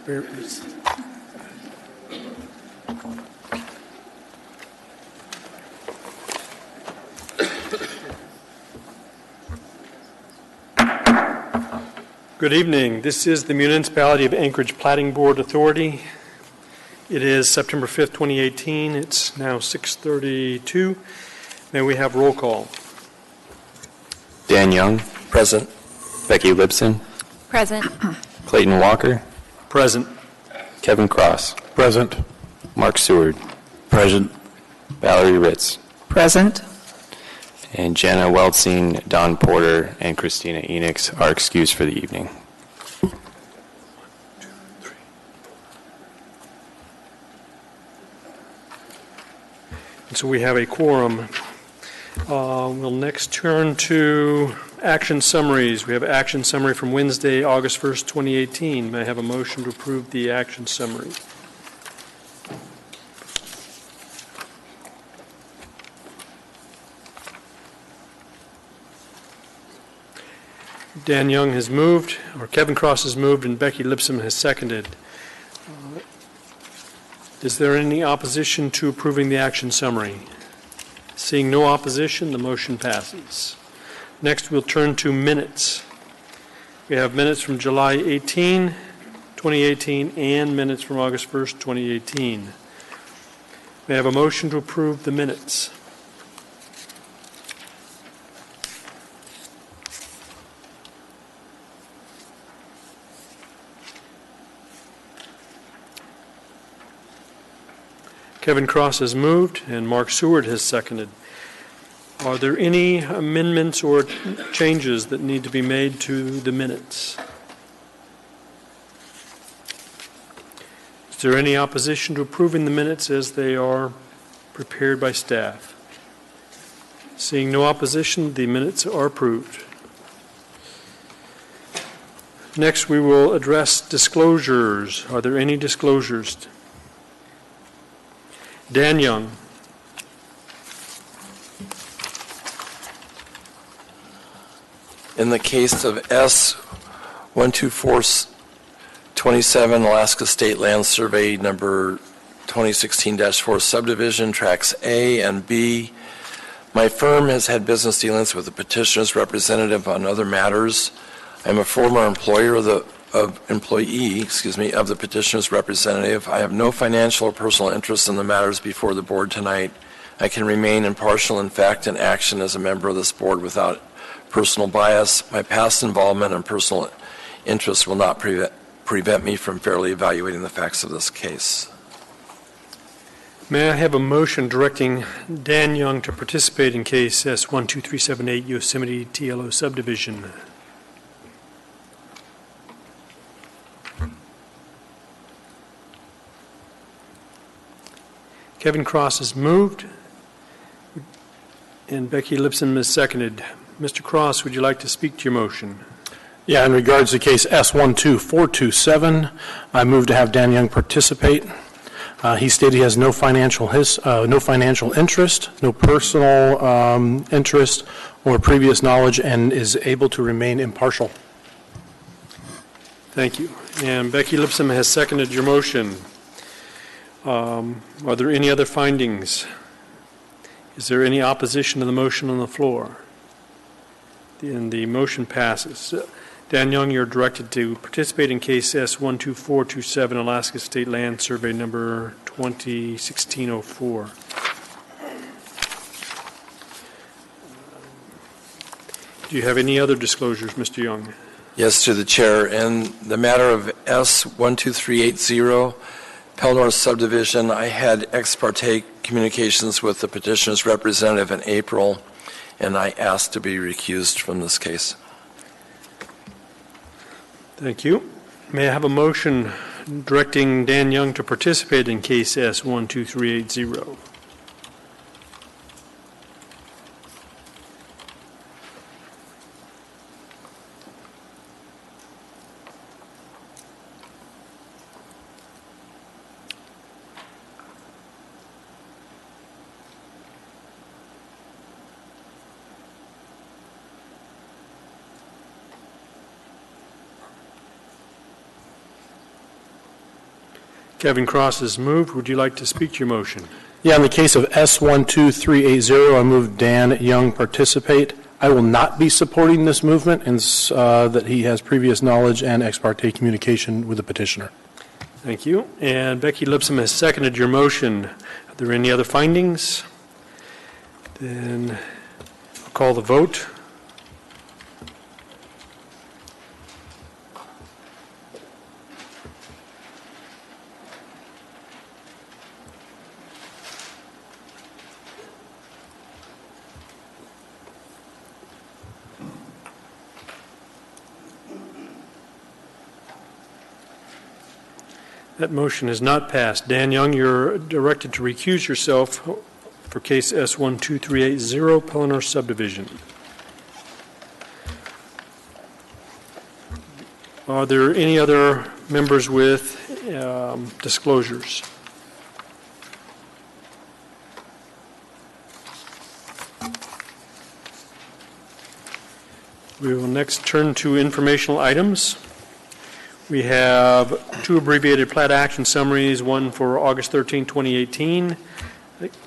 Good evening. This is the Municipality of Anchorage Platting Board Authority. It is September 5th, 2018. It's now 6:32. May we have roll call? Dan Young. Present. Becky Lipson. Present. Clayton Walker. Present. Kevin Cross. Present. Mark Seward. Present. Valerie Ritz. Present. And Jenna Weltzing, Don Porter, and Christina Enix are excused for the evening. And so we have a quorum. We'll next turn to action summaries. We have action summary from Wednesday, August 1st, 2018. May I have a motion to approve the action summary? Dan Young has moved, or Kevin Cross has moved, and Becky Lipson has seconded. Is there any opposition to approving the action summary? Seeing no opposition, the motion passes. Next, we'll turn to minutes. We have minutes from July 18, 2018, and minutes from August 1st, 2018. May I have a motion to approve the minutes? Kevin Cross has moved, and Mark Seward has seconded. Are there any amendments or changes that need to be made to the minutes? Is there any opposition to approving the minutes as they are prepared by staff? Seeing no opposition, the minutes are approved. Next, we will address disclosures. Are there any disclosures? Dan Young. In the case of S12427, Alaska State Land Survey number 2016-4 subdivision, tracks A and B, my firm has had business dealings with the petitioner's representative on other matters. I'm a former employer of the petitioner's representative. I have no financial or personal interest in the matters before the board tonight. I can remain impartial in fact and action as a member of this board without personal bias. My past involvement and personal interest will not prevent me from fairly evaluating the facts of this case. May I have a motion directing Dan Young to participate in case S12378 Yosemite TLO subdivision? Kevin Cross has moved, and Becky Lipson has seconded. Mr. Cross, would you like to speak to your motion? Yeah, in regards to case S12427, I move to have Dan Young participate. He stated he has no financial interest, no personal interest, or previous knowledge, and is able to remain impartial. Thank you. And Becky Lipson has seconded your motion. Are there any other findings? Is there any opposition to the motion on the floor? And the motion passes. Dan Young, you're directed to participate in case S12427, Alaska State Land Survey number 2016-04. Do you have any other disclosures, Mr. Young? Yes, to the chair. In the matter of S12380, Pelnor subdivision, I had ex parte communications with the petitioner's representative in April, and I asked to be recused from this case. Thank you. May I have a motion directing Dan Young to participate in case S12380? Kevin Cross has moved. Would you like to speak to your motion? Yeah, in the case of S12380, I move Dan Young participate. I will not be supporting this movement and that he has previous knowledge and ex parte communication with the petitioner. Thank you. And Becky Lipsome has seconded your motion. Are there any other findings? Then I'll call the vote. That motion is not passed. Dan Young, you're directed to recuse yourself for case S12380, Pelennor subdivision. Are there any other members with disclosures? We will next turn to informational items. We have two abbreviated plat action summaries, one for August 13, 2018,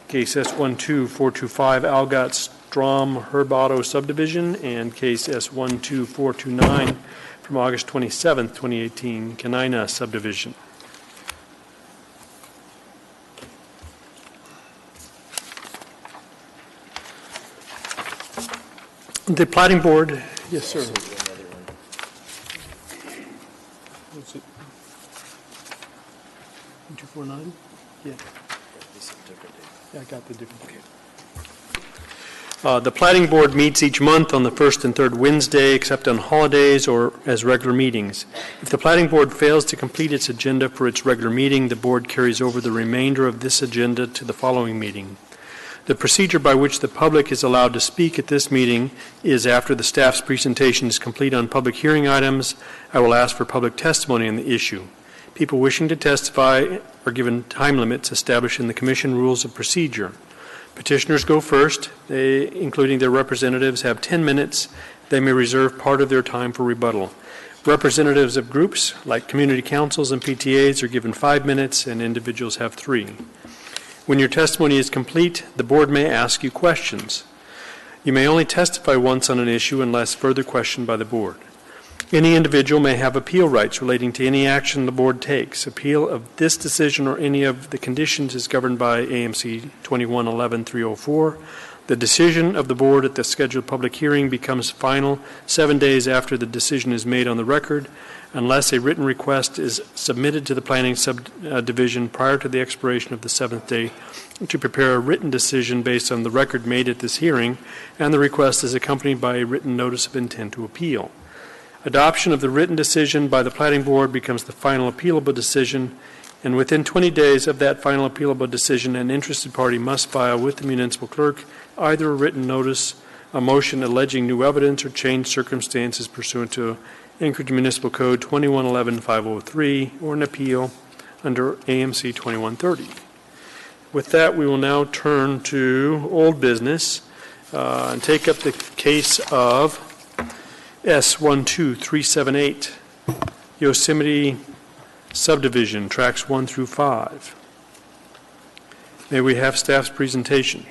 case S12425 Algot Strom Herb Auto subdivision, and case S12429 from August 27, 2018, Canina subdivision. The Platting Board, yes, sir. What's it? 249? Yeah. Yeah, I got the different. The Platting Board meets each month on the first and third Wednesday, except on holidays or as regular meetings. If the Platting Board fails to complete its agenda for its regular meeting, the Board carries over the remainder of this agenda to the following meeting. The procedure by which the public is allowed to speak at this meeting is after the staff's presentation is complete on public hearing items, I will ask for public testimony on the issue. People wishing to testify are given time limits established in the Commission Rules of Procedure. Petitioners go first. They, including their representatives, have 10 minutes. They may reserve part of their time for rebuttal. Representatives of groups, like community councils and PTAs, are given 5 minutes, and individuals have 3. When your testimony is complete, the Board may ask you questions. You may only testify once on an issue unless further questioned by the Board. Any individual may have appeal rights relating to any action the Board takes. Appeal of this decision or any of the conditions is governed by AMC 2111-304. The decision of the Board at the scheduled public hearing becomes final 7 days after the decision is made on the record, unless a written request is submitted to the Planning Subdivision prior to the expiration of the 7th day to prepare a written decision based on the record made at this hearing, and the request is accompanied by a written notice of intent to appeal. Adoption of the written decision by the Platting Board becomes the final appealable decision, and within 20 days of that final appealable decision, an interested party must file with the municipal clerk either a written notice, a motion alleging new evidence or changed circumstances pursuant to Anchorage Municipal Code 2111-503, or an appeal under AMC 2130. With that, we will now turn to old business and take up the case of S12378, Yosemite subdivision, tracks 1 through 5. May we have staff's presentation?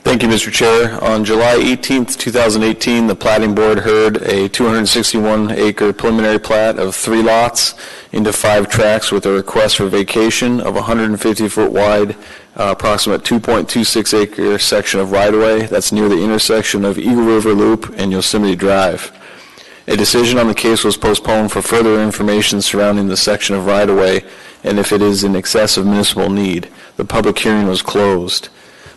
Thank you, Mr. Chair. On July 18th, 2018, the Platting Board heard a 261-acre preliminary plat of 3 lots into 5 tracts with a request for vacation of 150-foot wide, approximate 2.26-acre section of right-of-way that's near the intersection of Eagle River Loop and Yosemite Drive. A decision on the case was postponed for further information surrounding the section of right-of-way and if it is in excess of municipal need. The public hearing was closed.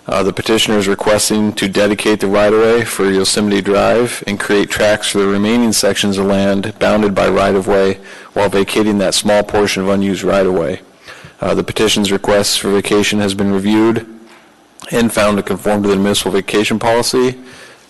The petitioner is requesting to dedicate the right-of-way for Yosemite Drive and create tracts for the remaining sections of land bounded by right-of-way while vacating that small portion of unused right-of-way. The petition's request for vacation has been reviewed and found to conform to the municipal vacation policy.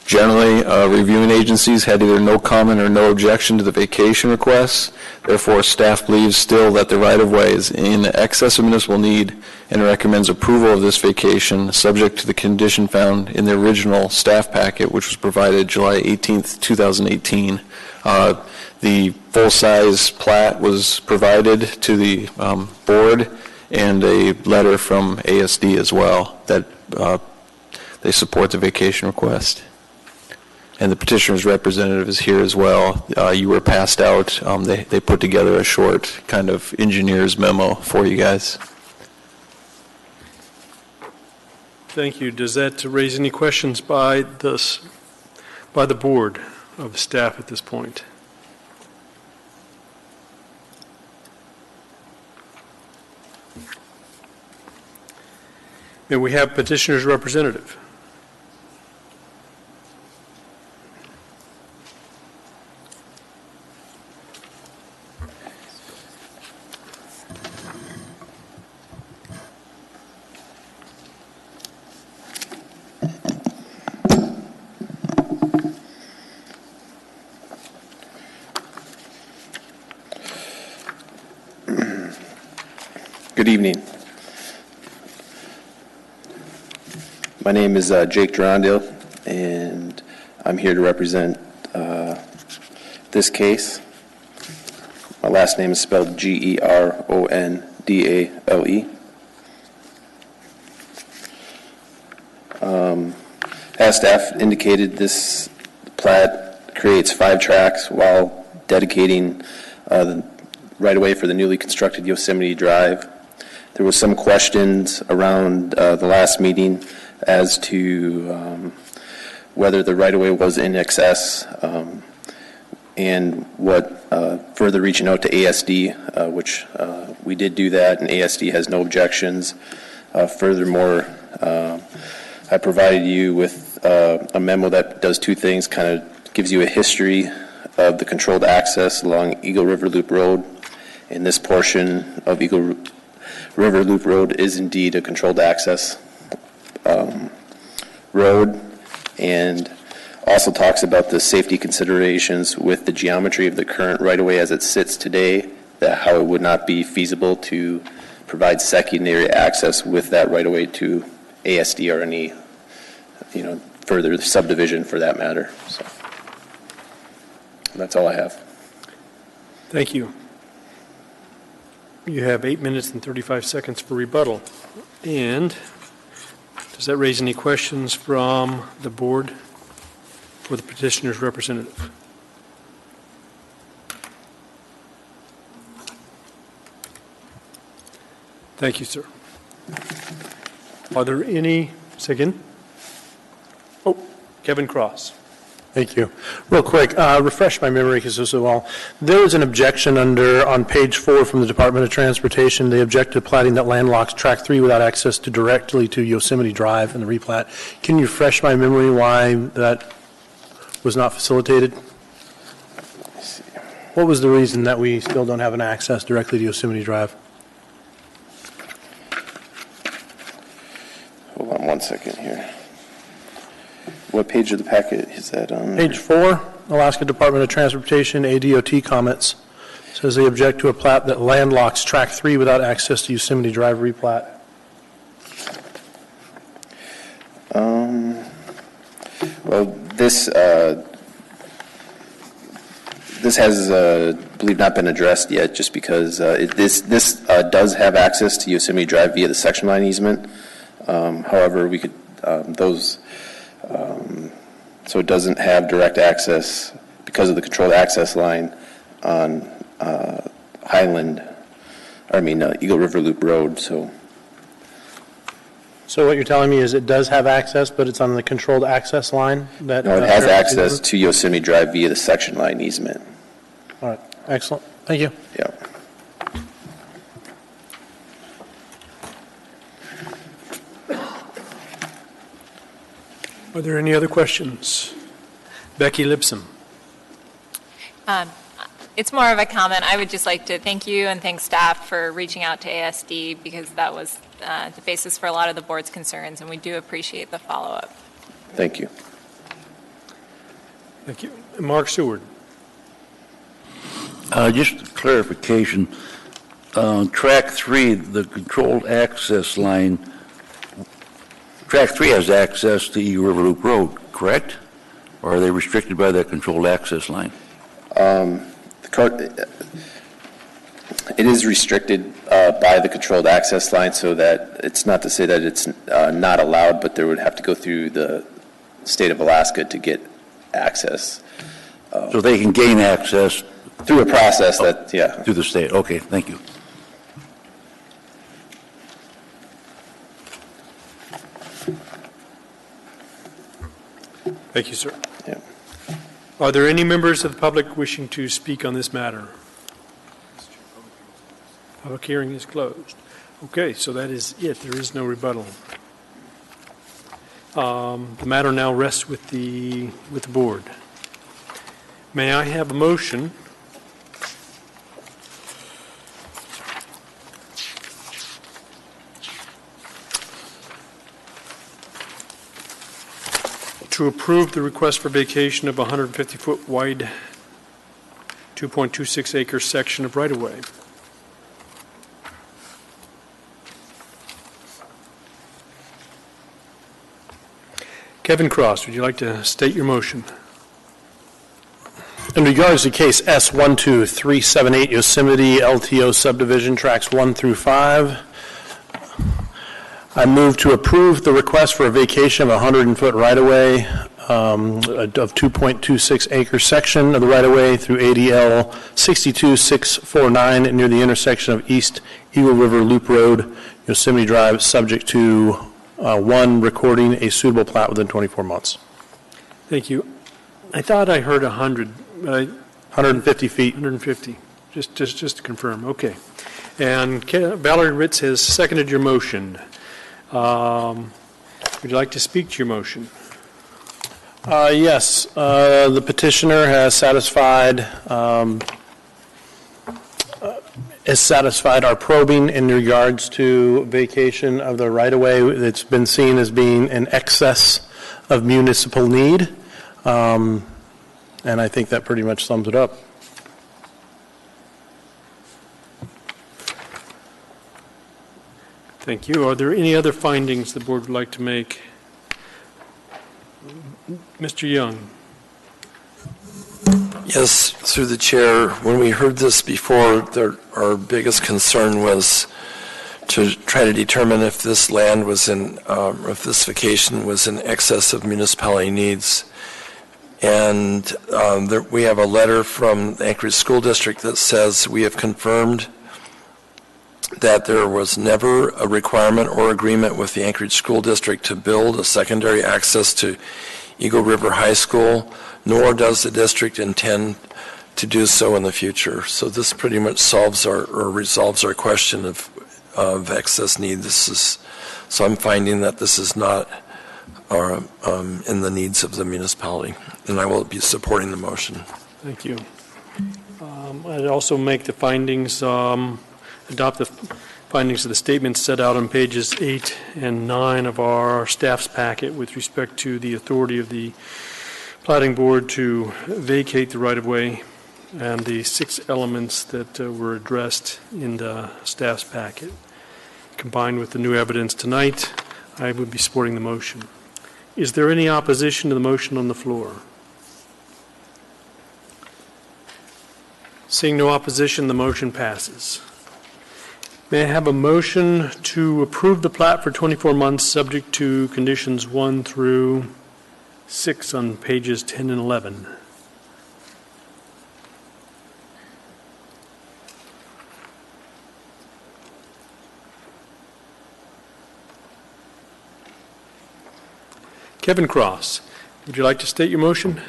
Generally, reviewing agencies had either no comment or no objection to the vacation requests. Therefore, staff believes still that the right-of-way is in excess of municipal need and recommends approval of this vacation, subject to the condition found in the original staff packet, which was provided July 18th, 2018. The full-size plat was provided to the board, and a letter from ASD as well that they support the vacation request. And the petitioner's representative is here as well. You were passed out. They put together a short kind of engineer's memo for you guys. Thank you. Does that raise any questions by the board of staff at this point? May we have petitioner's representative? Good evening. My name is Jake Durandale, and I'm here to represent this case. My last name is spelled Gerondale. As staff indicated, this plat creates 5 tracks while dedicating the right-of-way for the newly constructed Yosemite Drive. There was some questions around the last meeting as to whether the right-of-way was in excess and what further reaching out to ASD, which we did do that, and ASD has no objections. Furthermore, I provided you with a memo that does 2 things, kind of gives you a history of the controlled access along Eagle River Loop Road, and this portion of Eagle River Loop Road is indeed a controlled access road, and also talks about the safety considerations with the geometry of the current right-of-way as it sits today, that how it would not be feasible to provide secondary access with that right-of-way to ASD or any, further subdivision for that matter. So that's all I have. Thank you. You have 8 minutes and 35 seconds for rebuttal. And does that raise any questions from the board for the petitioner's representative? Thank you, sir. Are there any, second? Oh, Kevin Cross. Thank you. Real quick, refresh my memory because this is well. There was an objection on page 4 from the Department of Transportation. They object to platting that landlocks Track 3 without access directly to Yosemite Drive and the replat. Can you refresh my memory why that was not facilitated? What was the reason that we still don't have an access directly to Yosemite Drive? Hold on one second here. What page of the packet is that on? Page 4, Alaska Department of Transportation, ADOT comments. Says they object to a plat that landlocks Track 3 without access to Yosemite Drive replat. Well, this has, I believe, not been addressed yet, just because this does have access to Yosemite Drive via the section line easement. However, we could so it doesn't have direct access because of the controlled access line on Eagle River Loop Road. So what you're telling me is it does have access, but it's on the controlled access line? No, it has access to Yosemite Drive via the section line easement. All right, excellent. Thank you. Yeah. Are there any other questions? Becky Lipsum. It's more of a comment. I would just like to thank you and thank staff for reaching out to ASD because that was the basis for a lot of the board's concerns, and we do appreciate the follow-up. Thank you. Thank you. Mark Seward. Just clarification. Track 3, the controlled access line, Track 3 has access to Eagle River Loop Road, correct? Or are they restricted by that controlled access line? It is restricted by the controlled access line, so that it's not to say that it's not allowed, but there would have to go through the state of Alaska to get access. So they can gain access Through a process that, yeah. through the state. Okay, thank you. Thank you, sir. Yeah. Are there any members of the public wishing to speak on this matter? Public hearing is closed. Okay, so that is it. There is no rebuttal. The matter now rests with the board. May I have a motion to approve the request for vacation of 150-foot wide, 2.26 acre section of right-of-way? Kevin Cross, would you like to state your motion? In regards to case S12378 Yosemite LTO subdivision, tracks 1 through 5, I move to approve the request for a vacation of a 100-foot right-of-way of 2.26 acre section of the right-of-way through ADL 62649 near the intersection of East Eagle River Loop Road, Yosemite Drive, subject to one, recording a suitable plat within 24 months. Thank you. I thought I heard 100, but 150 feet. 150, just to confirm. Okay. And Valerie Ritz has seconded your motion. Would you like to speak to your motion? Yes. The petitioner has satisfied our probing in regards to vacation of the right-of-way that's been seen as being in excess of municipal need. And I think that pretty much sums it up. Thank you. Are there any other findings the board would like to make? Mr. Young. Yes, through the chair. When we heard this before, our biggest concern was to try to determine if this land was if this vacation was in excess of municipality needs. And we have a letter from the Anchorage School District that says we have confirmed that there was never a requirement or agreement with the Anchorage School District to build a secondary access to Eagle River High School, nor does the district intend to do so in the future. So this pretty much solves or resolves our question of excess need. So I'm finding that this is not in the needs of the municipality, and I will be supporting the motion. Thank you. I'd also make the findings, adopt the findings of the statement set out on pages 8 and 9 of our staff's packet with respect to the authority of the Platting Board to vacate the right-of-way and the 6 elements that were addressed in the staff's packet. Combined with the new evidence tonight, I would be supporting the motion. Is there any opposition to the motion on the floor? Seeing no opposition, the motion passes. May I have a motion to approve the plat for 24 months subject to conditions 1 through 6 on pages 10 and 11? Kevin Cross, would you like to state your motion?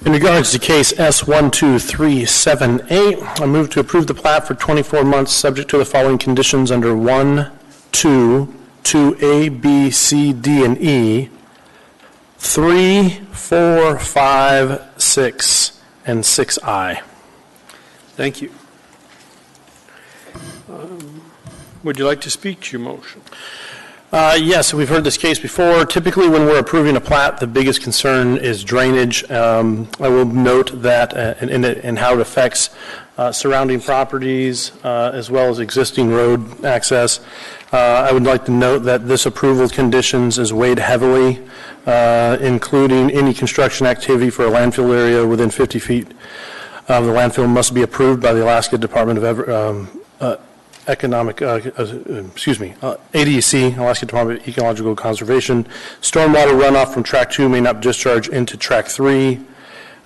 In regards to case S12378, I move to approve the plat for 24 months subject to the following conditions under 1, 2, 2A, B, C, D, and E, 3, 4, 5, 6, and 6I. Thank you. Would you like to speak to your motion? Yes, we've heard this case before. Typically, when we're approving a plat, the biggest concern is drainage. I will note that and how it affects surrounding properties as well as existing road access. I would like to note that this approval conditions is weighed heavily, including any construction activity for a landfill area within 50 feet of the landfill must be approved by the Alaska Department of ADEC, Alaska Department of Ecological Conservation. Stormwater runoff from Track 2 may not discharge into Track 3,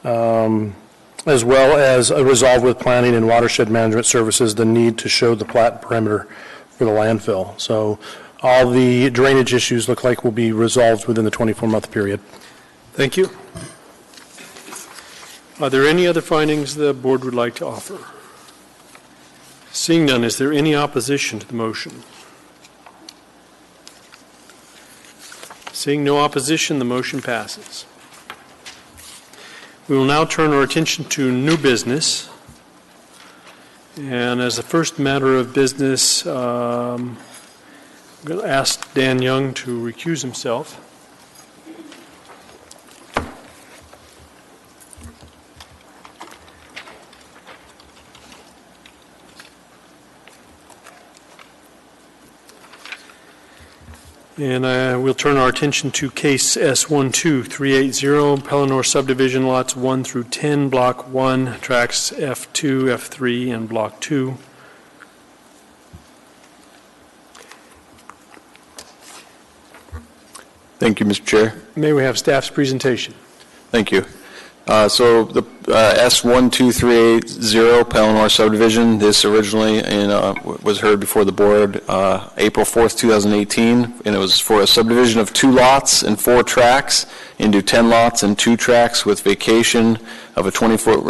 as well as resolve with planning and watershed management services the need to show the plat perimeter for the landfill. So all the drainage issues look like will be resolved within the 24-month period. Thank you. Are there any other findings the board would like to offer? Seeing none, is there any opposition to the motion? Seeing no opposition, the motion passes. We will now turn our attention to new business. And as the first matter of business, I'm going to ask Dan Young to recuse himself. And we'll turn our attention to case S12380, Pellinor subdivision lots 1 through 10, block 1, tracks F2, F3, and block 2. Thank you, Mr. Chair. May we have staff's presentation? Thank you. So the S12380 Pellinor subdivision, this originally was heard before the board April 4th, 2018, and it was for a subdivision of 2 lots and 4 tracks into 10 lots and 2 tracks with vacation of a 20-foot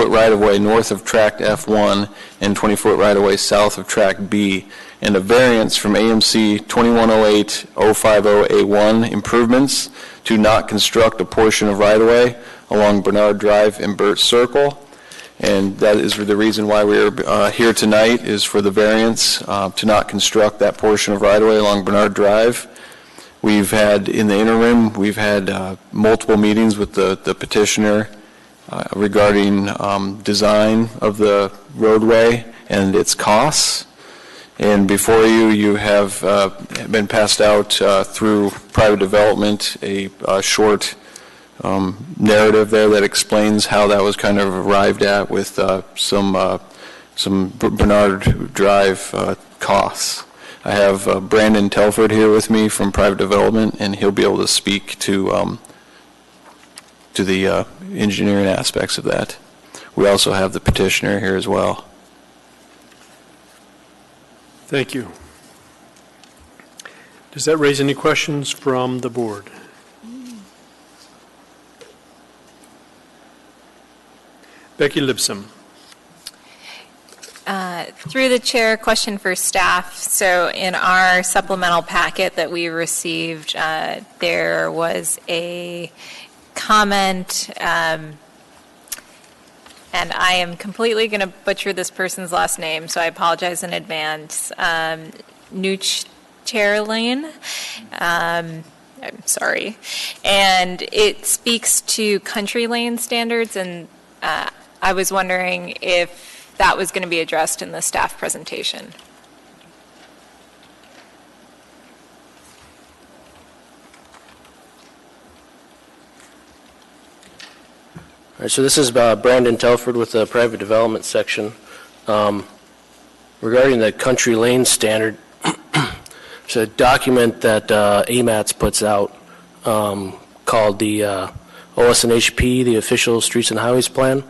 right-of-way north of tract F1 and 20-foot right-of-way south of tract B, and a variance from AMC 2108-050A1 improvements to not construct a portion of right-of-way along Bernard Drive and Burt Circle. And that is the reason why we're here tonight, is for the variance to not construct that portion of right-of-way along Bernard Drive. We've had, in the interim, we've had multiple meetings with the petitioner regarding design of the roadway and its costs. And before you, you have been passed out through private development a short narrative there that explains how that was kind of arrived at with some Bernard Drive costs. I have Brandon Telford here with me from private development, and he'll be able to speak to the engineering aspects of that. We also have the petitioner here as well. Thank you. Does that raise any questions from the board? Becky Lipsum. Through the chair, question for staff. So in our supplemental packet that we received, there was a comment, and I am completely going to butcher this person's last name, so I apologize in advance. Nuchterlane. I'm sorry. And it speaks to country lane standards, and I was wondering if that was going to be addressed in the staff presentation. All right, so this is Brandon Telford with the private development section. Regarding the country lane standard, it's a document that AMATS puts out called the OSNHP, the Official Streets and Highways Plan.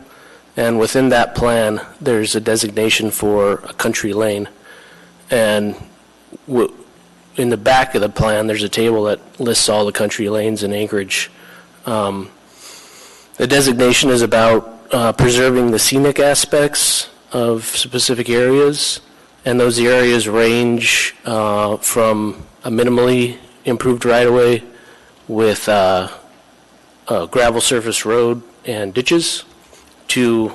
And within that plan, there's a designation for a country lane. And in the back of the plan, there's a table that lists all the country lanes in Anchorage. The designation is about preserving the scenic aspects of specific areas, and those areas range from a minimally improved right-of-way with a gravel surface road and ditches to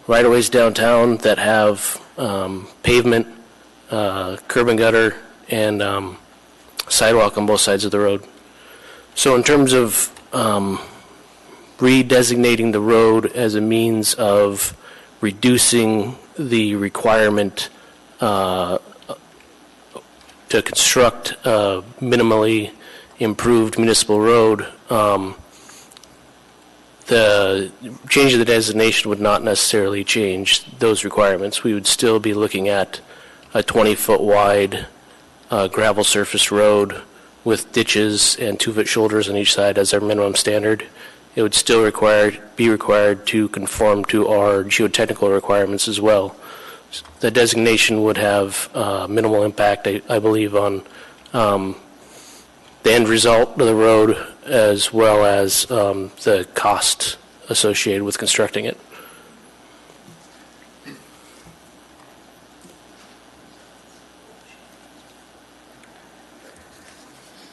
right-of-ways downtown that have pavement, curb and gutter, and sidewalk on both sides of the road. So in terms of redesignating the road as a means of reducing the requirement to construct a minimally improved municipal road, the change of the designation would not necessarily change those requirements. We would still be looking at a 20-foot wide gravel surface road with ditches and 2-foot shoulders on each side as our minimum standard. It would still be required to conform to our geotechnical requirements as well. The designation would have minimal impact, I believe, on the end result of the road as well as the cost associated with constructing it.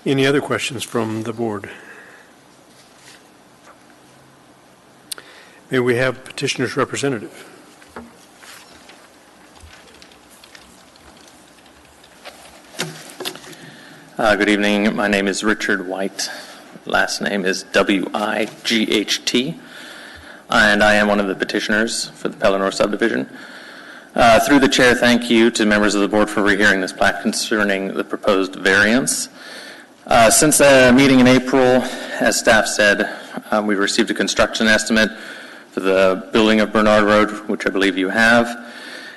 Any other questions from the board? May we have petitioner's representative? Good evening. My name is Richard White. Last name is W-I-G-H-T. And I am one of the petitioners for the Pellinor subdivision. Through the chair, thank you to members of the board for rehearing this plat concerning the proposed variance. Since the meeting in April, as staff said, we received a construction estimate for the building of Bernard Road, which I believe you have.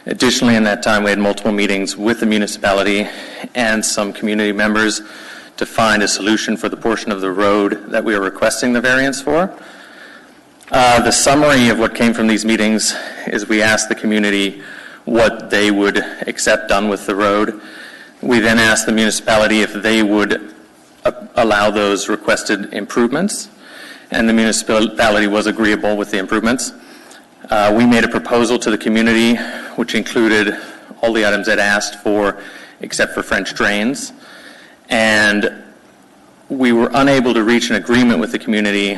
Additionally, in that time, we had multiple meetings with the municipality and some community members to find a solution for the portion of the road that we are requesting the variance for. The summary of what came from these meetings is we asked the community what they would accept done with the road. We then asked the municipality if they would allow those requested improvements, and the municipality was agreeable with the improvements. We made a proposal to the community which included all the items that asked for except for French drains, and we were unable to reach an agreement with the community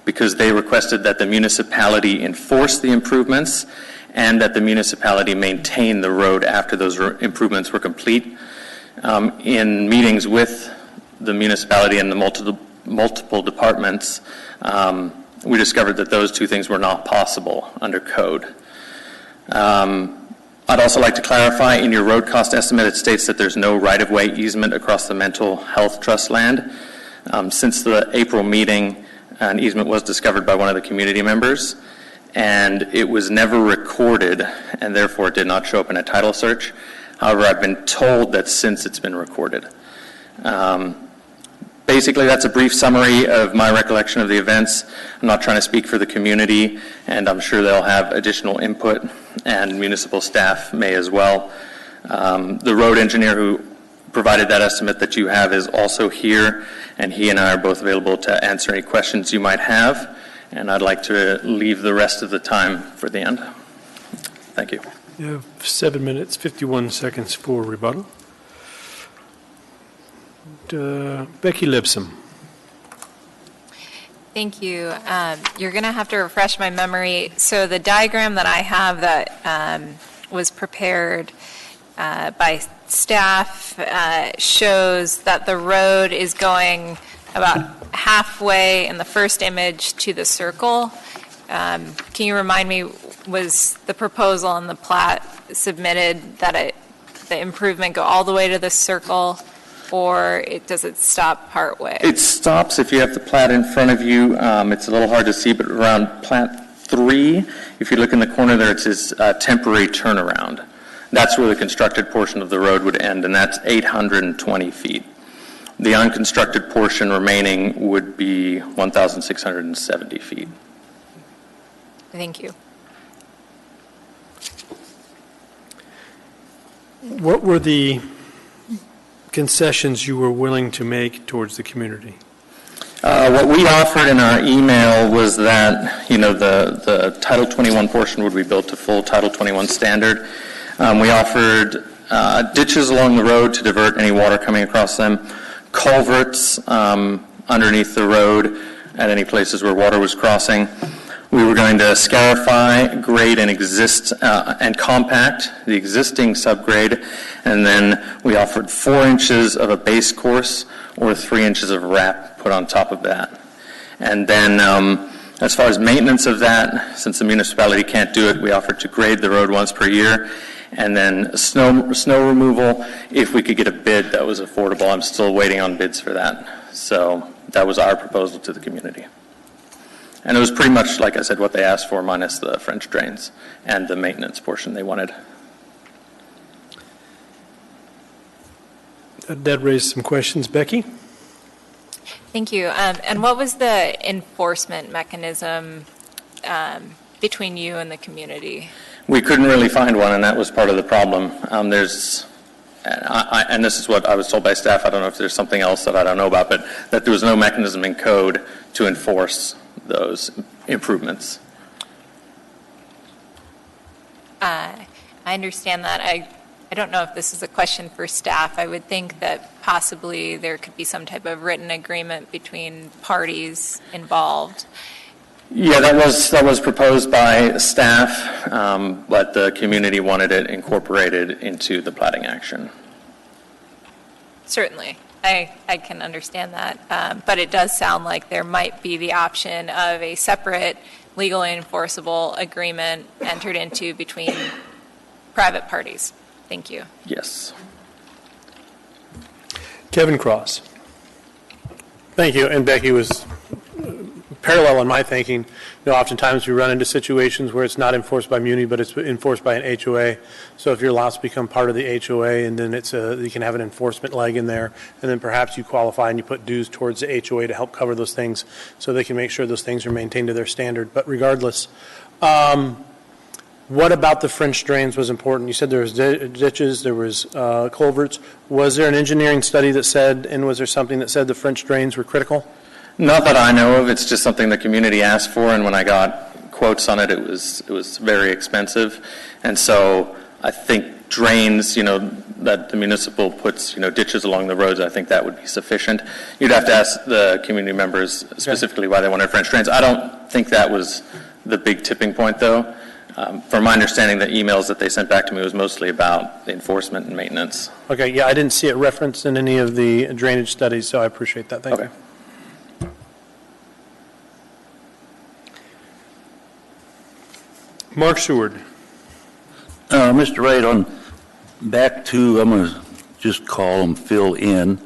because they requested that the municipality enforce the improvements and that the municipality maintain the road after those improvements were complete. In meetings with the municipality and the multiple departments, we discovered that those two things were not possible under code. I'd also like to clarify, in your road cost estimate, it states that there's no right-of-way easement across the Mental Health Trust land. Since the April meeting, an easement was discovered by one of the community members, and it was never recorded, and therefore it did not show up in a title search. However, I've been told that since it's been recorded. Basically, that's a brief summary of my recollection of the events. I'm not trying to speak for the community, and I'm sure they'll have additional input, and municipal staff may as well. The road engineer who provided that estimate that you have is also here, and he and I are both available to answer any questions you might have, and I'd like to leave the rest of the time for the end. Thank you. You have 7 minutes, 51 seconds for rebuttal. Becky Lipsum. Thank you. You're going to have to refresh my memory. So the diagram that I have that was prepared by staff shows that the road is going about halfway in the first image to the circle. Can you remind me, was the proposal on the plat submitted that the improvement go all the way to the circle, or does it stop partway? It stops if you have the plat in front of you. It's a little hard to see, but around plat 3, if you look in the corner there, it says temporary turnaround. That's where the constructed portion of the road would end, and that's 820 feet. The unconstructed portion remaining would be 1,670 feet. Thank you. What were the concessions you were willing to make towards the community? What we offered in our email was that, the Title 21 portion would be built to full Title 21 standard. We offered ditches along the road to divert any water coming across them, culverts underneath the road at any places where water was crossing. We were going to scarify, grade, and compact the existing subgrade, and then we offered 4 inches of a base course or 3 inches of wrap put on top of that. And then as far as maintenance of that, since the municipality can't do it, we offered to grade the road once per year, and then snow removal if we could get a bid that was affordable. I'm still waiting on bids for that. So that was our proposal to the community. And it was pretty much, like I said, what they asked for minus the French drains and the maintenance portion they wanted. That raised some questions. Becky? Thank you. And what was the enforcement mechanism between you and the community? We couldn't really find one, and that was part of the problem. And this is what I was told by staff, I don't know if there's something else that I don't know about, but that there was no mechanism in code to enforce those improvements. I understand that. I don't know if this is a question for staff. I would think that possibly there could be some type of written agreement between parties involved. Yeah, that was proposed by staff, but the community wanted it incorporated into the platting action. Certainly. I can understand that. But it does sound like there might be the option of a separate legally enforceable agreement entered into between private parties. Thank you. Yes. Kevin Cross. Thank you. And Becky was parallel in my thinking. You know, oftentimes we run into situations where it's not enforced by Muni, but it's enforced by an HOA. So if your lots become part of the HOA, and then you can have an enforcement leg in there, and then perhaps you qualify and you put dues towards the HOA to help cover those things, so they can make sure those things are maintained to their standard. But regardless, what about the French drains was important? You said there was ditches, there was culverts. Was there an engineering study that said, and was there something that said the French drains were critical? Not that I know of. It's just something the community asked for, and when I got quotes on it, it was very expensive. And so I think drains, that the municipal puts, ditches along the roads, I think that would be sufficient. You'd have to ask the community members specifically why they wanted French drains. I don't think that was the big tipping point, though. From my understanding, the emails that they sent back to me was mostly about the enforcement and maintenance. Okay, yeah, I didn't see it referenced in any of the drainage studies, so I appreciate that. Thank you. Mark Seward. Mr. Wright, I'm going to just call him Phil in.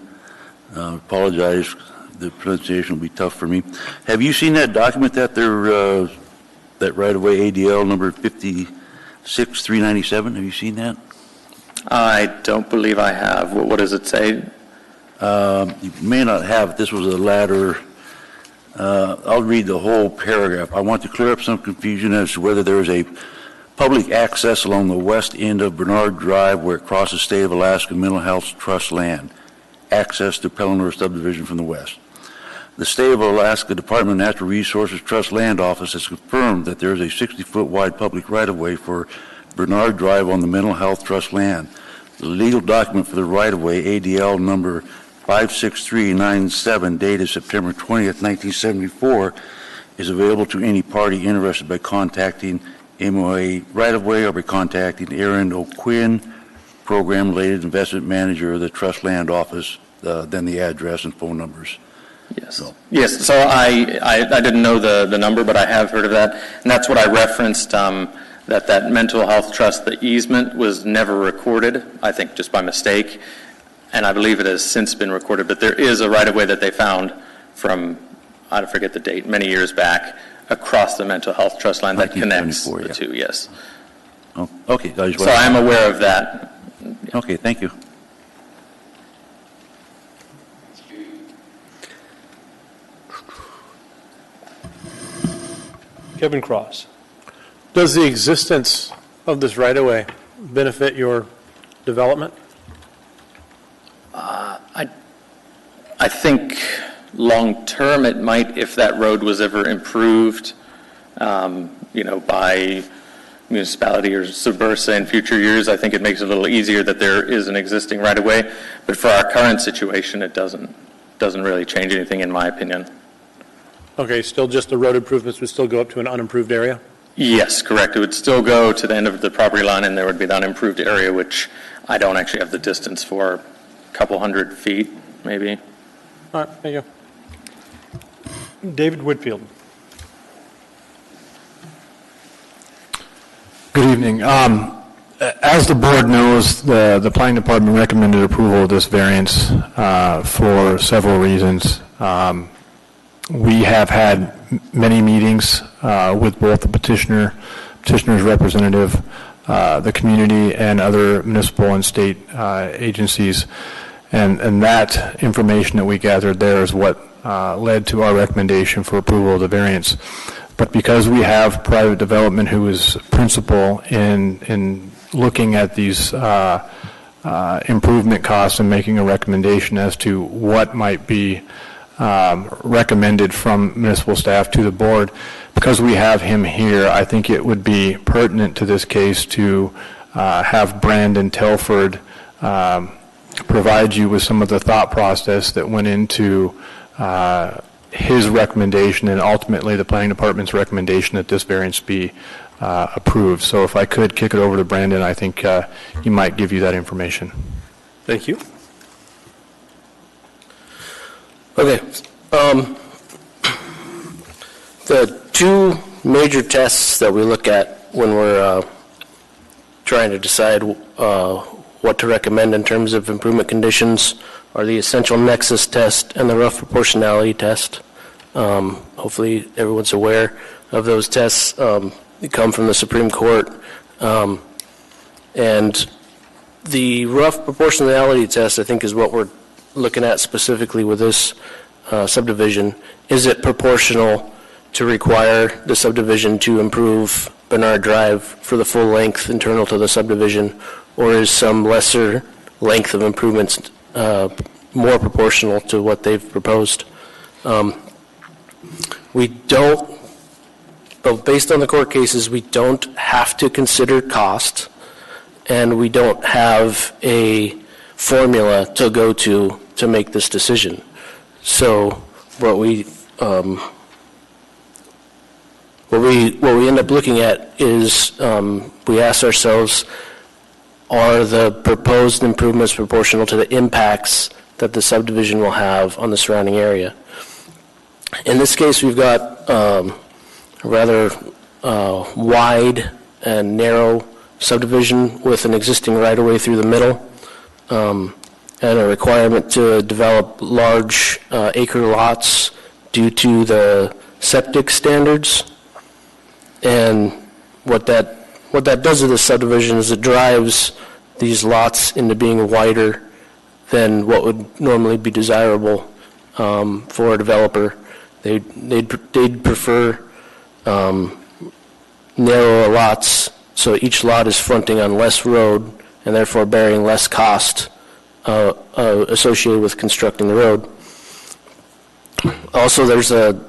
Apologize, the pronunciation will be tough for me. Have you seen that document that that right-of-way ADL number 56397? Have you seen that? I don't believe I have. What does it say? You may not have. This was a latter. I'll read the whole paragraph. I want to clear up some confusion as to whether there is a public access along the west end of Bernard Drive where it crosses State of Alaska Mental Health Trust land, access to Pellinor subdivision from the west. The State of Alaska Department of Natural Resources Trust Land Office has confirmed that there is a 60-foot wide public right-of-way for Bernard Drive on the Mental Health Trust land. The legal document for the right-of-way, ADL number 56397, dated September 20th, 1974, is available to any party interested by contacting MOA right-of-way or by contacting Aaron O'Quinn, program-related investment manager of the Trust Land Office, then the address and phone numbers. Yes. Yes. So I didn't know the number, but I have heard of that, and that's what I referenced. That mental health trust, the easement was never recorded. I think just by mistake, and I believe it has since been recorded. But there is a right-of-way that they found from, I forget the date, many years back, across the mental health trust line that connects the two. Yes. Oh, okay. So I am aware of that. Okay. Thank you. Kevin Cross. Does the existence of this right-of-way benefit your development? I think long-term it might, if that road was ever improved, by municipality or Subursa in future years. I think it makes it a little easier that there is an existing right-of-way. But for our current situation, it doesn't really change anything, in my opinion. Okay, still just the road improvements would still go up to an unimproved area? Yes, correct. It would still go to the end of the property line, and there would be the unimproved area, which I don't actually have the distance for, a couple hundred feet, maybe. All right, thank you. David Whitfield. Good evening. As the board knows, the planning department recommended approval of this variance for several reasons. We have had many meetings with both the petitioner's representative, the community, and other municipal and state agencies. And that information that we gathered there is what led to our recommendation for approval of the variance. But because we have private development who is principal in looking at these improvement costs and making a recommendation as to what might be recommended from municipal staff to the board, because we have him here, I think it would be pertinent to this case to have Brandon Telford provide you with some of the thought process that went into his recommendation and ultimately the planning department's recommendation that this variance be approved. So if I could kick it over to Brandon, I think he might give you that information. Thank you. Okay. The two major tests that we look at when we're trying to decide what to recommend in terms of improvement conditions are the essential nexus test and the rough proportionality test. Hopefully everyone's aware of those tests. They come from the Supreme Court. And the rough proportionality test, I think, is what we're looking at specifically with this subdivision. Is it proportional to require the subdivision to improve Bernard Drive for the full length internal to the subdivision, or is some lesser length of improvements more proportional to what they've proposed? We don't, but based on the court cases, we don't have to consider cost, and we don't have a formula to go to make this decision. So what we end up looking at is we ask ourselves, are the proposed improvements proportional to the impacts that the subdivision will have on the surrounding area? In this case, we've got a rather wide and narrow subdivision with an existing right-of-way through the middle, and a requirement to develop large acre lots due to the septic standards. And what that does to the subdivision is it drives these lots into being wider than what would normally be desirable for a developer. They'd prefer narrower lots, so each lot is fronting on less road and therefore bearing less cost associated with constructing the road. Also, there's a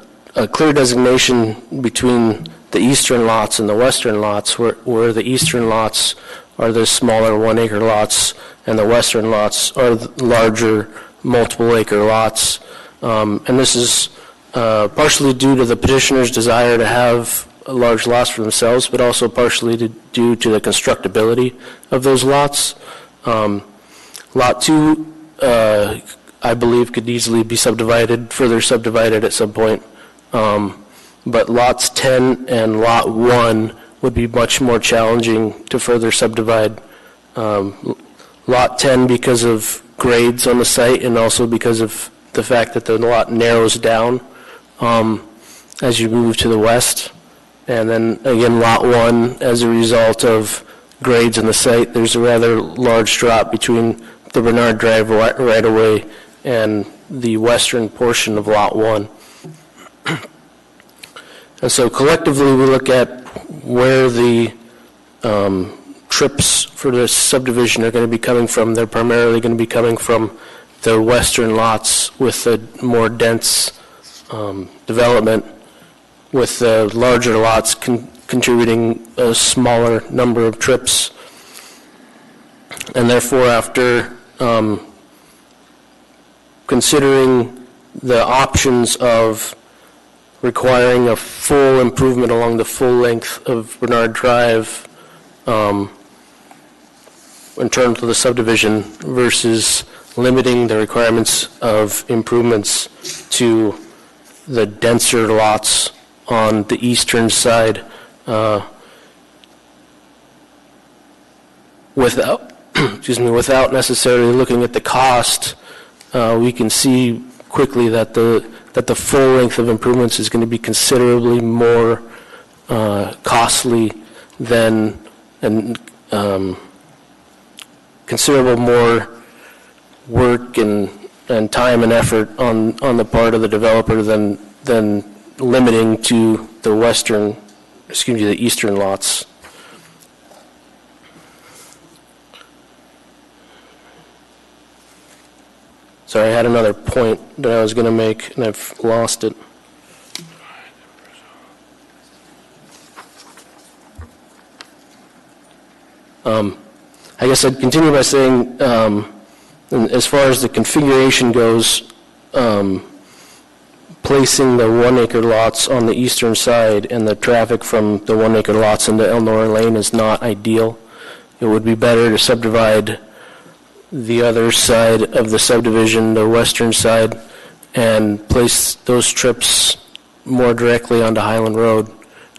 clear designation between the eastern lots and the western lots, where the eastern lots are the smaller 1 acre lots and the western lots are the larger multiple acre lots. And this is partially due to the petitioner's desire to have large lots for themselves, but also partially due to the constructability of those lots. Lot 2, I believe, could easily be further subdivided at some point. But lots 10 and lot 1 would be much more challenging to further subdivide. Lot 10 because of grades on the site and also because of the fact that the lot narrows down as you move to the west. And then again, lot 1, as a result of grades on the site, there's a rather large drop between the Bernard Drive right-of-way and the western portion of lot 1. And so collectively, we look at where the trips for this subdivision are going to be coming from. They're primarily going to be coming from the western lots with the more dense development, with the larger lots contributing a smaller number of trips. And therefore, after considering the options of requiring a full improvement along the full length of Bernard Drive in terms of the subdivision versus limiting the requirements of improvements to the denser lots on the eastern side without necessarily looking at the cost, we can see quickly that the full length of improvements is going to be considerably more costly than, and considerable more work and time and effort on the part of the developer than limiting to the the eastern lots. Sorry, I had another point that I was going to make, and I've lost it. I guess I'd continue by saying, as far as the configuration goes, placing the 1 acre lots on the eastern side and the traffic from the 1 acre lots into Elnor Lane is not ideal. It would be better to subdivide the other side of the subdivision, the western side, and place those trips more directly onto Highland Road.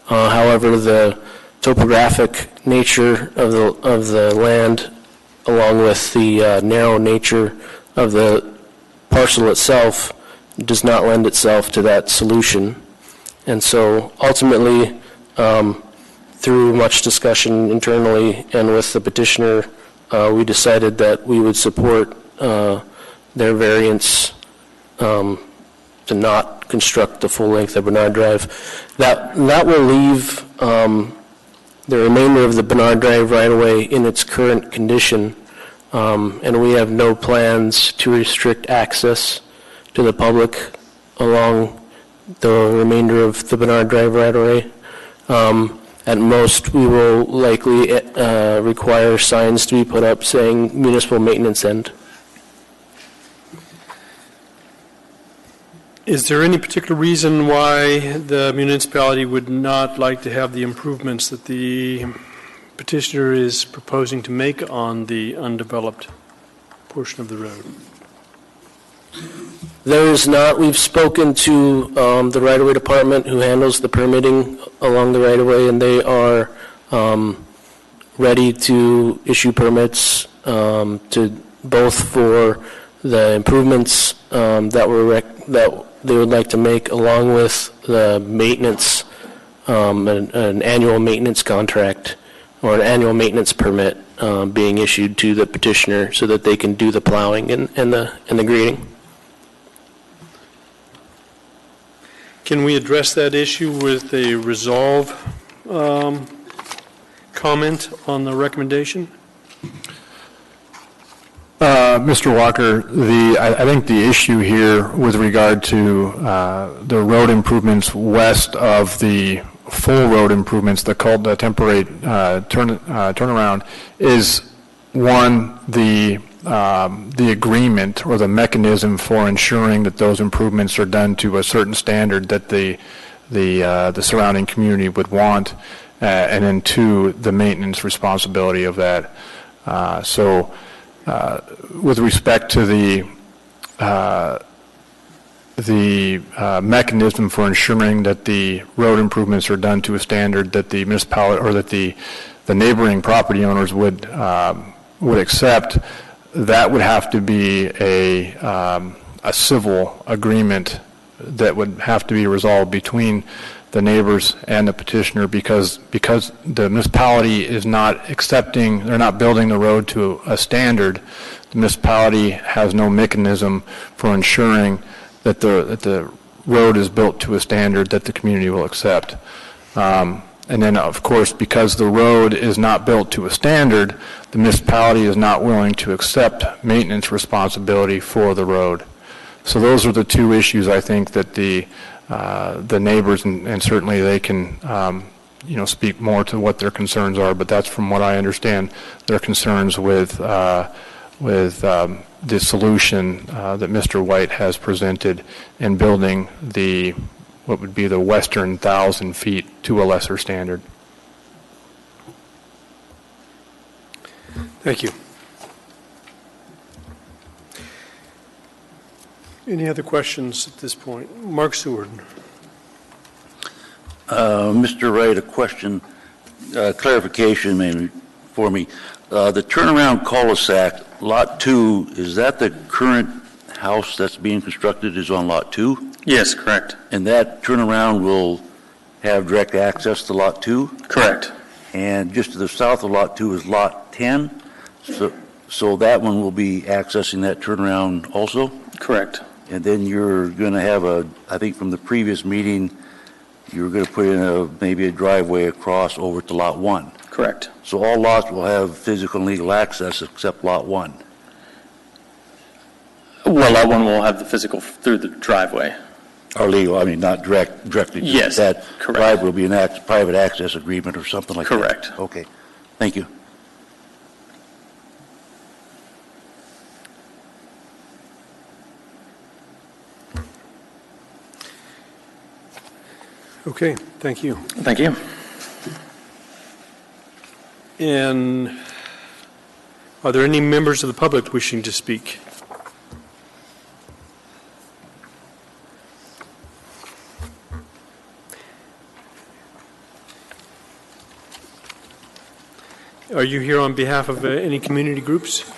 However, the topographic nature of the land, along with the narrow nature of the parcel itself, does not lend itself to that solution. And so ultimately, through much discussion internally and with the petitioner, we decided that we would support their variance to not construct the full length of Bernard Drive. That will leave the remainder of the Bernard Drive right-of-way in its current condition, and we have no plans to restrict access to the public along the remainder of the Bernard Drive right-of-way. At most, we will likely require signs to be put up saying municipal maintenance end. Is there any particular reason why the municipality would not like to have the improvements that the petitioner is proposing to make on the undeveloped portion of the road? There is not. We've spoken to the right-of-way department who handles the permitting along the right-of-way, and they are ready to issue permits to both for the improvements that they would like to make, along with the maintenance, an annual maintenance contract or an annual maintenance permit being issued to the petitioner so that they can do the plowing and the grading. Can we address that issue with a resolve comment on the recommendation? Mr. Walker, I think the issue here with regard to the road improvements west of the full road improvements, the temporary turnaround, is one, the agreement or the mechanism for ensuring that those improvements are done to a certain standard that the surrounding community would want, and then two, the maintenance responsibility of that. With respect to the mechanism for ensuring that the road improvements are done to a standard that the municipality or that the neighboring property owners would accept, that would have to be a civil agreement that would have to be resolved between the neighbors and the petitioner, because the municipality is not accepting, they're not building the road to a standard. The municipality has no mechanism for ensuring that the road is built to a standard that the community will accept. And then, of course, because the road is not built to a standard, the municipality is not willing to accept maintenance responsibility for the road. So those are the two issues, I think, that the neighbors, and certainly they can, speak more to what their concerns are, but that's from what I understand, their concerns with the solution that Mr. White has presented in building what would be the western 1,000 feet to a lesser standard. Thank you. Any other questions at this point? Mark Seward. Mr. Wright, a question, clarification maybe for me. The turnaround cul-de-sac, Lot 2, is that the current house that's being constructed is on Lot 2? Yes, correct. And that turnaround will have direct access to Lot 2? Correct. And just to the south of Lot 2 is Lot 10? So that one will be accessing that turnaround also? Correct. And then you're going to have I think from the previous meeting, you were going to put in maybe a driveway across over to Lot 1. Correct. So all lots will have physical and legal access except Lot 1. Well, Lot 1 will have the physical through the driveway. Or legal, I mean, not directly. Yes, That correct. driveway will be an private access agreement or something like that. Correct. Okay, thank you. Okay, thank you. Thank you. And are there any members of the public wishing to speak? Are you here on behalf of any community groups?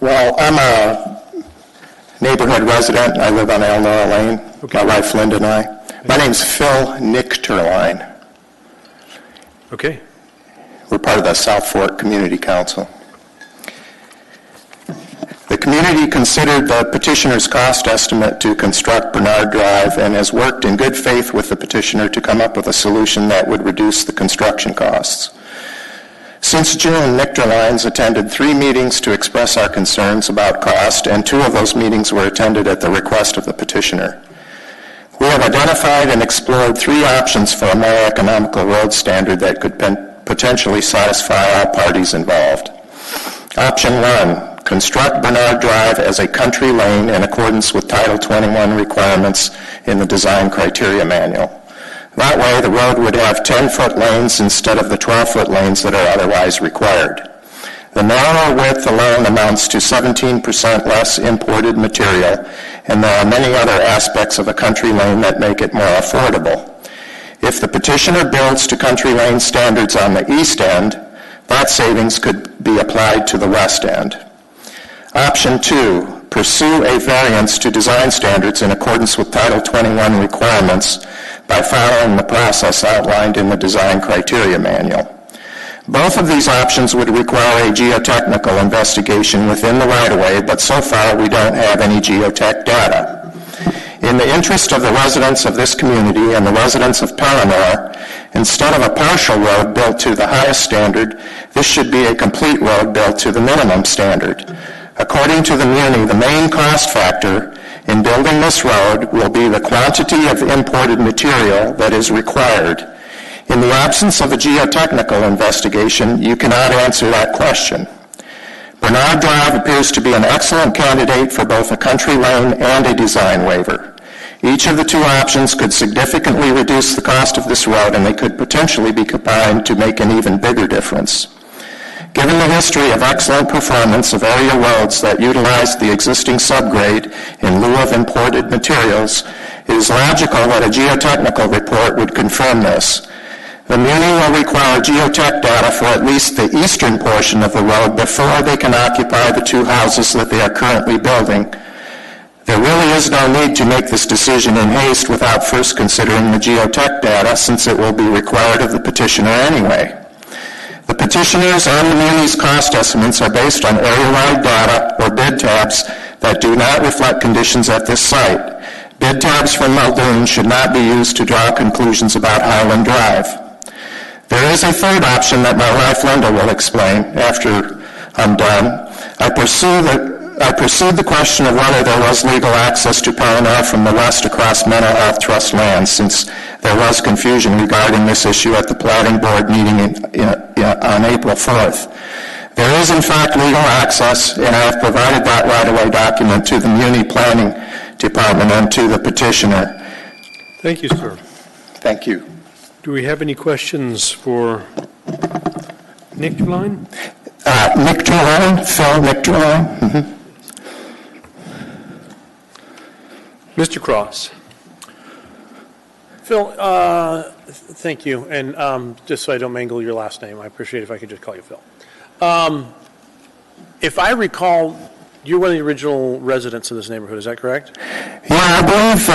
Well, I'm a neighborhood resident. I live on Elnora Lane. Okay. My wife Linda and I. My name's Phil Nichterline. Okay. We're part of the South Fork Community Council. The community considered the petitioner's cost estimate to construct Bernard Drive and has worked in good faith with the petitioner to come up with a solution that would reduce the construction costs. Since June, Nichterlines attended 3 meetings to express our concerns about cost, and 2 of those meetings were attended at the request of the petitioner. We have identified and explored 3 options for a more economical road standard that could potentially satisfy all parties involved. Option 1, construct Bernard Drive as a country lane in accordance with Title 21 requirements in the Design Criteria Manual. That way, the road would have 10-foot lanes instead of the 12-foot lanes that are otherwise required. The narrower width alone amounts to 17% less imported material, and there are many other aspects of a country lane that make it more affordable. If the petitioner builds to country lane standards on the east end, that savings could be applied to the west end. Option 2, pursue a variance to design standards in accordance with Title 21 requirements by following the process outlined in the Design Criteria Manual. Both of these options would require a geotechnical investigation within the right-of-way, but so far we don't have any geotech data. In the interest of the residents of this community and the residents of Pelennor, instead of a partial road built to the highest standard, this should be a complete road built to the minimum standard. According to the Muni, the main cost factor in building this road will be the quantity of imported material that is required. In the absence of a geotechnical investigation, you cannot answer that question. Bernard Drive appears to be an excellent candidate for both a country lane and a design waiver. Each of the 2 options could significantly reduce the cost of this road, and they could potentially be combined to make an even bigger difference. Given the history of excellent performance of area roads that utilize the existing subgrade in lieu of imported materials, it is logical that a geotechnical report would confirm this. The Muni will require geotech data for at least the eastern portion of the road before they can occupy the 2 houses that they are currently building. There really is no need to make this decision in haste without first considering the geotech data, since it will be required of the petitioner anyway. The petitioners and the Muni's cost estimates are based on area-wide data or bid tabs that do not reflect conditions at this site. Bid tabs from Muldoon should not be used to draw conclusions about Highland Drive. There is a third option that my wife Linda will explain after I'm done. I pursued the question of whether there was legal access to Pelennor from the west across Mental Health Trust land, since there was confusion regarding this issue at the Platting Board meeting on April 4th. There is, in fact, legal access, and I have provided that right-of-way document to the Muni Planning Department and to the petitioner. Thank you, sir. Thank you. Do we have any questions for Nichterline? Nichterline, Phil Nichterline. Mm-hmm. Mr. Cross. Phil, thank you, and just so I don't mangle your last name, I appreciate it if I could just call you Phil. If I recall you're one of the original residents of this neighborhood, is that correct? Yeah, I believe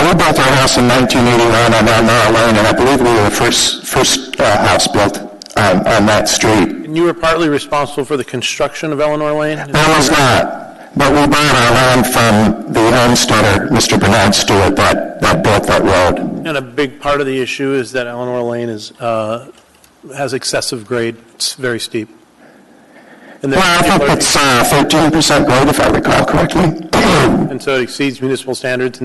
we built our house in 1981 on Elmore Lane, and I believe we were the first house built on that street. And you were partly responsible for the construction of Eleanor Lane? I was not, but we bought our land from the homesteader, Mr. Bernard Stewart, that built that road. And a big part of the issue is that Eleanor Lane has excessive grade. It's very steep. Well, I think it's 13% grade, if I recall correctly. And so it exceeds municipal standards,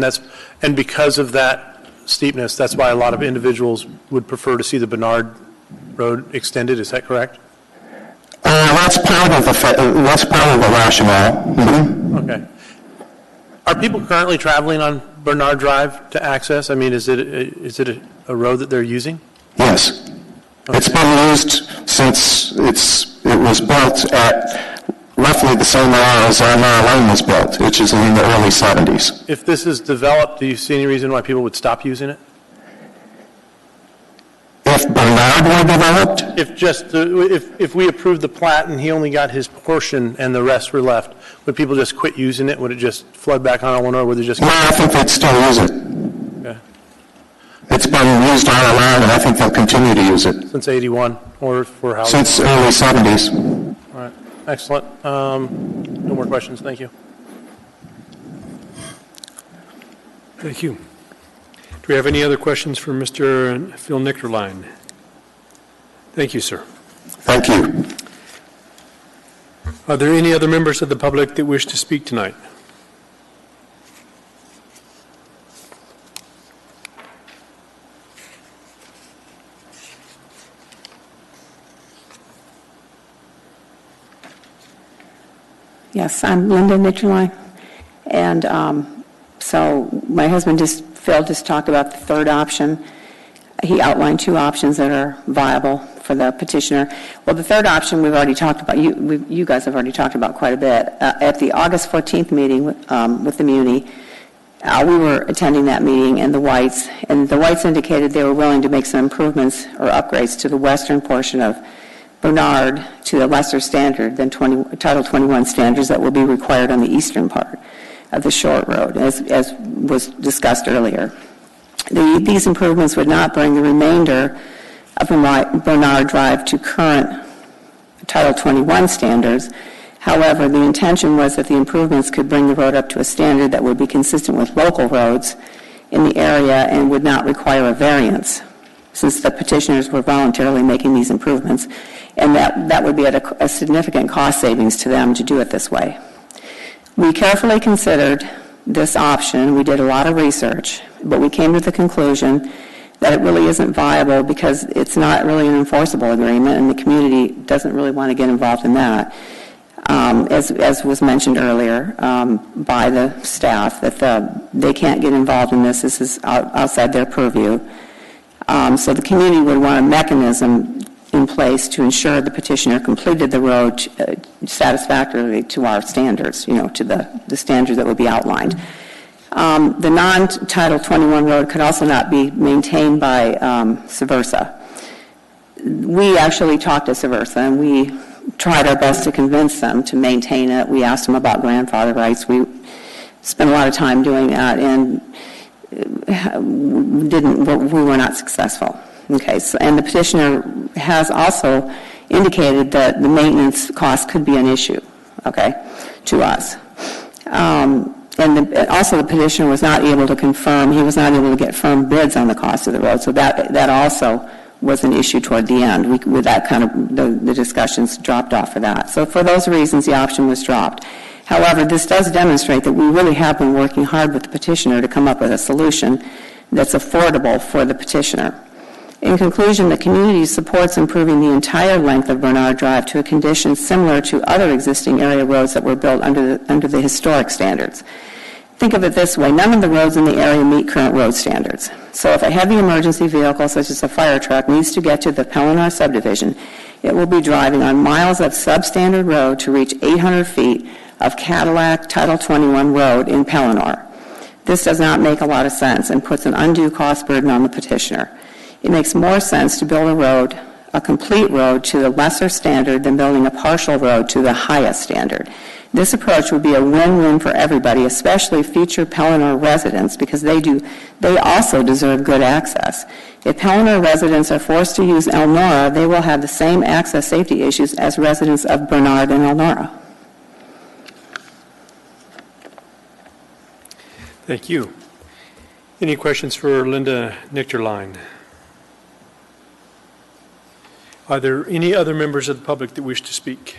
and because of that steepness, that's why a lot of individuals would prefer to see the Bernard Road extended. Is that correct? That's part of the rationale. Mm-hmm. Okay. Are people currently traveling on Bernard Drive to access? I mean, is it a road that they're using? Yes. Okay. It's been used since it was built at roughly the same era as Elmore Lane was built, which is in the early 70s. If this is developed, do you see any reason why people would stop using it? If Bernard were developed? If we approved the plat and he only got his portion and the rest were left, would people just quit using it? Would it just flood back on Eleanor? Would they just? No, I think they'd still use it. Okay. It's been used all along, and I think they'll continue to use it. Since 81, or for how long? Since early 70s. All right. Excellent. No more questions. Thank you. Thank you. Do we have any other questions for Mr. Phil Nichterlein? Thank you, sir. Thank you. Are there any other members of the public that wish to speak tonight? Yes, I'm Linda Nichterlein, and so my husband Phil just talked about the third option. He outlined two options that are viable for the petitioner. Well, the third option we've already talked about. You guys have already talked about quite a bit. At the August 14th meeting with the Muni, we were attending that meeting, and the Whites indicated they were willing to make some improvements or upgrades to the western portion of Bernard to a lesser standard than Title 21 standards that will be required on the eastern part of the short road, as was discussed earlier. These improvements would not bring the remainder of Bernard Drive to current Title 21 standards. However, the intention was that the improvements could bring the road up to a standard that would be consistent with local roads in the area and would not require a variance, since the petitioners were voluntarily making these improvements, and that would be at a significant cost savings to them to do it this way. We carefully considered this option. We did a lot of research, but we came to the conclusion that it really isn't viable because it's not really an enforceable agreement, and the community doesn't really want to get involved in that. As was mentioned earlier by the staff, that they can't get involved in this. This is outside their purview. So the community would want a mechanism in place to ensure the petitioner completed the road satisfactorily to our standards, to the standards that would be outlined. The non-Title 21 road could also not be maintained by Seversa. We actually talked to Seversa, and we tried our best to convince them to maintain it. We asked them about grandfather rights. We spent a lot of time doing that, and we were not successful. Okay, and the petitioner has also indicated that the maintenance cost could be an issue, okay, to us. Also the petitioner was not able to confirm, he was not able to get firm bids on the cost of the road, so that also was an issue toward the end. With that kind of, the discussions dropped off for that. So for those reasons, the option was dropped. However, this does demonstrate that we really have been working hard with the petitioner to come up with a solution that's affordable for the petitioner. In conclusion, the community supports improving the entire length of Bernard Drive to a condition similar to other existing area roads that were built under the historic standards. Think of it this way: none of the roads in the area meet current road standards. So if a heavy emergency vehicle, such as a fire truck, needs to get to the Pelennor subdivision, it will be driving on miles of substandard road to reach 800 feet of Cadillac Title 21 road in Pelennor. This does not make a lot of sense and puts an undue cost burden on the petitioner. It makes more sense to build a road, a complete road, to the lesser standard than building a partial road to the highest standard. This approach would be a win-win for everybody, especially future Pelennor residents, because they also deserve good access. If Pelennor residents are forced to use Elnora, they will have the same access safety issues as residents of Bernard and Elnora. Thank you. Any questions for Linda Nichterlein? Are there any other members of the public that wish to speak?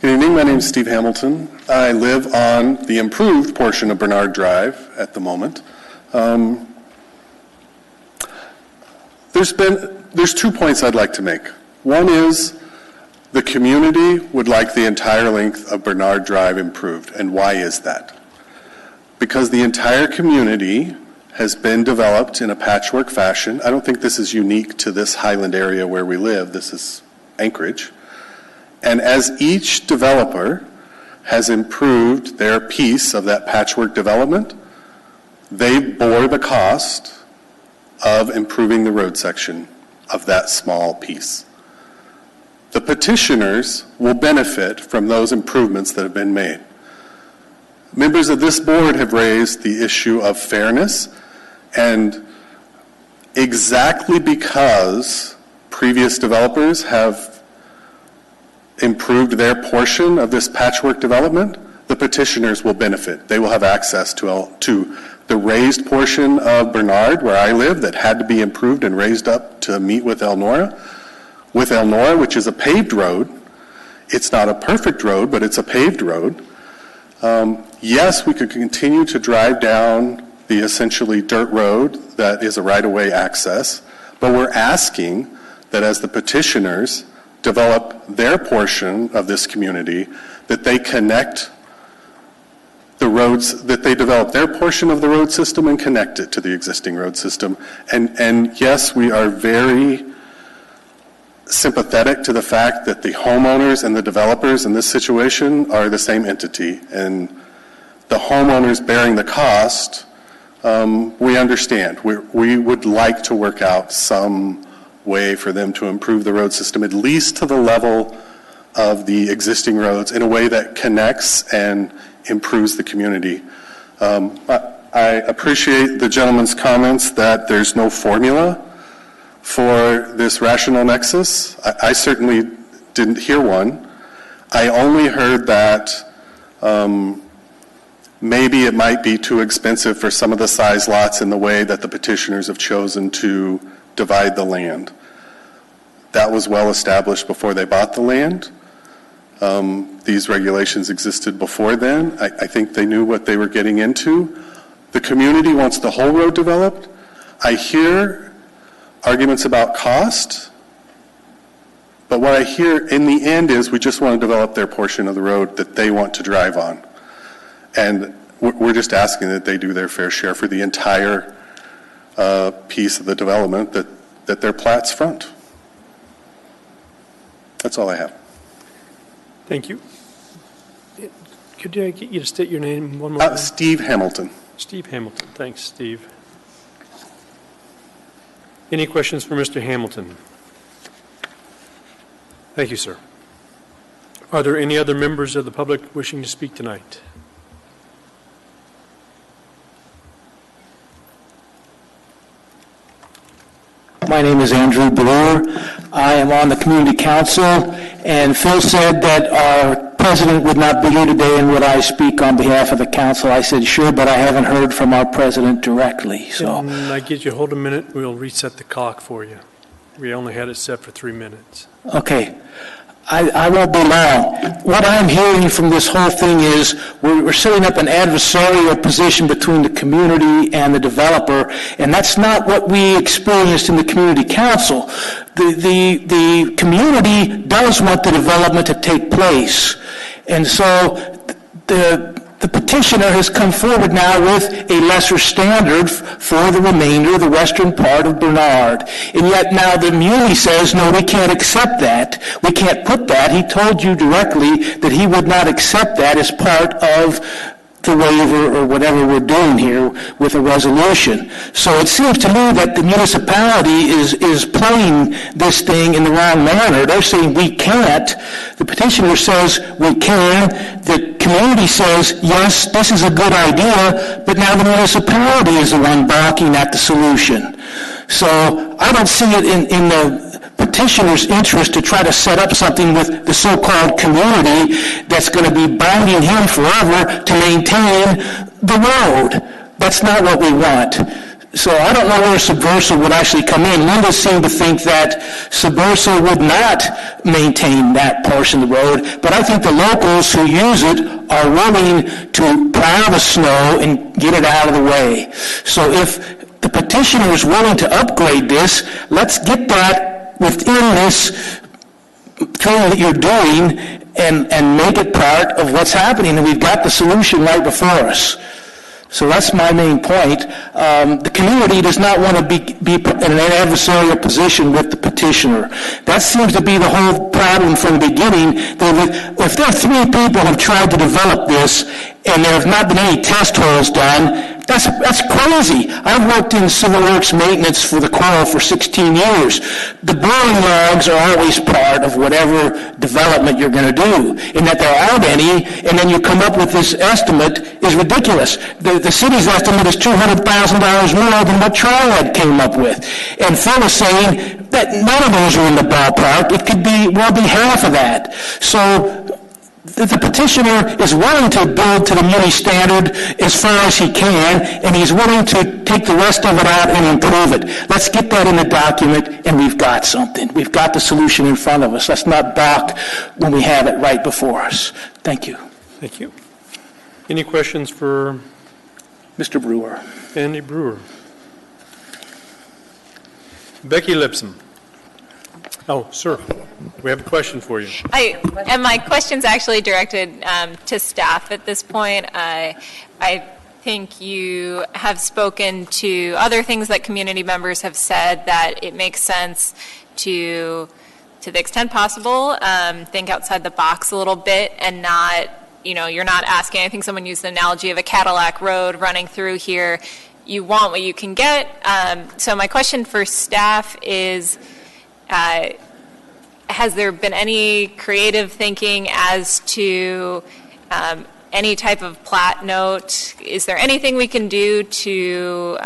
Good evening, my name is Steve Hamilton. I live on the improved portion of Bernard Drive at the moment. There's 2 points I'd like to make. One is the community would like the entire length of Bernard Drive improved. And why is that? Because the entire community has been developed in a patchwork fashion. I don't think this is unique to this Highland area where we live. This is Anchorage. And as each developer has improved their piece of that patchwork development, they bore the cost of improving the road section of that small piece. The petitioners will benefit from those improvements that have been made. Members of this board have raised the issue of fairness, and exactly because previous developers have improved their portion of this patchwork development, the petitioners will benefit. They will have access to the raised portion of Bernard, where I live, that had to be improved and raised up to meet with Elnora. With Elnora, which is a paved road. It's not a perfect road, but it's a paved road. Yes, we could continue to drive down the essentially dirt road that is a right-of-way access, but we're asking that as the petitioners develop their portion of this community, that they connect the roads, that they develop their portion of the road system and connect it to the existing road system. And yes, we are very sympathetic to the fact that the homeowners and the developers in this situation are the same entity, and the homeowners bearing the cost, we understand. We would like to work out some way for them to improve the road system, at least to the level of the existing roads, in a way that connects and improves the community. I appreciate the gentleman's comments that there's no formula for this rational nexus. I certainly didn't hear one. I only heard that maybe it might be too expensive for some of the size lots in the way that the petitioners have chosen to divide the land. That was well established before they bought the land. These regulations existed before then. I think they knew what they were getting into. The community wants the whole road developed. I hear arguments about cost, but what I hear in the end is we just want to develop their portion of the road that they want to drive on. And we're just asking that they do their fair share for the entire piece of the development that their plats front. That's all I have. Thank you. Could I get you to state your name one more time? Steve Hamilton. Steve Hamilton. Thanks, Steve. Any questions for Mr. Hamilton? Thank you, sir. Are there any other members of the public wishing to speak tonight? My name is Andrew Bloor. I am on the community council, and Phil said that our president would not be here today, and would I speak on behalf of the council? I said, sure, but I haven't heard from our president directly. So Can I get you hold a minute? We'll reset the clock for you. We only had it set for 3 minutes. Okay. I won't be long. What I'm hearing from this whole thing is we're setting up an adversarial position between the community and the developer, and that's not what we experienced in the community council. The community does want the development to take place, and so the petitioner has come forward now with a lesser standard for the remainder of the western part of Bernard. And yet now the Muni says, no, we can't accept that. We can't put that. He told you directly that he would not accept that as part of the waiver or whatever we're doing here with a resolution. So it seems to me that the municipality is playing this thing in the wrong manner. They're saying we can't. The petitioner says we can. The community says, yes, this is a good idea, but now the municipality is the one balking at the solution. So I don't see it in the petitioner's interest to try to set up something with the so-called community that's going to be binding him forever to maintain the road. That's not what we want. So I don't know where Subversa would actually come in. Linda seemed to think that Subversa would not maintain that portion of the road, but I think the locals who use it are willing to plow the snow and get it out of the way. So if the petitioner is willing to upgrade this, let's get that within this thing that you're doing and make it part of what's happening, and we've got the solution right before us. So that's my main point. The community does not want to be in an adversarial position with the petitioner. That seems to be the whole problem from the beginning. If there are 3 people who have tried to develop this and there have not been any test holes done, that's crazy. I've worked in civil works maintenance for the Corps for 16 years. The boring logs are always part of whatever development you're going to do. And that there aren't any, and then you come up with this estimate is ridiculous. The city's estimate is $200,000 more than what Triad came up with. And Phil is saying that none of those are in the ballpark. It could be half of that. So the petitioner is willing to build to the muni standard as far as he can, and he's willing to take the rest of it out and improve it. Let's get that in the document, and we've got something. We've got the solution in front of us. Let's not balk when we have it right before us. Thank you. Thank you. Any questions for Mr. Brewer? Andy Brewer. Becky Lipson. Oh, sir, we have a question for you. And my question's actually directed to staff at this point. I think you have spoken to other things that community members have said, that it makes sense to the extent possible, think outside the box a little bit and not, you're not asking, I think someone used the analogy of a Cadillac road running through here. You want what you can get. So my question for staff is, has there been any creative thinking as to any type of plat note? Is there anything we can do to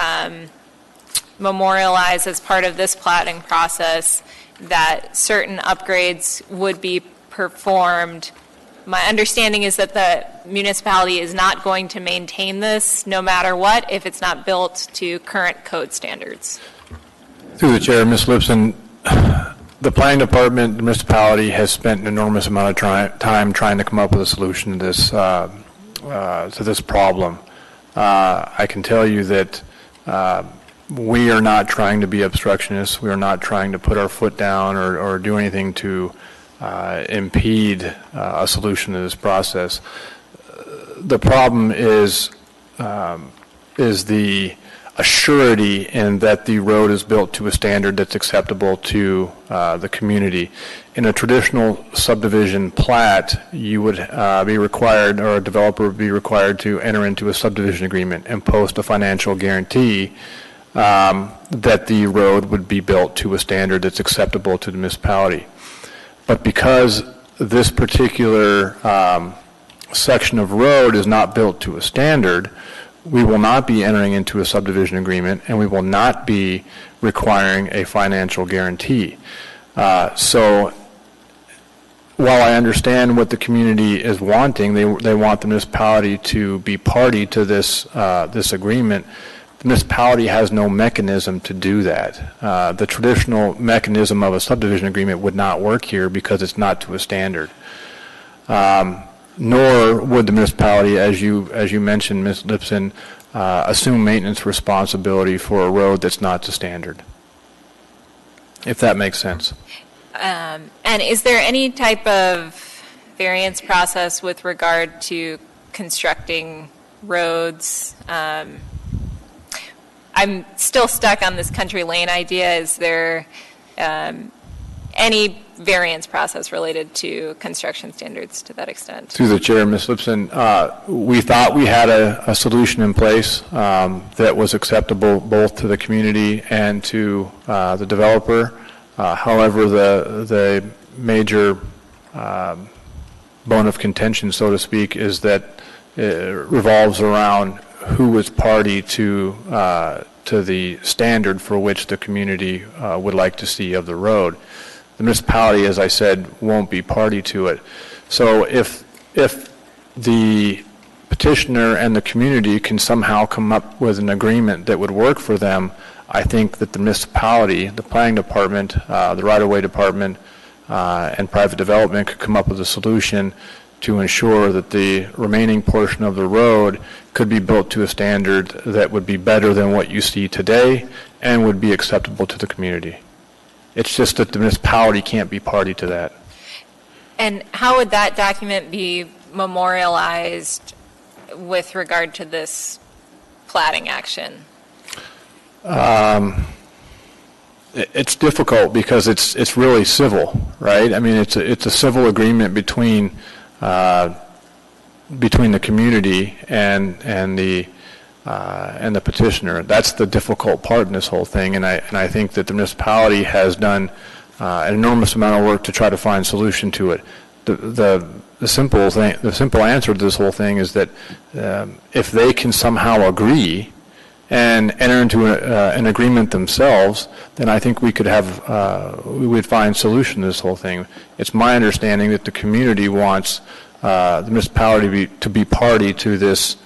memorialize as part of this platting process that certain upgrades would be performed? My understanding is that the municipality is not going to maintain this no matter what if it's not built to current code standards. Through the chair, Ms. Lipson, the planning department, the municipality has spent an enormous amount of time trying to come up with a solution to this problem. I can tell you that we are not trying to be obstructionists. We are not trying to put our foot down or do anything to impede a solution to this process. The problem is the assurity in that the road is built to a standard that's acceptable to the community. In a traditional subdivision plat, you would be required, or a developer would be required to enter into a subdivision agreement and post a financial guarantee that the road would be built to a standard that's acceptable to the municipality. But because this particular section of road is not built to a standard, we will not be entering into a subdivision agreement, and we will not be requiring a financial guarantee. So while I understand what the community is wanting, they want the municipality to be party to this agreement. The municipality has no mechanism to do that. The traditional mechanism of a subdivision agreement would not work here because it's not to a standard. Nor would the municipality, as you mentioned, Ms. Lipson, assume maintenance responsibility for a road that's not to standard, if that makes sense. And is there any type of variance process with regard to constructing roads? I'm still stuck on this country lane idea. Is there any variance process related to construction standards to that extent. Through the chair, Ms. Lipson, we thought we had a solution in place that was acceptable both to the community and to the developer. However, the major bone of contention, so to speak, is that it revolves around who was party to the standard for which the community would like to see of the road. The municipality, as I said, won't be party to it. So if the petitioner and the community can somehow come up with an agreement that would work for them, I think that the municipality, the planning department, the right-of-way department, and private development could come up with a solution to ensure that the remaining portion of the road could be built to a standard that would be better than what you see today and would be acceptable to the community. It's just that the municipality can't be party to that. And how would that document be memorialized with regard to this platting action? It's difficult because it's really civil, right? I mean, it's a civil agreement between the community and the petitioner. That's the difficult part in this whole thing, and I think that the municipality has done an enormous amount of work to try to find a solution to it. The simple answer to this whole thing is that if they can somehow agree and enter into an agreement themselves, then I think we would find a solution to this whole thing. It's my understanding that the community wants the municipality to be party to this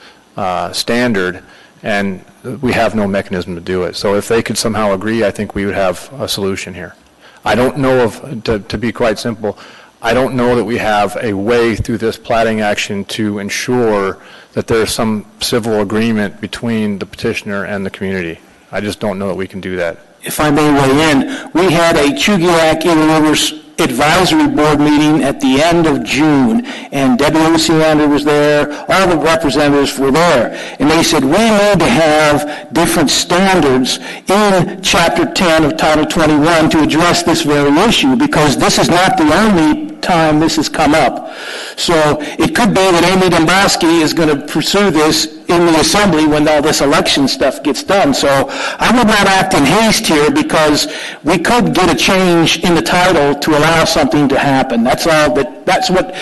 standard, and we have no mechanism to do it. So if they could somehow agree, I think we would have a solution here. I don't know to be quite simple, I don't know that we have a way through this platting action to ensure that there's some civil agreement between the petitioner and the community. I just don't know that we can do that. If I may weigh in, we had a Chugiak Inland Rivers Advisory Board meeting at the end of June, and Debbie Luciander was there, all the representatives were there, and they said, we need to have different standards in Chapter 10 of Title 21 to address this very issue, because this is not the only time this has come up. So it could be that Amy Dombrowski is going to pursue this in the Assembly when all this election stuff gets done. So I would not act in haste here, because we could get a change in the title to allow something to happen. That's all. That's what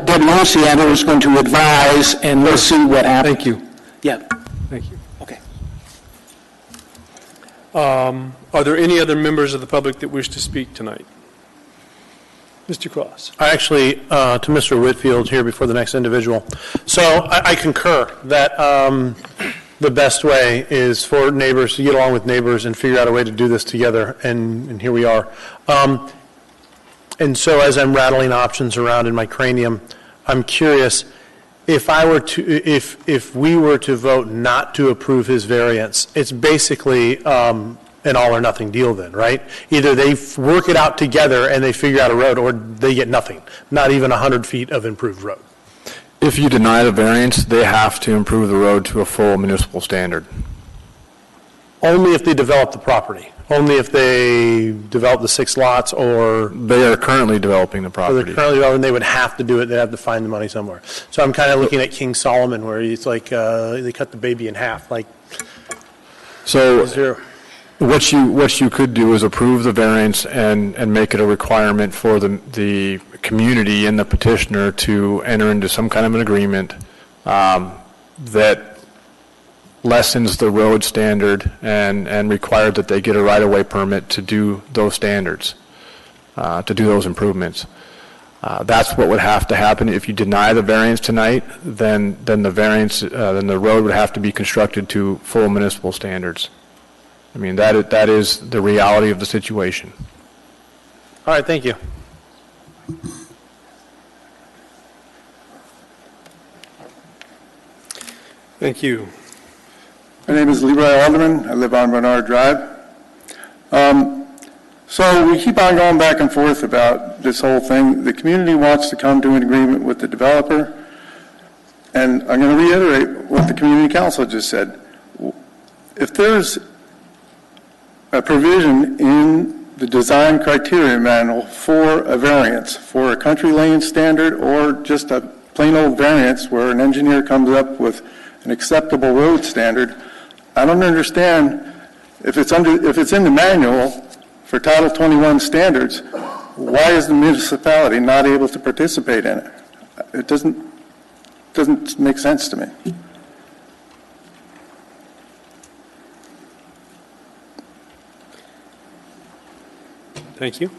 Debbie Luciander is going to advise, and we'll see what happens. Thank you. Yeah. Thank you. Okay. Are there any other members of the public that wish to speak tonight? Mr. Cross. Actually, to Mr. Whitfield here before the next individual. So I concur that the best way is for neighbors to get along with neighbors and figure out a way to do this together, and here we are. And so as I'm rattling options around in my cranium, I'm curious, if we were to vote not to approve his variance, it's basically an all or nothing deal then, right? Either they work it out together and they figure out a road, or they get nothing, not even 100 feet of improved road. If you deny the variance, they have to improve the road to a full municipal standard. Only if they develop the property. Only if they develop the 6 lots, or... They are currently developing the property. They're currently developing, they would have to do it, they'd have to find the money somewhere. So I'm kind of looking at King Solomon, where it's like they cut the baby in half, like... So... Zero. What you could do is approve the variance and make it a requirement for the community and the petitioner to enter into some kind of an agreement that lessens the road standard and require that they get a right-of-way permit to do those standards, to do those improvements. That's what would have to happen. If you deny the variance tonight, then the road would have to be constructed to full municipal standards. I mean, that is the reality of the situation. All right, thank you. Thank you. My name is Leroy Alderman. I live on Bernard Drive. So we keep on going back and forth about this whole thing. The community wants to come to an agreement with the developer, and I'm going to reiterate what the community council just said. If there's a provision in the design criteria manual for a variance, for a country lane standard or just a plain old variance where an engineer comes up with an acceptable road standard. I don't understand if it's in the manual for Title 21 standards, why is the municipality not able to participate in it? It doesn't make sense to me. Thank you. Do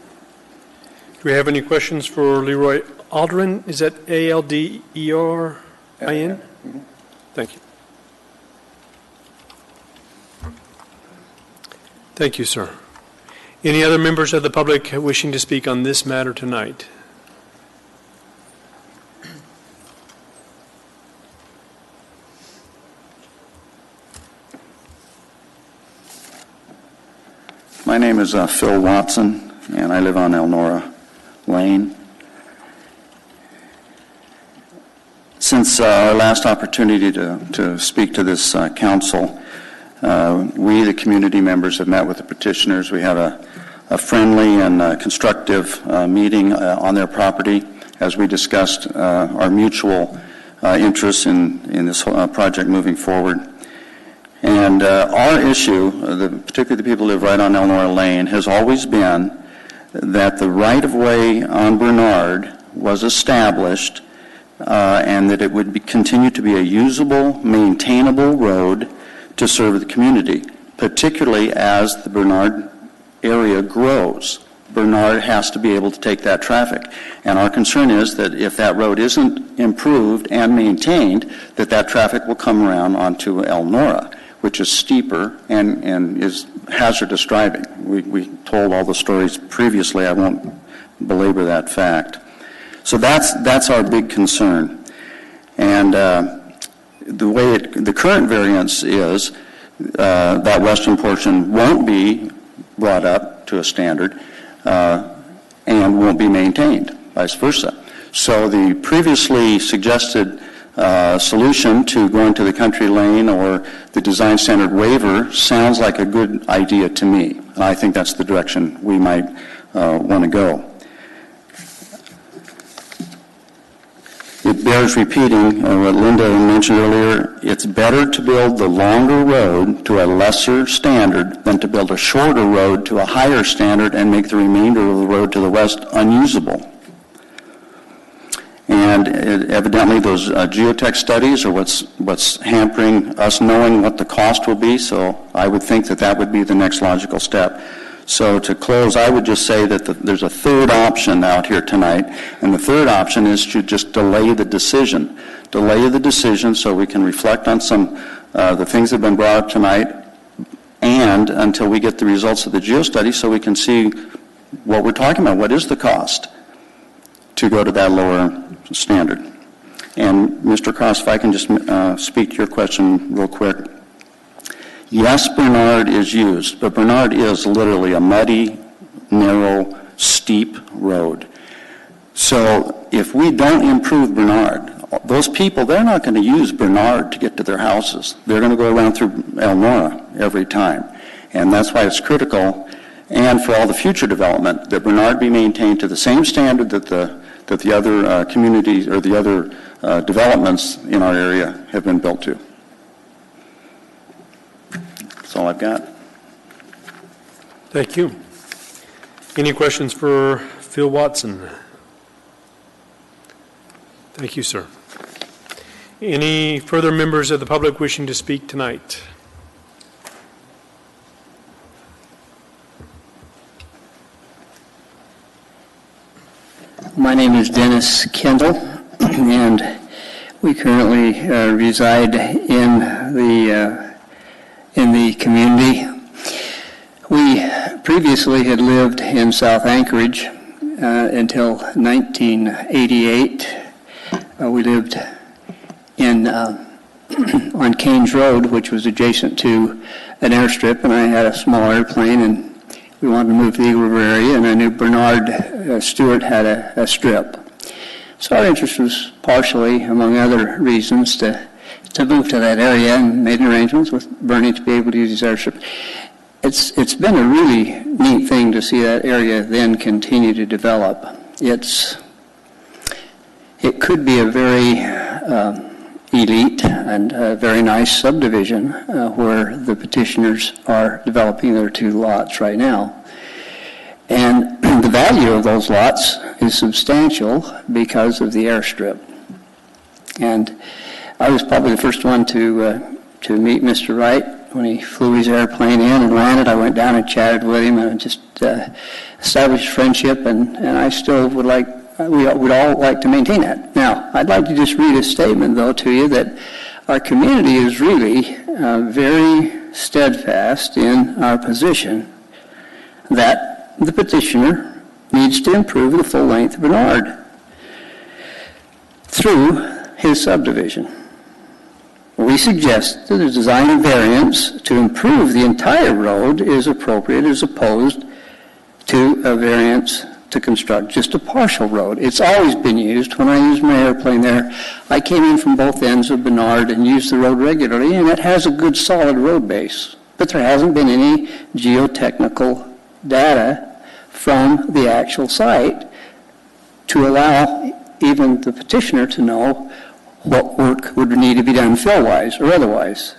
we have any questions for Leroy Aldrin? Is that Alderin? Thank you. Thank you, sir. Any other members of the public wishing to speak on this matter tonight? My name is Phil Watson, and I live on Elnora Lane. Since our last opportunity to speak to this council, we, the community members, have met with the petitioners. We had a friendly and constructive meeting on their property as we discussed our mutual interests in this project moving forward. And our issue, particularly the people who live right on Elnora Lane, has always been that the right-of-way on Bernard was established and that it would continue to be a usable, maintainable road to serve the community, particularly as the Bernard area grows. Bernard has to be able to take that traffic. And our concern is that if that road isn't improved and maintained, that traffic will come around onto Elnora, which is steeper and is hazardous driving. We told all the stories previously. I won't belabor that fact. So that's our big concern. And the way the current variance is, that western portion won't be brought up to a standard and won't be maintained, vice versa. So the previously suggested solution to going to the country lane or the design standard waiver sounds like a good idea to me. And I think that's the direction we might want to go. It bears repeating what Linda mentioned earlier. It's better to build the longer road to a lesser standard than to build a shorter road to a higher standard and make the remainder of the road to the west unusable. And evidently those geotech studies are what's hampering us knowing what the cost will be, so I would think that would be the next logical step. So to close, I would just say that there's a third option out here tonight, and the third option is to just delay the decision. Delay the decision so we can reflect on some the things that have been brought up tonight, and until we get the results of the geo-study so we can see what we're talking about. What is the cost to go to that lower standard? And Mr. Cross, if I can just speak to your question real quick. Yes, Bernard is used, but Bernard is literally a muddy, narrow, steep road. So if we don't improve Bernard, those people, they're not going to use Bernard to get to their houses. They're going to go around through Elnora every time. And that's why it's critical, and for all the future development, that Bernard be maintained to the same standard that the other communities or the other developments in our area have been built to. That's all I've got. Thank you. Any questions for Phil Watson? Thank you, sir. Any further members of the public wishing to speak tonight? My name is Dennis Kendall, and we currently reside in the community. We previously had lived in South Anchorage until 1988. We lived on Canes Road, which was adjacent to an airstrip, and I had a small airplane, and we wanted to move to the Eagle River area, and I knew Bernard Stewart had a strip. So our interest was partially, among other reasons, to move to that area, and made arrangements with Bernie to be able to use his airstrip. it's been a really neat thing to see that area then continue to develop. It could be a very elite and very nice subdivision where the petitioners are developing their 2 lots right now. And the value of those lots is substantial because of the airstrip. And I was probably the first one to meet Mr. Wright when he flew his airplane in and landed. I went down and chatted with him and just established friendship, and I still would like, we would all like to maintain that. Now, I'd like to just read a statement, though, to you that our community is really very steadfast in our position that the petitioner needs to improve the full length of Bernard through his subdivision. We suggest that a design variance to improve the entire road is appropriate as opposed to a variance to construct just a partial road. It's always been used. When I used my airplane there, I came in from both ends of Bernard and used the road regularly, and it has a good solid road base. But there hasn't been any geotechnical data from the actual site to allow even the petitioner to know what work would need to be done fill-wise or otherwise.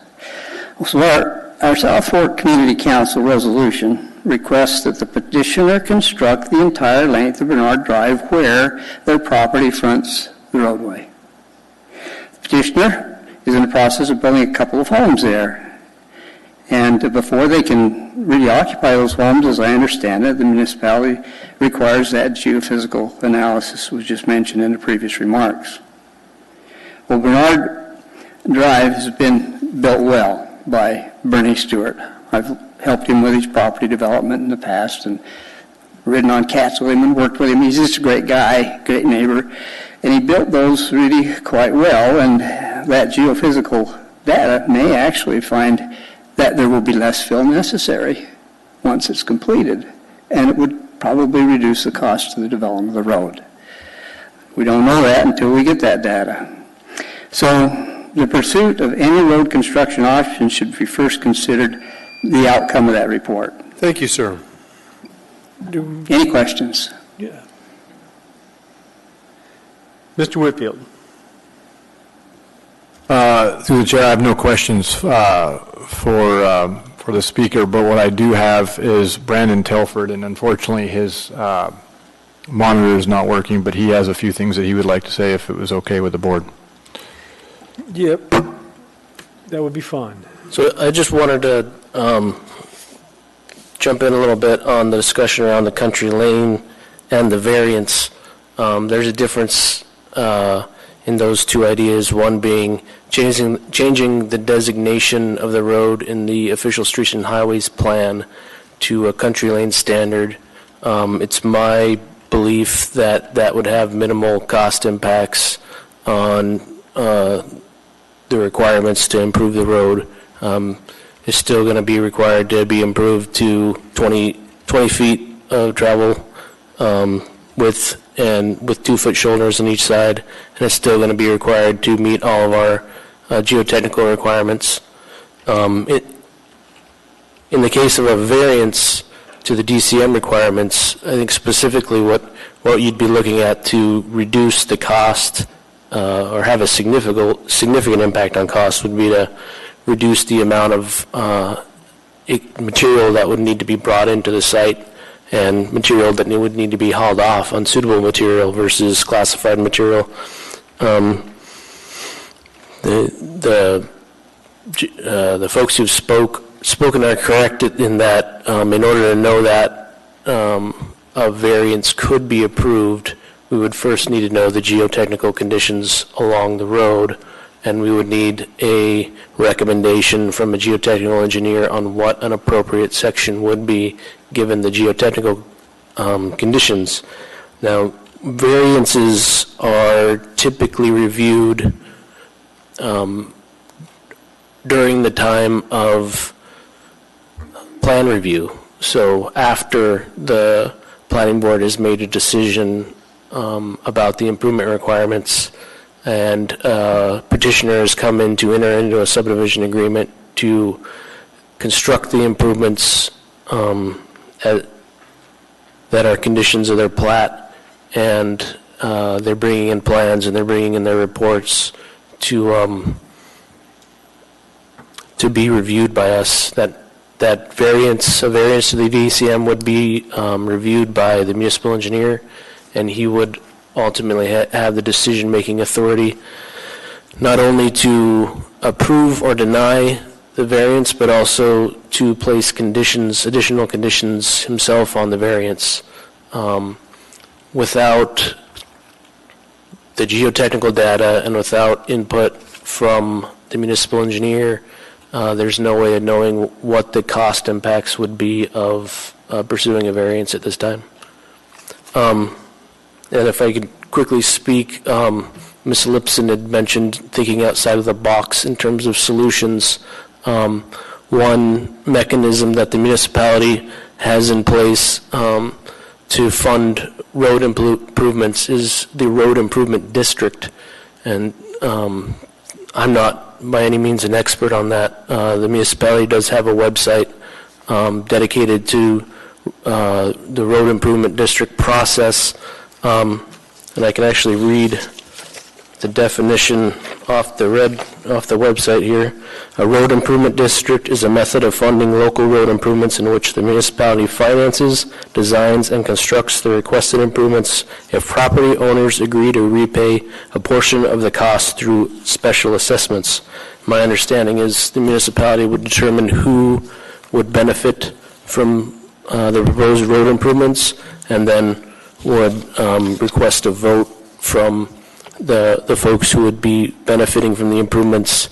So our South Fork Community Council resolution requests that the petitioner construct the entire length of Bernard Drive where their property fronts the roadway. The petitioner is in the process of building a couple of homes there. And before they can really occupy those homes, as I understand it, the municipality requires that geophysical analysis was just mentioned in the previous remarks. Well, Bernard Drive has been built well by Bernie Stewart. I've helped him with his property development in the past and ridden on cats with him and worked with him. He's just a great guy, great neighbor. And he built those really quite well, and that geophysical data may actually find that there will be less fill necessary once it's completed, and it would probably reduce the cost of the development of the road. We don't know that until we get that data. So the pursuit of any road construction option should be first considered the outcome of that report. Thank you, sir. Any questions? Yeah. Mr. Whitfield. Through the chair, I have no questions for the speaker, but what I do have is Brandon Telford, and unfortunately his monitor is not working, but he has a few things that he would like to say if it was okay with the board. Yep, that would be fine. So I just wanted to jump in a little bit on the discussion around the country lane and the variance. There's a difference in those two ideas, one being changing the designation of the road in the official streets and highways plan to a country lane standard. It's my belief that that would have minimal cost impacts on the requirements to improve the road. It's still going to be required to be improved to 20 feet of travel with 2-foot shoulders on each side, and it's still going to be required to meet all of our geotechnical requirements. In the case of a variance to the DCM requirements, I think specifically what you'd be looking at to reduce the cost or have a significant impact on cost would be to reduce the amount of material that would need to be brought into the site and material that would need to be hauled off, unsuitable material versus classified material. The folks who've spoken are correct in that in order to know that a variance could be approved, we would first need to know the geotechnical conditions along the road, and we would need a recommendation from a geotechnical engineer on what an appropriate section would be given the geotechnical conditions. Now, variances are typically reviewed during the time of plan review. So after the Platting Board has made a decision about the improvement requirements and petitioners come in to enter into a subdivision agreement to construct the improvements that are conditions of their plat, and they're bringing in plans and they're bringing in their reports to be reviewed by us. That a variance to the VCM would be reviewed by the municipal engineer, and he would ultimately have the decision-making authority not only to approve or deny the variance, but also to place additional conditions himself on the variance. Without the geotechnical data and without input from the municipal engineer, there's no way of knowing what the cost impacts would be of pursuing a variance at this time. And if I could quickly speak, Ms. Lipson had mentioned thinking outside of the box in terms of solutions. One mechanism that the municipality has in place to fund road improvements is the Road Improvement District. And I'm not by any means an expert on that. The municipality does have a website dedicated to the Road Improvement District process. And I can actually read the definition off the website here. A road improvement district is a method of funding local road improvements in which the municipality finances, designs, and constructs the requested improvements if property owners agree to repay a portion of the cost through special assessments. My understanding is the municipality would determine who would benefit from the proposed road improvements, and then would request a vote from the folks who would be benefiting from the improvements,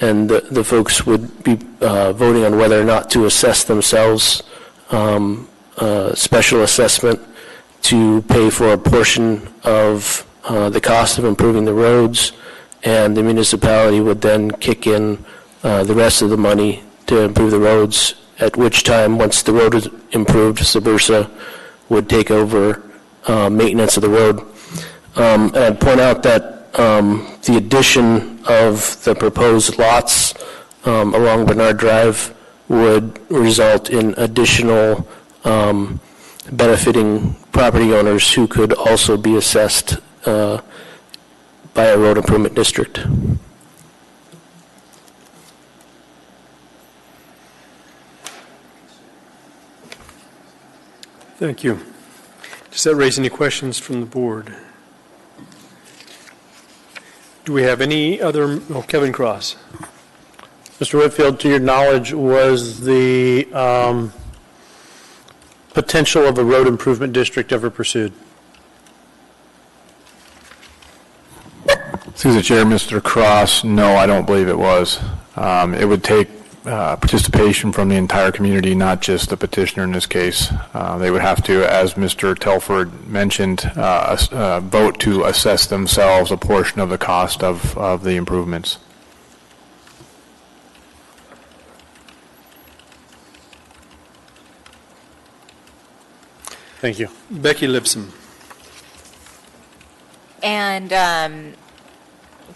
and the folks would be voting on whether or not to assess themselves special assessment to pay for a portion of the cost of improving the roads, and the municipality would then kick in the rest of the money to improve the roads, at which time, once the road is improved, Subursa would take over maintenance of the road. And I'd point out that the addition of the proposed lots along Bernard Drive would result in additional benefiting property owners who could also be assessed by a road improvement district. Thank you. Does that raise any questions from the board? Do we have any other? Oh, Kevin Cross. Mr. Whitfield, to your knowledge, was the potential of a road improvement district ever pursued? Through the chair, Mr. Cross, no, I don't believe it was. It would take participation from the entire community, not just the petitioner in this case. They would have to, as Mr. Telford mentioned, vote to assess themselves a portion of the cost of the improvements. Thank you. Becky Lipson. And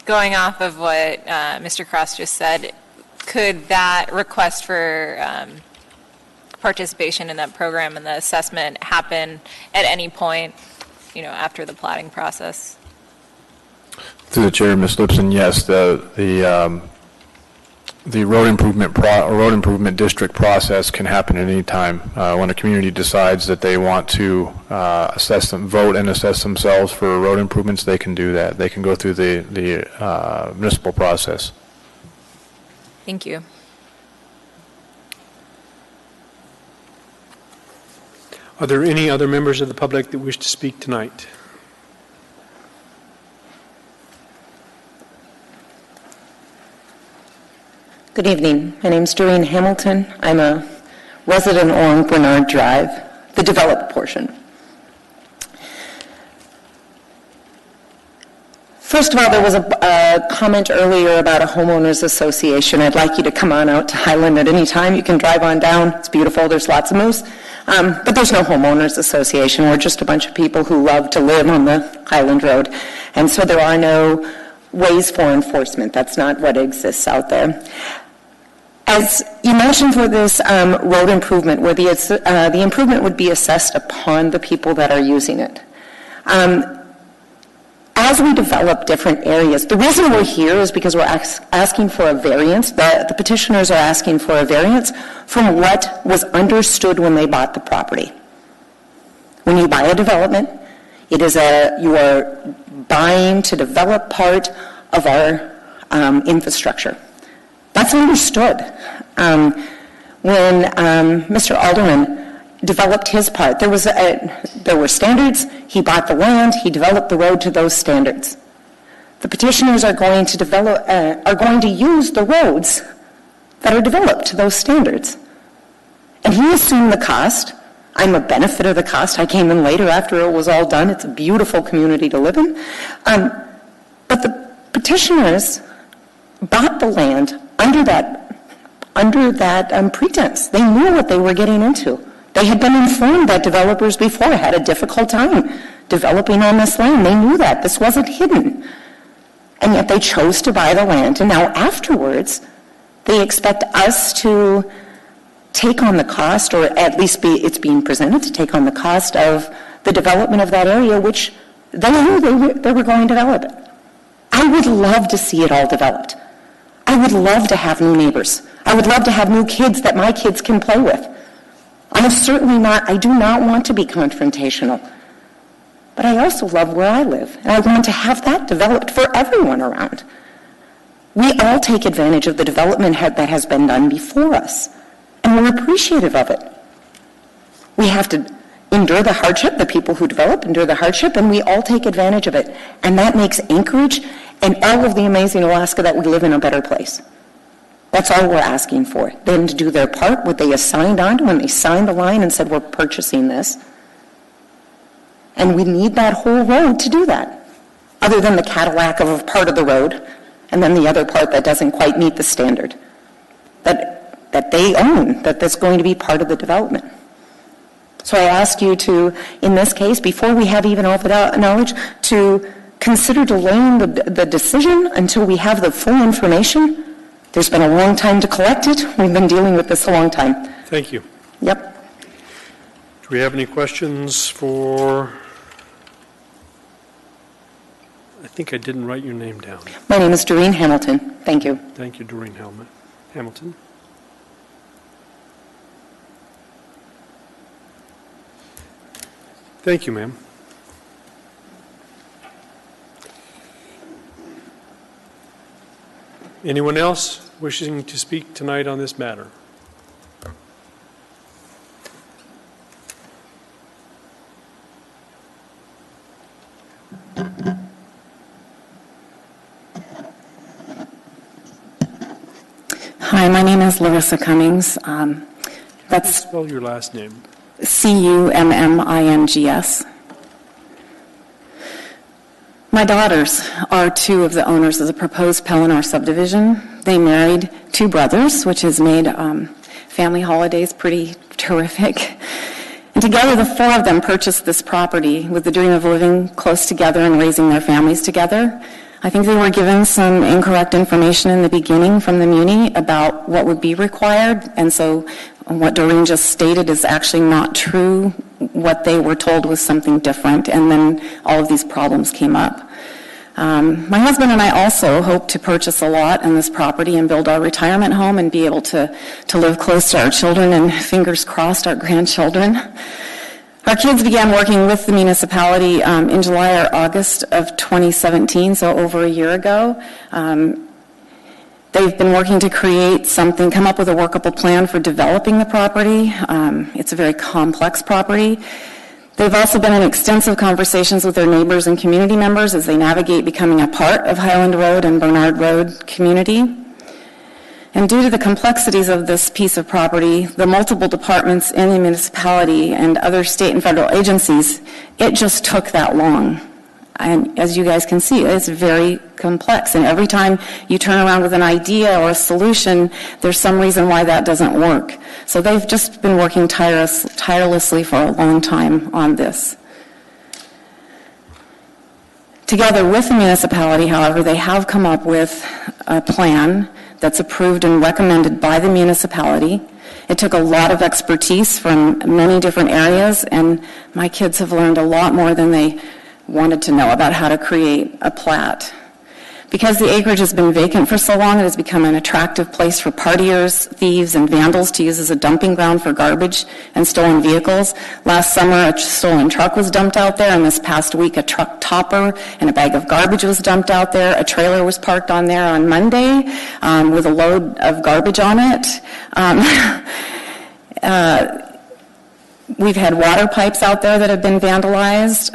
going off of what Mr. Cross just said, could that request for participation in that program and the assessment happen at any point, after the platting process? Through the chair, Ms. Lipson, yes, the road improvement district process can happen at any time. When a community decides that they want to vote and assess themselves for road improvements, they can do that. They can go through the municipal process. Thank you. Are there any other members of the public that wish to speak tonight? Good evening. My name is Doreen Hamilton. I'm a resident along Bernard Drive, the developed portion. First of all, there was a comment earlier about a homeowners association. I'd like you to come on out to Highland at any time. You can drive on down. It's beautiful. There's lots of moose. But there's no homeowners association. We're just a bunch of people who love to live on the Highland Road. And so there are no ways for enforcement. That's not what exists out there. As you mentioned for this road improvement, where the improvement would be assessed upon the people that are using it. As we develop different areas, the reason we're here is because we're asking for a variance. The petitioners are asking for a variance from what was understood when they bought the property. When you buy a development, it is you are buying to develop part of our infrastructure. That's understood. When Mr. Alderman developed his part, there were standards. He bought the land. He developed the road to those standards. The petitioners are going to use the roads that are developed to those standards, and he assumed the cost. I'm a benefit of the cost. I came in later after it was all done. It's a beautiful community to live in, but the petitioners bought the land under that pretense. They knew what they were getting into. They had been informed that developers before had a difficult time developing on this land. They knew that. This wasn't hidden. And yet they chose to buy the land. And now afterwards, they expect us to take on the cost, or at least it's being presented to take on the cost of the development of that area, which they knew they were going to develop it. I would love to see it all developed. I would love to have new neighbors. I would love to have new kids that my kids can play with. I do not want to be confrontational. But I also love where I live, and I want to have that developed for everyone around. We all take advantage of the development that has been done before us, and we're appreciative of it. We have to endure the hardship. The people who develop endure the hardship, and we all take advantage of it. And that makes Anchorage and all of the amazing Alaska that we live in a better place. That's all we're asking for. Them to do their part, what they assigned on when they signed the line and said, we're purchasing this. And we need that whole road to do that, other than the Cadillac of a part of the road, and then the other part that doesn't quite meet the standard that they own, that's going to be part of the development. So I ask you to, in this case, before we have even all the knowledge, to consider delaying the decision until we have the full information. There's been a long time to collect it. We've been dealing with this a long time. Thank you. Yep. Do we have any questions for... I think I didn't write your name down. My name is Doreen Hamilton. Thank you. Thank you, Doreen Hamilton. Thank you, ma'am. Anyone else wishing to speak tonight on this matter? Hi, my name is Larissa Cummings. Spell your last name. Cummings. My daughters are two of the owners of the proposed Pelennor subdivision. They married two brothers, which has made family holidays pretty terrific. And together, the four of them purchased this property with the dream of living close together and raising their families together. I think they were given some incorrect information in the beginning from the Muni about what would be required, and so what Doreen just stated is actually not true. What they were told was something different, and then all of these problems came up. My husband and I also hope to purchase a lot in this property and build our retirement home and be able to live close to our children and, fingers crossed, our grandchildren. Our kids began working with the municipality in July or August of 2017, so over a year ago. They've been working to create something, come up with a workable plan for developing the property. It's a very complex property. They've also been in extensive conversations with their neighbors and community members as they navigate becoming a part of Highland Road and Bernard Road community. And due to the complexities of this piece of property, the multiple departments in the municipality and other state and federal agencies, it just took that long. And as you guys can see, it's very complex. And every time you turn around with an idea or a solution, there's some reason why that doesn't work. So they've just been working tirelessly for a long time on this. Together with the municipality, however, they have come up with a plan that's approved and recommended by the municipality. It took a lot of expertise from many different areas, and my kids have learned a lot more than they wanted to know about how to create a plat. Because the acreage has been vacant for so long, it has become an attractive place for partiers, thieves, and vandals to use as a dumping ground for garbage and stolen vehicles. Last summer, a stolen truck was dumped out there, and this past week, a truck topper and a bag of garbage was dumped out there. A trailer was parked on there on Monday with a load of garbage on it. We've had water pipes out there that have been vandalized.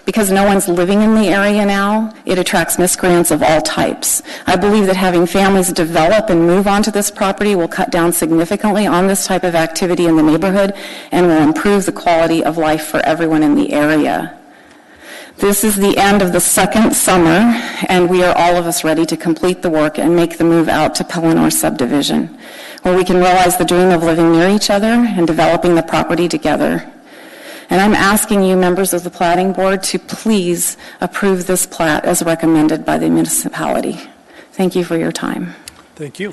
Because no one's living in the area now, it attracts miscreants of all types. I believe that having families develop and move onto this property will cut down significantly on this type of activity in the neighborhood and will improve the quality of life for everyone in the area. This is the end of the second summer, and we are all of us ready to complete the work and make the move out to Pellinor subdivision, where we can realize the dream of living near each other and developing the property together. And I'm asking you, members of the Platting Board, to please approve this plat as recommended by the municipality. Thank you for your time. Thank you.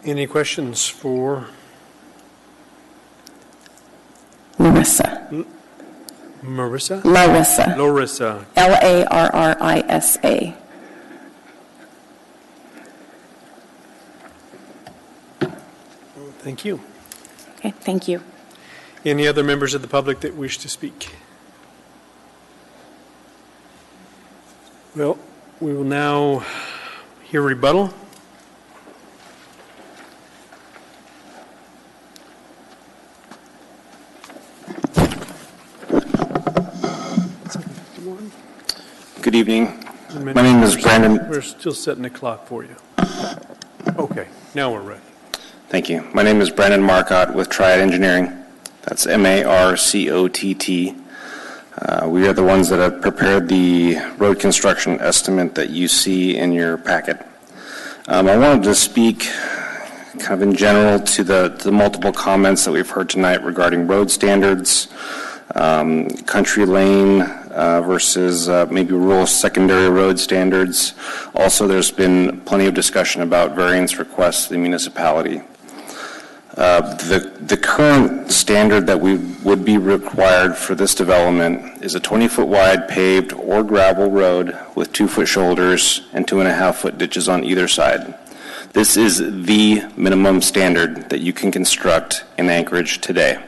Any questions for Larissa. Marissa? Larissa. Larissa. Larrisa. Thank you. Okay, thank you. Any other members of the public that wish to speak? Well, we will now hear rebuttal. Good evening. My name is Brandon. We're still setting the clock for you. Okay, now we're ready. Thank you. My name is Brandon Marcotte with Triad Engineering. That's M-A-R-C-O-T-T. We are the ones that have prepared the road construction estimate that you see in your packet. I wanted to speak kind of in general to the multiple comments that we've heard tonight regarding road standards, country lane versus maybe rural secondary road standards. Also, there's been plenty of discussion about variance requests to the municipality. The current standard that would be required for this development is a 20-foot wide paved or gravel road with 2-foot shoulders and 2.5-foot ditches on either side. This is the minimum standard that you can construct in Anchorage today.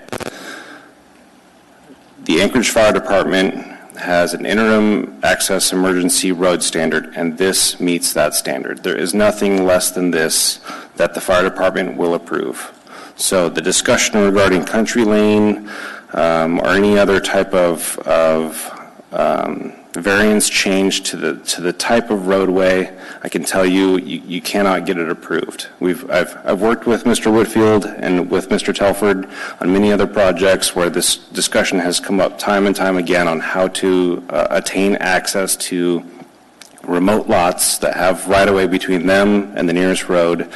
The Anchorage Fire Department has an interim access emergency road standard, and this meets that standard. There is nothing less than this that the fire department will approve. So the discussion regarding country lane or any other type of variance change to the type of roadway, I can tell you, you cannot get it approved. I've worked with Mr. Whitfield and with Mr. Telford on many other projects where this discussion has come up time and time again on how to attain access to remote lots that have right-of-way between them and the nearest road.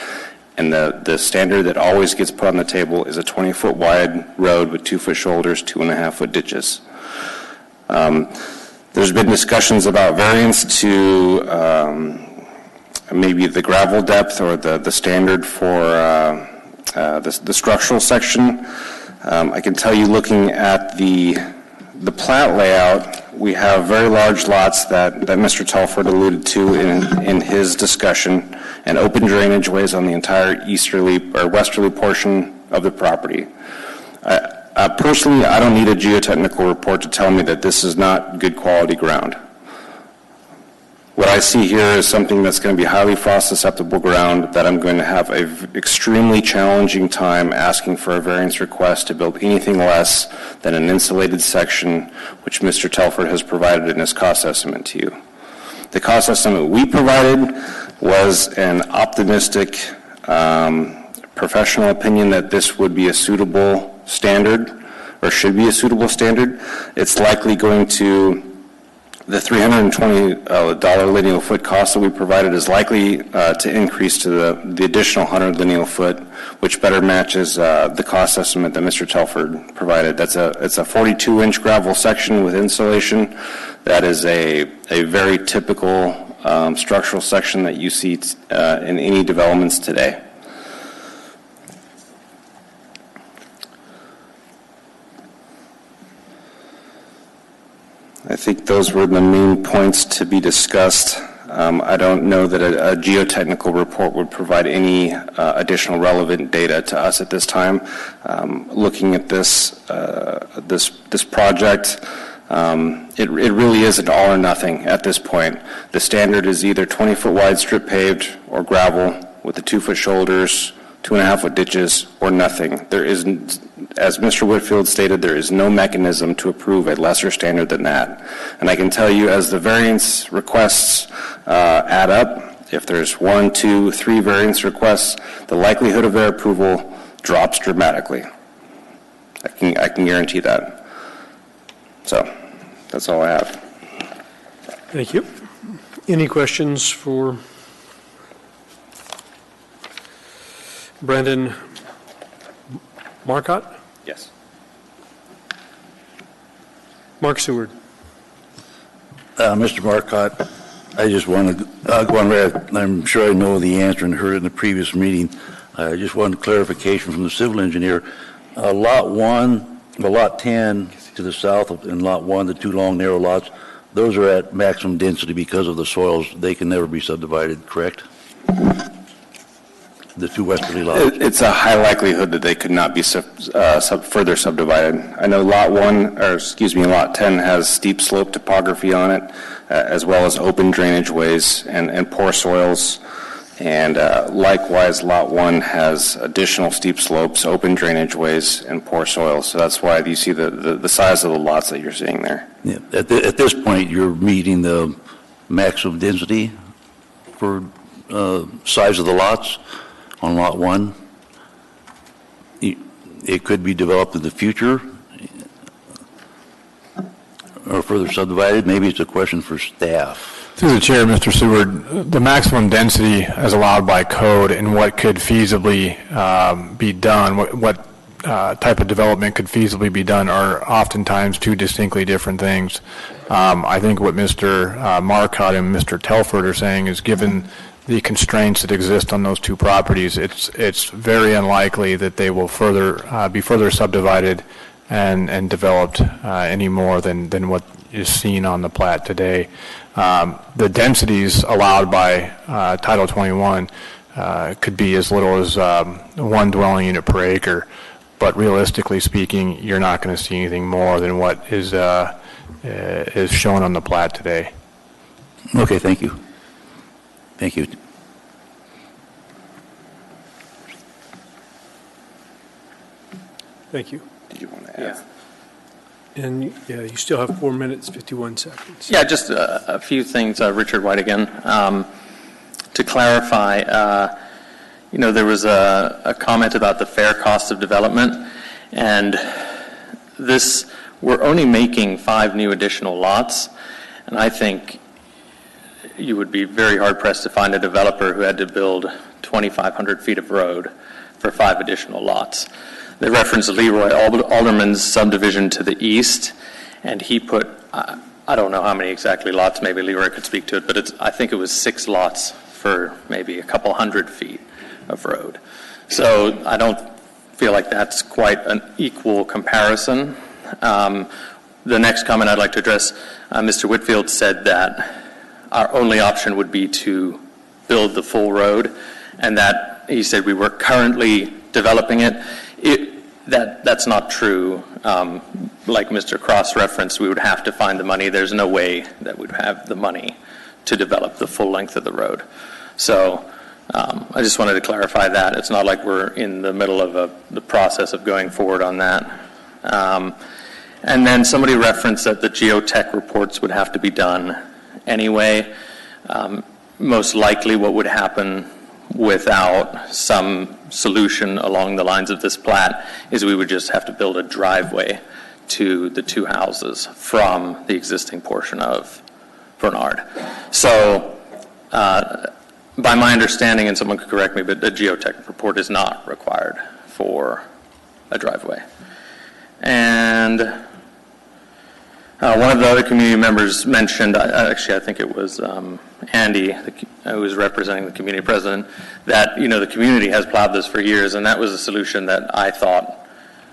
And the standard that always gets put on the table is a 20-foot wide road with 2-foot shoulders, 2.5-foot ditches. There's been discussions about variance to maybe the gravel depth or the standard for the structural section. I can tell you, looking at the plat layout, we have very large lots that Mr. Telford alluded to in his discussion, and open drainage ways on the entire easterly or westerly portion of the property. Personally, I don't need a geotechnical report to tell me that this is not good quality ground. What I see here is something that's going to be highly frost susceptible ground that I'm going to have an extremely challenging time asking for a variance request to build anything less than an insulated section, which Mr. Telford has provided in his cost estimate to you. The cost estimate we provided was an optimistic professional opinion that this would be a suitable standard or should be a suitable standard. It's likely going to, the $320 lineal foot cost that we provided is likely to increase to the additional 100 lineal foot, which better matches the cost estimate that Mr. Telford provided. It's a 42-inch gravel section with insulation. That is a very typical structural section that you see in any developments today. I think those were the main points to be discussed. I don't know that a geotechnical report would provide any additional relevant data to us at this time. Looking at this project, it really is an all or nothing at this point. The standard is either 20-foot wide strip paved or gravel with the 2-foot shoulders, 2.5-foot ditches, or nothing. There isn't, as Mr. Whitfield stated, there is no mechanism to approve a lesser standard than that. And I can tell you, as the variance requests add up, if there's 1, 2, 3 variance requests, the likelihood of their approval drops dramatically. I can guarantee that. So, that's all I have. Thank you. Any questions for Brandon Marcotte? Yes. Mark Seward. Mr. Marcotte, I just want to go on record. I'm sure I know the answer and heard it in the previous meeting. I just wanted clarification from the civil engineer. Lot 1, Lot 10 to the south and Lot 1, the 2 long narrow lots, those are at maximum density because of the soils. They can never be subdivided, correct? The 2 westerly lots. It's a high likelihood that they could not be further subdivided. I know Lot 10 has steep slope topography on it, as well as open drainage ways and poor soils. And likewise, Lot 1 has additional steep slopes, open drainage ways, and poor soils. So that's why you see the size of the lots that you're seeing there. Yeah. At this point, you're meeting the maximum density for size of the lots on Lot 1. It could be developed in the future or further subdivided. Maybe it's a question for staff. Through the chair, Mr. Seward, the maximum density as allowed by code and what could feasibly be done, what type of development could feasibly be done are oftentimes 2 distinctly different things. I think what Mr. Marcotte and Mr. Telford are saying is, given the constraints that exist on those 2 properties, it's very unlikely that they will be further subdivided and developed any more than what is seen on the plat today. The densities allowed by Title 21 could be as little as 1 dwelling unit per acre, but realistically speaking, you're not going to see anything more than what is shown on the plat today. Okay, thank you. Thank you. Thank you. Did you want to add? Yeah. And you still have 4 minutes, 51 seconds. Yeah, just a few things, Richard White again. To clarify, there was a comment about the fair cost of development, and we're only making 5 new additional lots, and I think you would be very hard-pressed to find a developer who had to build 2,500 feet of road for 5 additional lots. They referenced Leroy Alderman's subdivision to the east, and he put, I don't know how many exactly lots, maybe Leroy could speak to it, but I think it was 6 lots for maybe a couple hundred feet of road. So I don't feel like that's quite an equal comparison. The next comment I'd like to address, Mr. Whitfield said that our only option would be to build the full road, and that he said we were currently developing it. That's not true. Like Mr. Cross referenced, we would have to find the money. There's no way that we'd have the money to develop the full length of the road. So I just wanted to clarify that. It's not like we're in the middle of the process of going forward on that. And then somebody referenced that the geotech reports would have to be done anyway. Most likely what would happen without some solution along the lines of this plat is we would just have to build a driveway to the 2 houses from the existing portion of Bernard. So by my understanding, and someone could correct me, but the geotech report is not required for a driveway. And One of the other community members mentioned, actually I think it was Andy, who was representing the community president, that, the community has plowed this for years, and that was a solution that I thought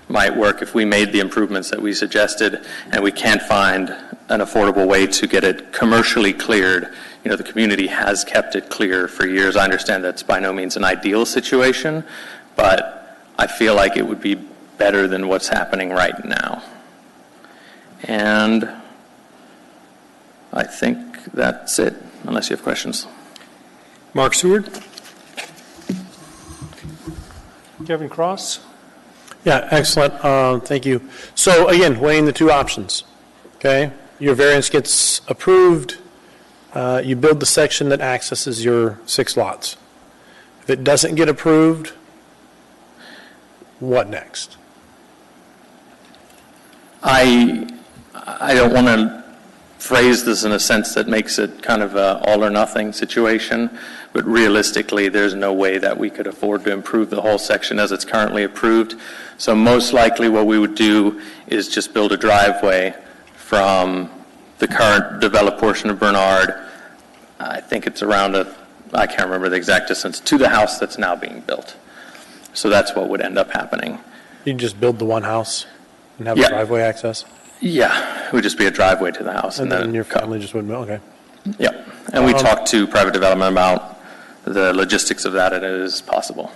might work if we made the improvements that we suggested, and we can't find an affordable way to get it commercially cleared. The community has kept it clear for years. I understand that's by no means an ideal situation, but I feel like it would be better than what's happening right now. And I think that's it, unless you have questions. Mark Seward. Kevin Cross. Yeah, excellent. Thank you. So again, weighing the two options, okay? Your variance gets approved. You build the section that accesses your 6 lots. If it doesn't get approved, what next? I don't want to phrase this in a sense that makes it kind of an all or nothing situation, but realistically there's no way that we could afford to improve the whole section as it's currently approved. So most likely what we would do is just build a driveway from the current developed portion of Bernard. I think it's around I can't remember the exact distance, to the house that's now being built. So that's what would end up happening. You just build the one house and have a driveway access? Yeah, it would just be a driveway to the house. And then your family just wouldn't, okay. Yeah, and we talked to private development about the logistics of that, and it is possible.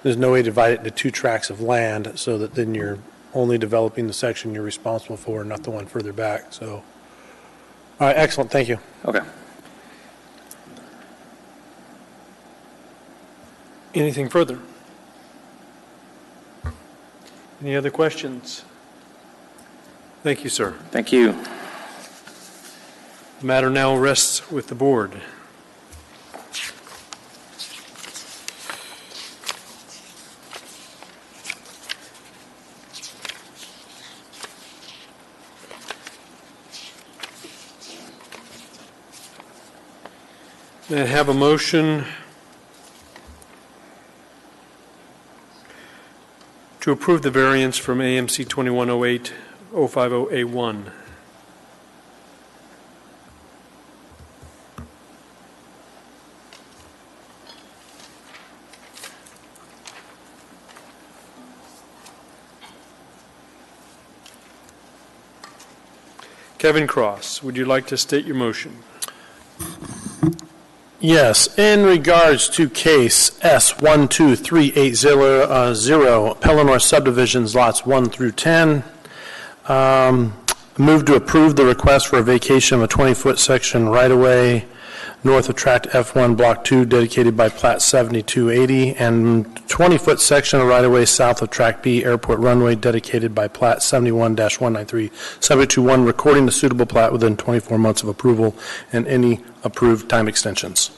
There's no way to divide it into 2 tracts of land so that then you're only developing the section you're responsible for, not the one further back, so. All right, excellent, thank you. Okay. Anything further? Any other questions? Thank you, sir. Thank you. The matter now rests with the board. May I have a motion to approve the variance from AMC 2108-050A1? Kevin Cross, would you like to state your motion? Yes, in regards to case S123800, Pellinor subdivisions lots 1 through 10, move to approve the request for a vacation of a 20-foot section right-of-way north of Tract F1, Block 2, dedicated by Plat 7280, and 20-foot section of right-of-way south of Tract B, Airport Runway, dedicated by Plat 71-193, subject to 1, recording the suitable plat within 24 months of approval and any approved time extensions.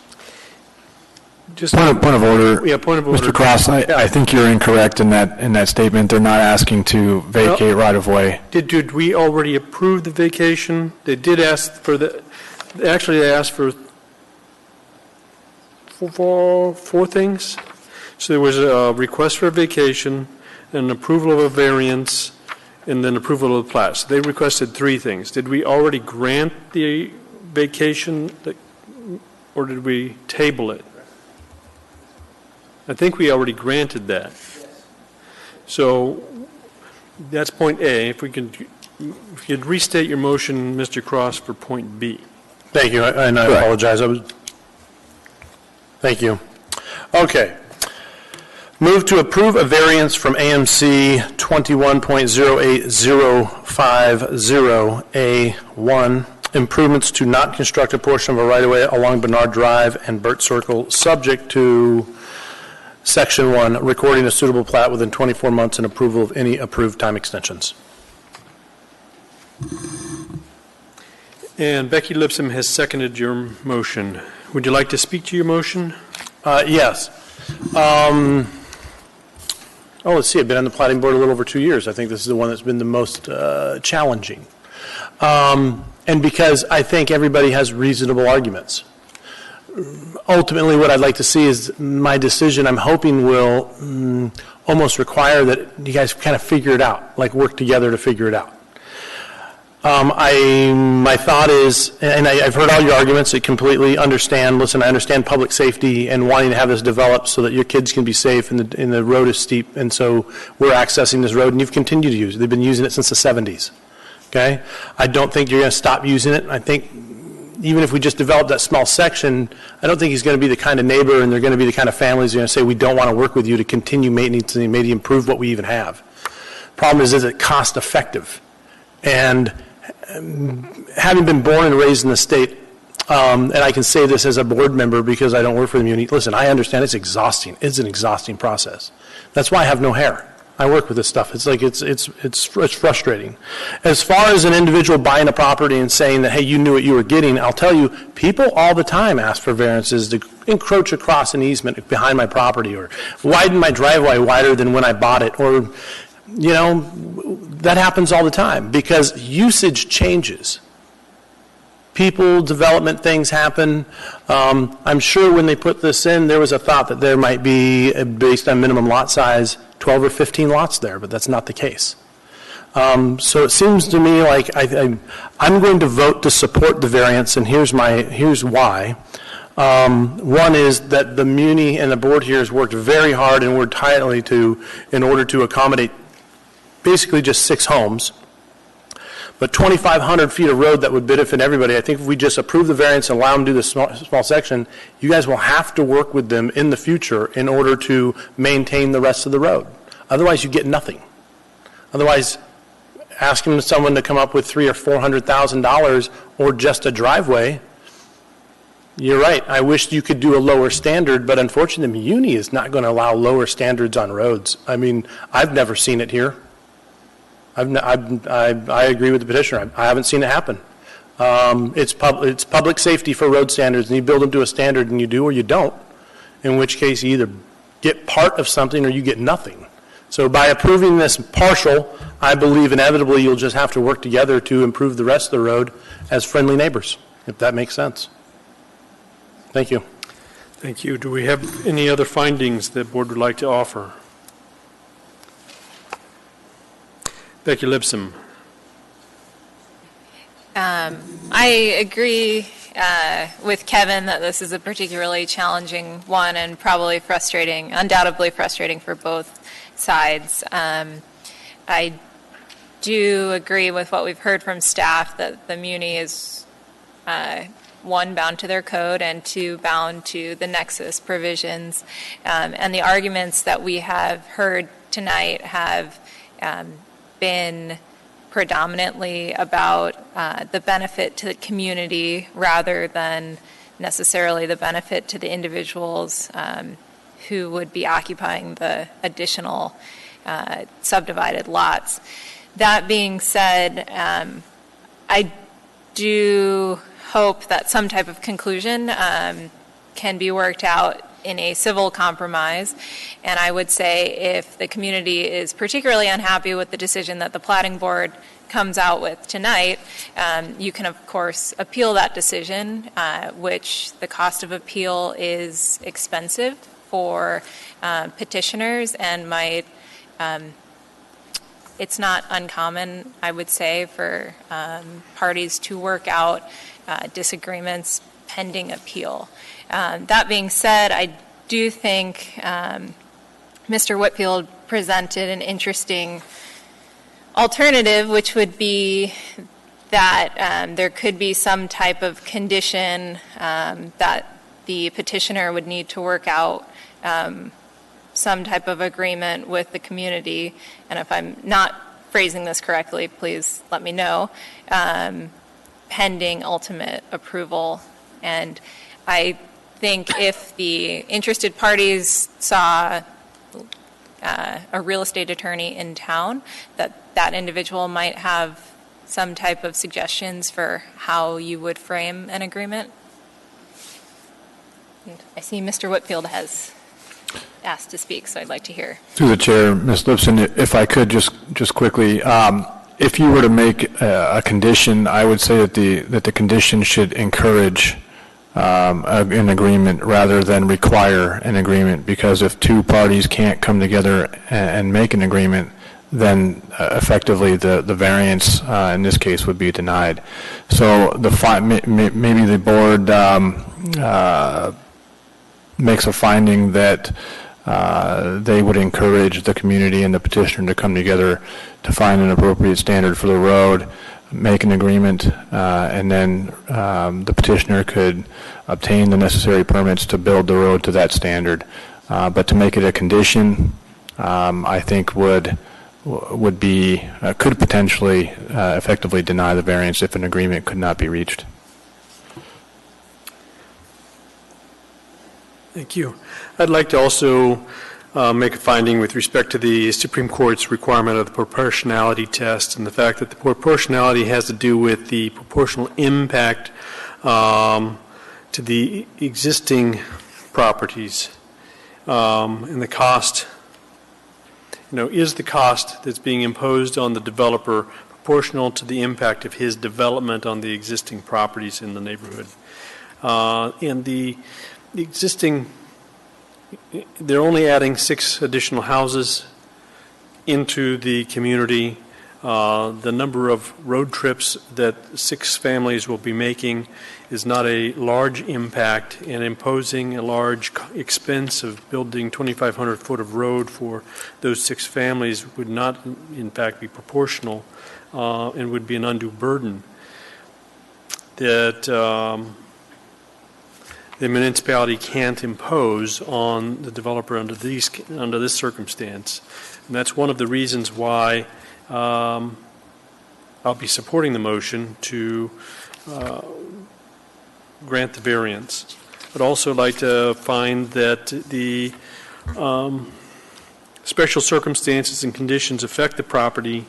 Just Point of order. Yeah, point of order. Mr. Cross, I think you're incorrect in that statement. They're not asking to vacate right-of-way. Did we already approve the vacation? They did ask for actually they asked for four things. So there was a request for a vacation, an approval of a variance, and then approval of the plat. So they requested 3 things. Did we already grant the vacation, or did we table it? I think we already granted that. So that's point A. If you'd restate your motion, Mr. Cross, for point B. Thank you, and I apologize. Thank you. Okay. Move to approve a variance from AMC 21.08050A1, improvements to not construct a portion of a right-of-way along Bernard Drive and Burt Circle, subject to Section 1, recording a suitable plat within 24 months and approval of any approved time extensions. And Becky Lipsome has seconded your motion. Would you like to speak to your motion? Yes. Let's see. I've been on the Platting Board a little over 2 years. I think this is the one that's been the most challenging. And because I think everybody has reasonable arguments. Ultimately, what I'd like to see is my decision, I'm hoping, will almost require that you guys kind of figure it out, like work together to figure it out. My thought is, and I've heard all your arguments, I completely understand. Listen, I understand public safety and wanting to have this developed so that your kids can be safe and the road is steep, and so we're accessing this road, and you've continued to use it. They've been using it since the 70s, okay? I don't think you're going to stop using it. I think even if we just develop that small section, I don't think he's going to be the kind of neighbor and they're going to be the kind of families who are going to say, we don't want to work with you to continue maintenance and maybe improve what we even have. Problem is it cost effective? And having been born and raised in the state, and I can say this as a board member because I don't work for the community, listen, I understand it's exhausting. It's an exhausting process. That's why I have no hair. I work with this stuff. It's like it's frustrating. As far as an individual buying a property and saying that, hey, you knew what you were getting, I'll tell you, people all the time ask for variances to encroach across an easement behind my property or widen my driveway wider than when I bought it, or that happens all the time because usage changes. People, development things happen. I'm sure when they put this in, there was a thought that there might be, based on minimum lot size, 12 or 15 lots there, but that's not the case. So it seems to me like I'm going to vote to support the variance, and here's why. One is that the Muni and the board here has worked very hard and worked tightly in order to accommodate basically just 6 homes. But 2,500 feet of road that would benefit everybody, I think if we just approve the variance and allow them to do the small section, you guys will have to work with them in the future in order to maintain the rest of the road. Otherwise, you get nothing. Otherwise, asking someone to come up with $300,000 or $400,000 or just a driveway, you're right. I wish you could do a lower standard, but unfortunately, the Muni is not going to allow lower standards on roads. I mean, I've never seen it here. I agree with the petitioner. I haven't seen it happen. It's public safety for road standards, and you build them to a standard, and you do or you don't, in which case you either get part of something or you get nothing. So by approving this partial, I believe inevitably you'll just have to work together to improve the rest of the road as friendly neighbors, if that makes sense. Thank you. Thank you. Do we have any other findings the board would like to offer? Becky Lipsum. I agree with Kevin that this is a particularly challenging one and probably frustrating, undoubtedly frustrating for both sides. I do agree with what we've heard from staff that the Muni is, one, bound to their code, and two, bound to the nexus provisions. And the arguments that we have heard tonight have been predominantly about the benefit to the community rather than necessarily the benefit to the individuals who would be occupying the additional subdivided lots. That being said, I do hope that some type of conclusion can be worked out in a civil compromise. And I would say if the community is particularly unhappy with the decision that the Platting Board comes out with tonight, you can, of course, appeal that decision, which the cost of appeal is expensive for petitioners and might, it's not uncommon, I would say, for parties to work out disagreements pending appeal. That being said, I do think Mr. Whitfield presented an interesting alternative, which would be that there could be some type of condition that the petitioner would need to work out some type of agreement with the community. And if I'm not phrasing this correctly, please let me know, pending ultimate approval. And I think if the interested parties saw a real estate attorney in town, that individual might have some type of suggestions for how you would frame an agreement. And I see Mr. Whitfield has asked to speak, so I'd like to hear. Through the chair, Ms. Lipson, if I could just quickly, if you were to make a condition, I would say that the condition should encourage an agreement rather than require an agreement, because if two parties can't come together and make an agreement, then effectively the variance in this case would be denied. So maybe the board makes a finding that they would encourage the community and the petitioner to come together to find an appropriate standard for the road, make an agreement, and then the petitioner could obtain the necessary permits to build the road to that standard. But to make it a condition, I think could potentially effectively deny the variance if an agreement could not be reached. Thank you. I'd like to also make a finding with respect to the Supreme Court's requirement of the proportionality test and the fact that the proportionality has to do with the proportional impact to the existing properties and the cost. Is the cost that's being imposed on the developer proportional to the impact of his development on the existing properties in the neighborhood? And the existing, they're only adding 6 additional houses into the community. The number of road trips that 6 families will be making is not a large impact, and imposing a large expense of building 2,500 foot of road for those 6 families would not, in fact, be proportional and would be an undue burden that the municipality can't impose on the developer under this circumstance. And that's one of the reasons why I'll be supporting the motion to grant the variance. I'd also like to find that the special circumstances and conditions affect the property,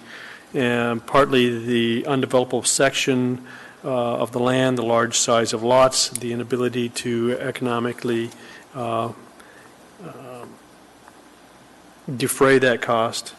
and partly the undevelopable section of the land, the large size of lots, the inability to economically defray that cost.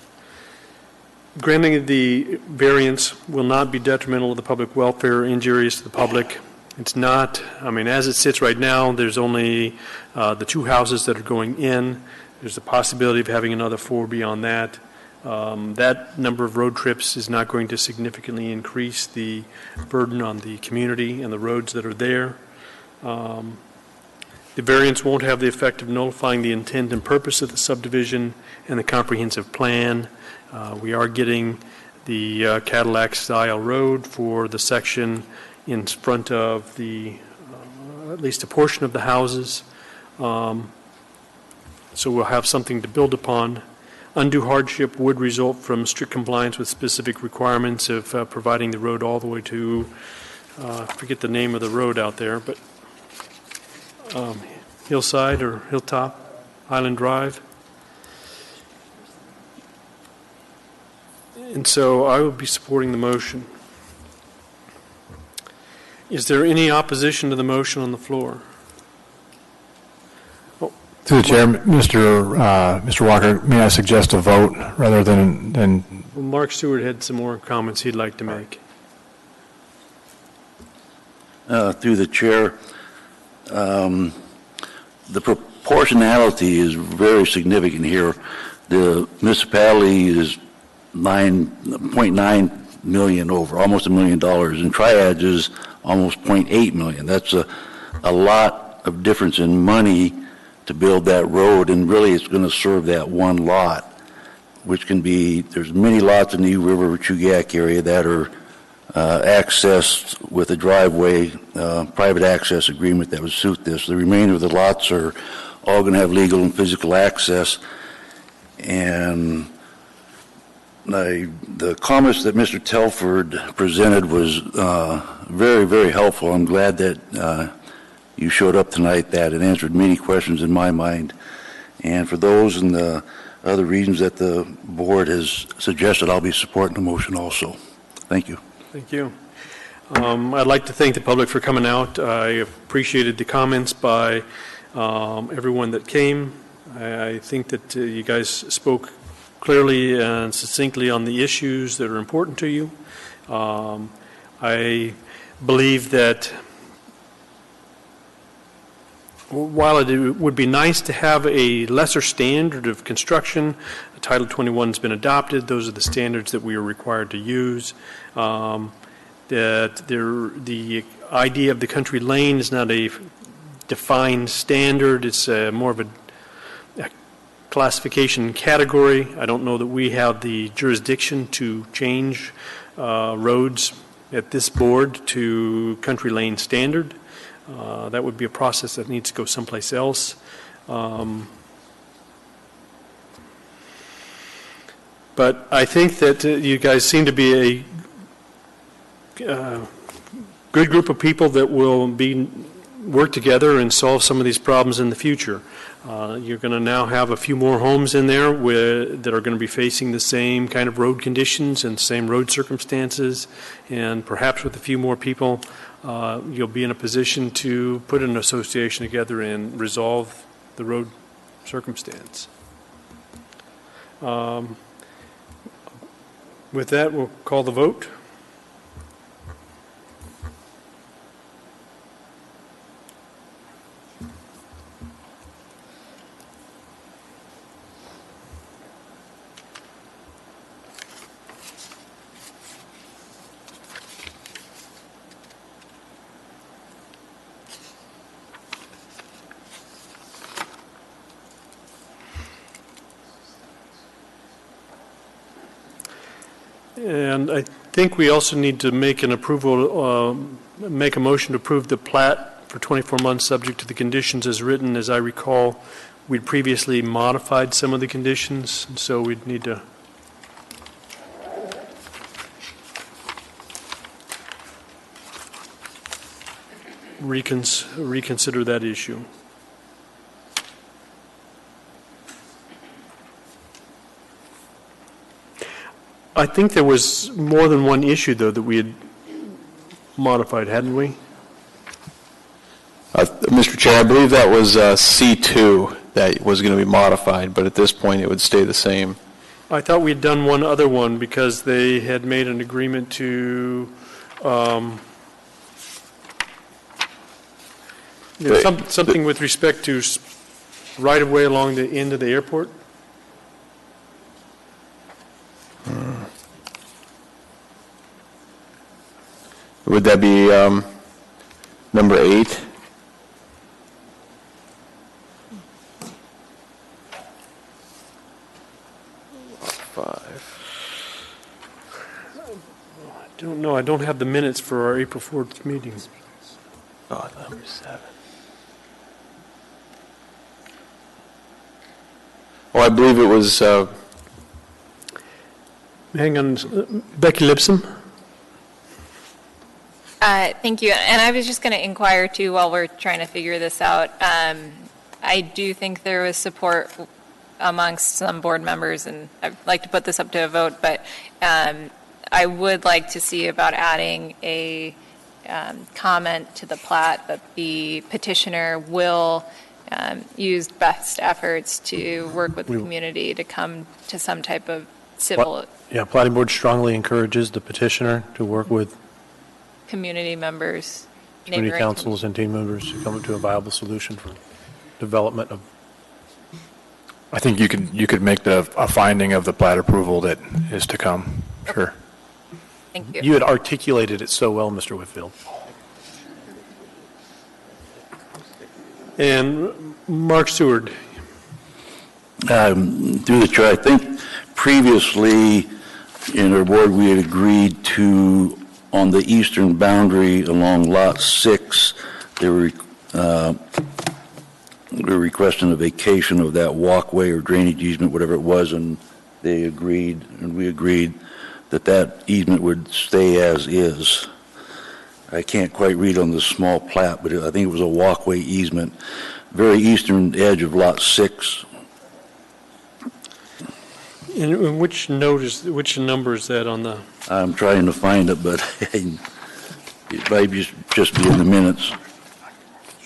Granting the variance will not be detrimental to the public welfare or injurious to the public. It's not, as it sits right now, there's only the 2 houses that are going in. There's the possibility of having another 4 beyond that. That number of road trips is not going to significantly increase the burden on the community and the roads that are there. The variance won't have the effect of nullifying the intent and purpose of the subdivision and the comprehensive plan. We are getting the Cadillac-style road for the section in front of the, at least a portion of the houses. So we'll have something to build upon. Undue hardship would result from strict compliance with specific requirements of providing the road all the way to, I forget the name of the road out there, but Hillside or Hilltop, Island Drive. And so I will be supporting the motion. Is there any opposition to the motion on the floor? Through the chair, Mr. Walker, may I suggest a vote rather than Well, Mark Stewart had some more comments he'd like to make. Through the chair, the proportionality is very significant here. The municipality is 9.9 million over, almost $1 million, and Triad is almost 0.8 million. That's a lot of difference in money to build that road, and really it's going to serve that one lot, which can be, there's many lots in the Eagle River Chugach area that are accessed with a driveway, private access agreement that would suit this. The remainder of the lots are all going to have legal and physical access, and the comments that Mr. Telford presented was very, very helpful. I'm glad that you showed up tonight, that it answered many questions in my mind. And for those and the other reasons that the board has suggested, I'll be supporting the motion also. Thank you. Thank you. I'd like to thank the public for coming out. I appreciated the comments by everyone that came. I think that you guys spoke clearly and succinctly on the issues that are important to you. I believe that while it would be nice to have a lesser standard of construction, Title 21 has been adopted. Those are the standards that we are required to use. The idea of the country lane is not a defined standard. It's more of a classification category. I don't know that we have the jurisdiction to change roads at this board to country lane standard. That would be a process that needs to go someplace else. But I think that you guys seem to be a good group of people that will work together and solve some of these problems in the future. You're going to now have a few more homes in there that are going to be facing the same kind of road conditions and same road circumstances, and perhaps with a few more people, you'll be in a position to put an association together and resolve the road circumstance. With that, we'll call the vote. And I think we also need to make an approval, make a motion to approve the plat for 24 months subject to the conditions as written. As I recall, we'd previously modified some of the conditions, and so we'd need to reconsider that issue. I think there was more than one issue, though, that we had modified, hadn't we? Mr. Chair, I believe that was C2 that was going to be modified, but at this point it would stay the same. I thought we had done one other one because they had made an agreement to something with respect to right-of-way along the end of the airport. Would that be number 8? I don't know. I don't have the minutes for our April 4th meeting. Oh, number 7. Oh, I believe it was... Hang on. Becky Lipson? Thank you. And I was just going to inquire, too, while we're trying to figure this out. I do think there was support amongst some board members, and I'd like to put this up to a vote, but I would like to see about adding a comment to the plat that the petitioner will use best efforts to work with the community to come to some type of civil... Yeah, Platting Board strongly encourages the petitioner to work with community members, community councils and team members to come to a viable solution for development of. I think you could make a finding of the plat approval that is to come. Sure. Thank you. You had articulated it so well, Mr. Whitfield. And Mark Seward. Through the chair, I think previously in our board we had agreed to, on the eastern boundary along Lot 6, they were requesting a vacation of that walkway or drainage easement, whatever it was, and they agreed, and we agreed that easement would stay as is. I can't quite read on the small plat, but I think it was a walkway easement, very eastern edge of Lot 6. And which number is that on the? I'm trying to find it, but it might just be in the minutes.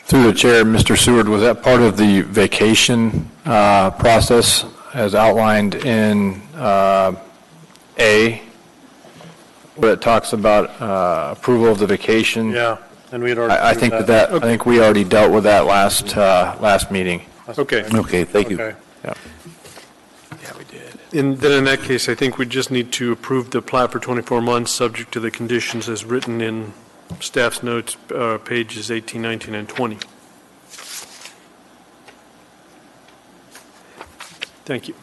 Through the chair, Mr. Seward, was that part of the vacation process as outlined in A, where it talks about approval of the vacation? Yeah. And we had already. I think that, I think we already dealt with that last meeting. Okay. Okay, thank you. Okay. Yeah. Then in that case, I think we just need to approve the plat for 24 months, subject to the conditions as written in staff's notes, pages 18, 19, and 20. Thank you.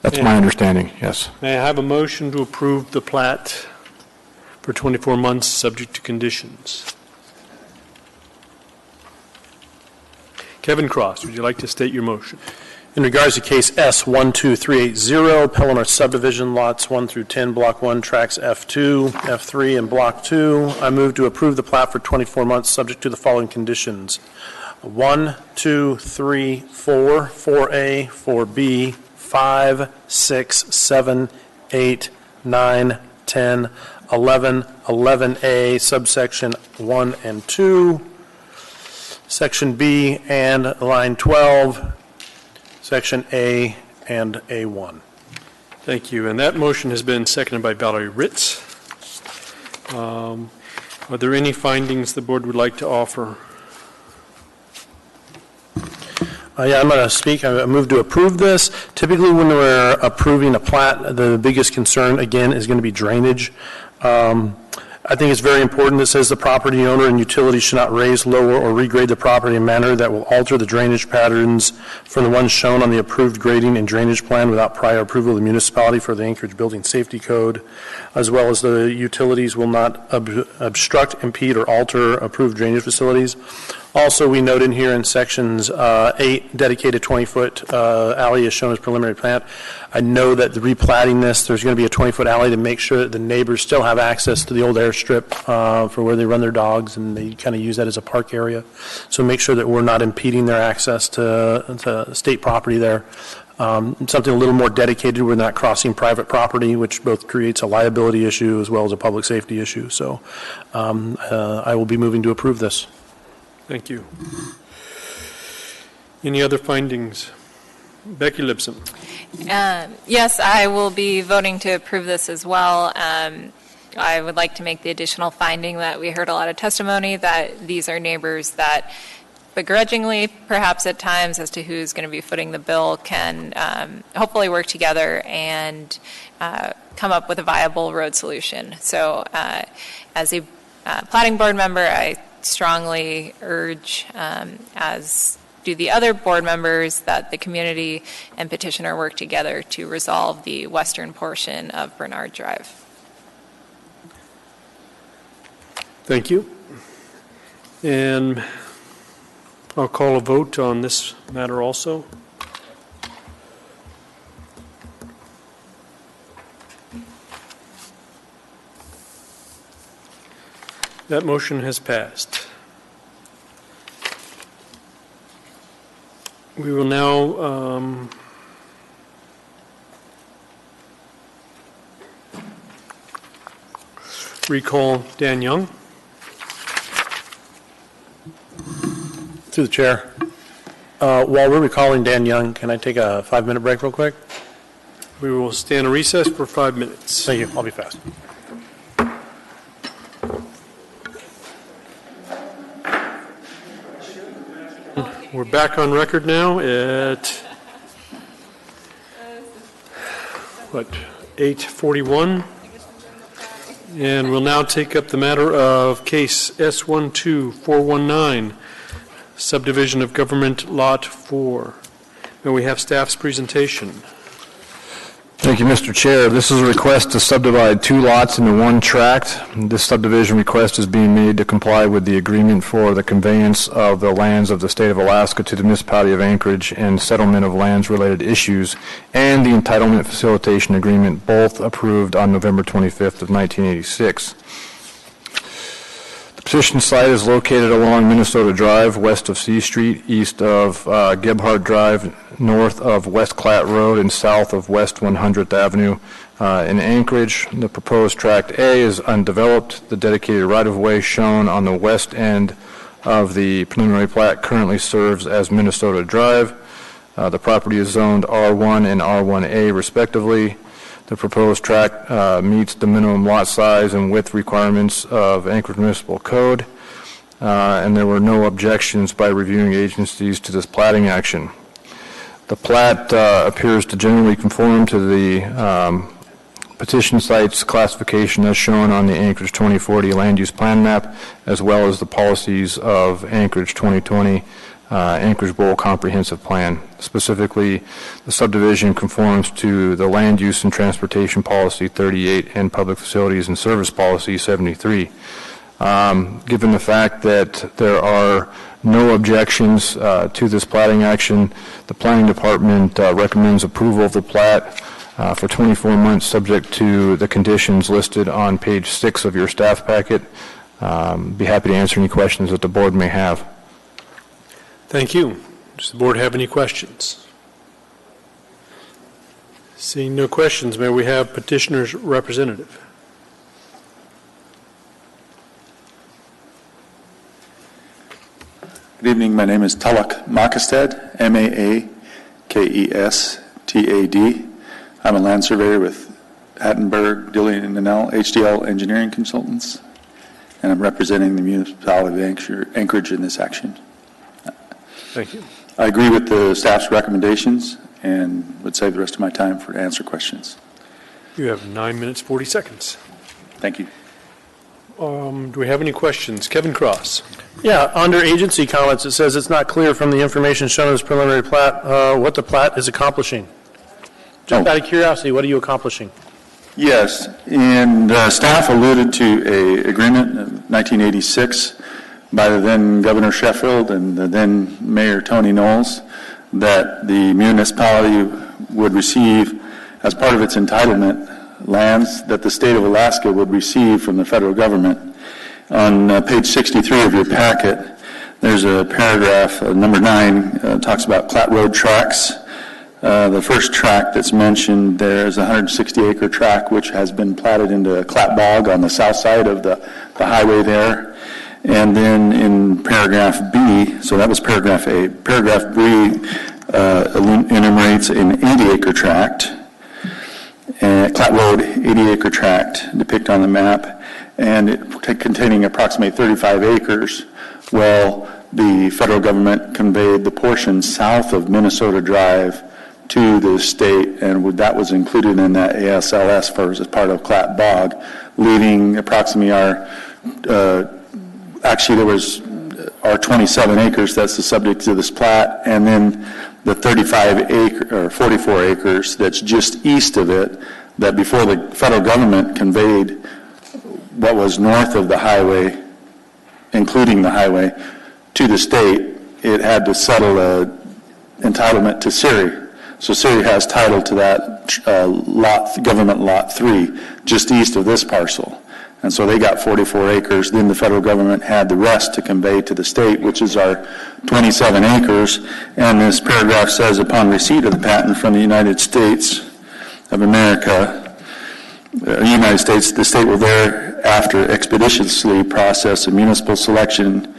That's my understanding, yes. May I have a motion to approve the plat for 24 months, subject to conditions? Kevin Cross, would you like to state your motion? In regards to case S12380, Pellinor subdivision, lots 1 through 10, Block 1, tracks F2, F3, and Block 2, I move to approve the plat for 24 months, subject to the following conditions. 1, 2, 3, 4, 4A, 4B, 5, 6, 7, 8, 9, 10, 11, 11A, subsection 1 and 2, section B and line 12, section A and A1. Thank you. And that motion has been seconded by Valerie Ritz. Are there any findings the board would like to offer? Yeah, I'm going to speak. I move to approve this. Typically, when we're approving a plat, the biggest concern, again, is going to be drainage. I think it's very important that says the property owner and utilities should not raise, lower, or regrade the property in a manner that will alter the drainage patterns from the ones shown on the approved grading and drainage plan without prior approval of the municipality for the Anchorage Building Safety Code, as well as the utilities will not obstruct, impede, or alter approved drainage facilities. Also, we note in here in sections 8, dedicated 20-foot alley is shown as preliminary plat. I know that the replatting this, there's going to be a 20-foot alley to make sure that the neighbors still have access to the old airstrip for where they run their dogs, and they kind of use that as a park area. So make sure that we're not impeding their access to state property there. Something a little more dedicated, we're not crossing private property, which both creates a liability issue as well as a public safety issue. So I will be moving to approve this. Thank you. Any other findings? Becky Lipson. Yes, I will be voting to approve this as well. I would like to make the additional finding that we heard a lot of testimony that these are neighbors that begrudgingly, perhaps at times, as to who's going to be footing the bill, can hopefully work together and come up with a viable road solution. So as a Platting Board member, I strongly urge, as do the other board members, that the community and petitioner work together to resolve the western portion of Bernard Drive. Thank you. And I'll call a vote on this matter also. That motion has passed. We will now recall Dan Young. Through the chair. While we're recalling Dan Young, can I take a 5-minute break real quick? We will stand in recess for 5 minutes. Thank you. I'll be fast. We're back on record now at, 8:41? And we'll now take up the matter of case S12419, subdivision of government lot 4. May we have staff's presentation? Thank you, Mr. Chair. This is a request to subdivide 2 lots into 1 tract. This subdivision request is being made to comply with the agreement for the conveyance of the lands of the state of Alaska to the municipality of Anchorage and settlement of lands-related issues, and the entitlement facilitation agreement, both approved on November 25th of 1986. The petition site is located along Minnesota Drive, west of C Street, east of Gebhardt Drive, north of West Clatt Road, and south of West 100th Avenue in Anchorage. The proposed Tract A is undeveloped. The dedicated right-of-way shown on the west end of the preliminary plat currently serves as Minnesota Drive. The property is zoned R1 and R1A respectively. The proposed tract meets the minimum lot size and width requirements of Anchorage Municipal Code. and there were no objections by reviewing agencies to this platting action. The plat appears to generally conform to the petition site's classification as shown on the Anchorage 2040 land use plan map, as well as the policies of Anchorage 2020 Anchorage Bowl Comprehensive Plan. Specifically, the subdivision conforms to the Land Use and Transportation Policy 38 and Public Facilities and Service Policy 73. Given the fact that there are no objections to this platting action, the Planning Department recommends approval of the plat for 24 months, subject to the conditions listed on page 6 of your staff packet. Be happy to answer any questions that the board may have. Thank you. Does the board have any questions? Seeing no questions, may we have petitioner's representative? Good evening. My name is Tulloch Makestad, M-A-A-K-E-S-T-A-D. I'm a land surveyor with Hattenberg, Dillian and Nell, HDL Engineering Consultants, and I'm representing the municipality of Anchorage in this action. Thank you. I agree with the staff's recommendations and would save the rest of my time to answer questions. You have 9 minutes, 40 seconds. Thank you. Do we have any questions? Kevin Cross. Yeah, under agency comments, it says it's not clear from the information shown in this preliminary plat what the plat is accomplishing. Just out of curiosity, what are you accomplishing? Yes, and staff alluded to an agreement in 1986 by the then Governor Sheffield and the then Mayor Tony Knowles that the municipality would receive, as part of its entitlement, lands that the state of Alaska would receive from the federal government. On page 63 of your packet, there's a paragraph, number 9, talks about Platte Road tracts. The first tract that's mentioned there is a 160-acre tract which has been platted into a Platte Bog on the south side of the highway there. And then in paragraph B, so that was paragraph A, paragraph B enumerates an 80-acre tract, Platte Road 80-acre tract depicted on the map, and containing approximately 35 acres. Well, the federal government conveyed the portion south of Minnesota Drive to the state, and that was included in that ASLS as part of Platte Bog, leaving approximately there was our 27 acres, that's the subject to this plat, and then the 44 acres that's just east of it, that before the federal government conveyed what was north of the highway, including the highway, to the state, it had to settle an entitlement to Siri. So Siri has title to that government lot 3, just east of this parcel. And so they got 44 acres. Then the federal government had the rest to convey to the state, which is our 27 acres. And this paragraph says, upon receipt of the patent from the United States of America, the state will thereafter expeditiously process a municipal selection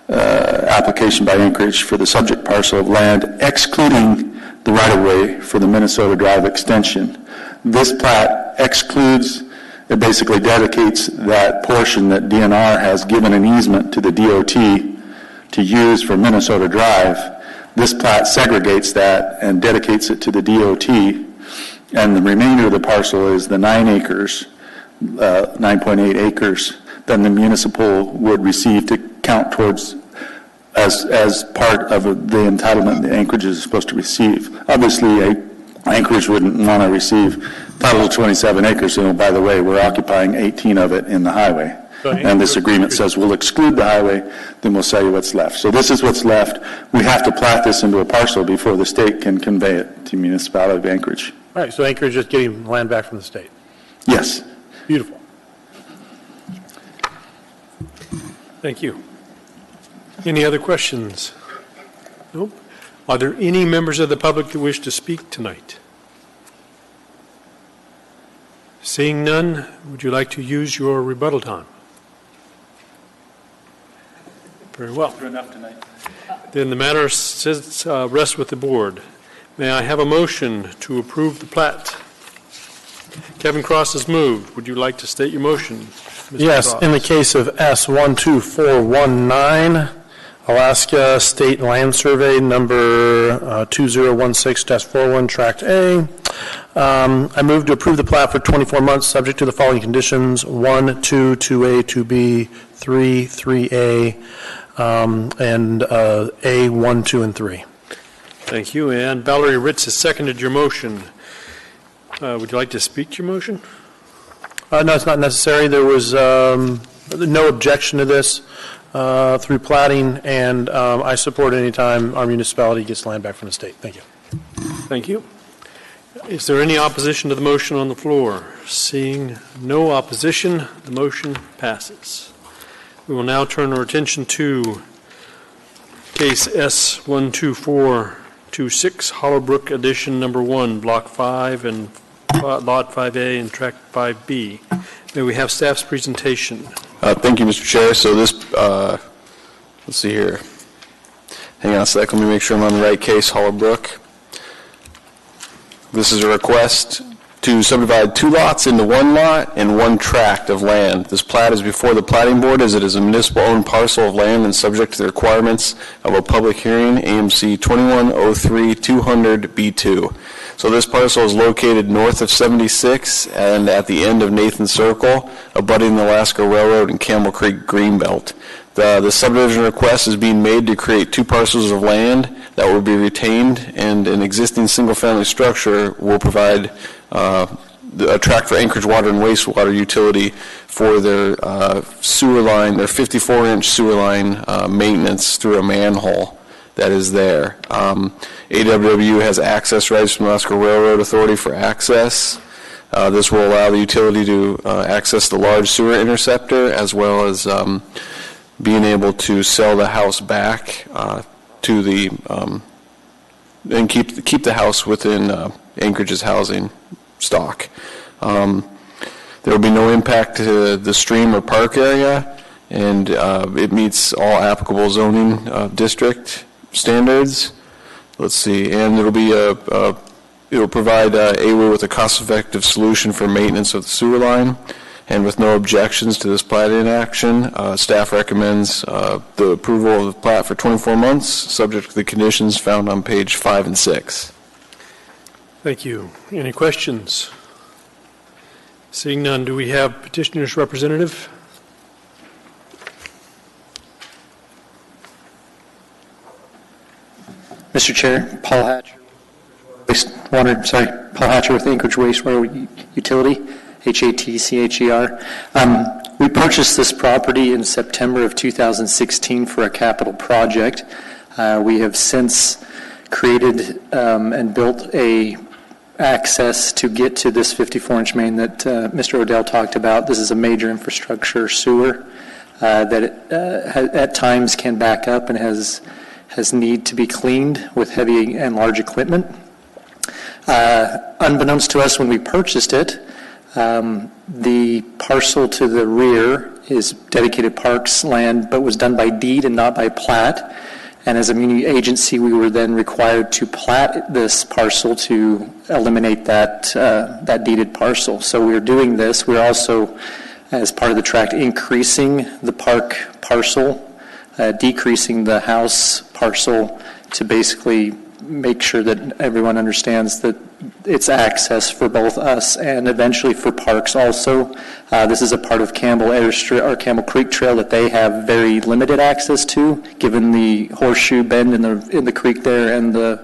application by Anchorage for the subject parcel of land, excluding the right-of-way for the Minnesota Drive extension. This plat excludes. It basically dedicates that portion that DNR has given an easement to the DOT to use for Minnesota Drive. This plat segregates that and dedicates it to the DOT, and the remainder of the parcel is the 9 acres, 9.8 acres, then the municipal would receive to count towards as part of the entitlement that Anchorage is supposed to receive. Obviously, Anchorage wouldn't want to receive title to 27 acres, so by the way, we're occupying 18 of it in the highway. And this agreement says we'll exclude the highway, then we'll sell you what's left. So this is what's left. We have to plat this into a parcel before the state can convey it to municipality of Anchorage. All right, so Anchorage is just getting land back from the state. Yes. Beautiful. Thank you. Any other questions? Nope. Are there any members of the public who wish to speak tonight? Seeing none, would you like to use your rebuttal time? Very well. Enough tonight. Then the matter rests with the board. May I have a motion to approve the plat? Kevin Cross has moved. Would you like to state your motion? Mr. Yes, Cross. in the case of S12419, Alaska State Land Survey number 2016-41, Tract A, I move to approve the plat for 24 months, subject to the following conditions: 1, 2, 2A, 2B, 3, 3A, and A, 1, 2, and 3. Thank you. And Valerie Ritz has seconded your motion. Would you like to speak to your motion? No, it's not necessary. There was no objection to this through platting, and I support any time our municipality gets land back from the state. Thank you. Thank you. Is there any opposition to the motion on the floor? Seeing no opposition, the motion passes. We will now turn our attention to case S12426, Hollowbrook Addition Number 1, Block 5 and Lot 5A and Tract 5B. May we have staff's presentation? Thank you, Mr. Chair. So this, let's see here. Hang on a sec. Let me make sure I'm on the right case, Hollowbrook. This is a request to subdivide 2 lots into 1 lot and 1 tract of land. This plat is before the Platting Board as it is a municipal-owned parcel of land and subject to the requirements of a public hearing, AMC 2103-200B2. So this parcel is located north of 76 and at the end of Nathan Circle, abutting the Alaska Railroad and Camel Creek Greenbelt. The subdivision request is being made to create 2 parcels of land that will be retained, and an existing single-family structure will provide a tract for Anchorage Water and Wastewater Utility for their sewer line, their 54-inch sewer line maintenance through a manhole that is there. AWW has access rights from the Alaska Railroad Authority for access. This will allow the utility to access the large sewer interceptor, as well as being able to sell the house back to the and keep the house within Anchorage's housing stock. There will be no impact to the stream or park area, and it meets all applicable zoning district standards. Let's see, and it'll be it will provide AWU with a cost-effective solution for maintenance of the sewer line. And with no objections to this platting action, staff recommends the approval of the plat for 24 months, subject to the conditions found on page 5 and 6. Thank you. Any questions? Seeing none, do we have petitioner's representative? Mr. Chair, Paul Hatcher with Anchorage Wastewater Utility. HATCHER. We purchased this property in September of 2016 for a capital project. We have since created and built a access to get to this 54-inch main that Mr. Odell talked about. This is a major infrastructure sewer that at times can back up and has need to be cleaned with heavy and large equipment. Unbeknownst to us when we purchased it, the parcel to the rear is dedicated parks land, but was done by deed and not by plat. And as a muni agency, we were then required to plat this parcel to eliminate that deeded parcel. So we're doing this. We're also, as part of the tract, increasing the park parcel, decreasing the house parcel to basically make sure that everyone understands that it's access for both us and eventually for parks also. This is a part of Camel Creek Trail that they have very limited access to, given the horseshoe bend in the creek there and the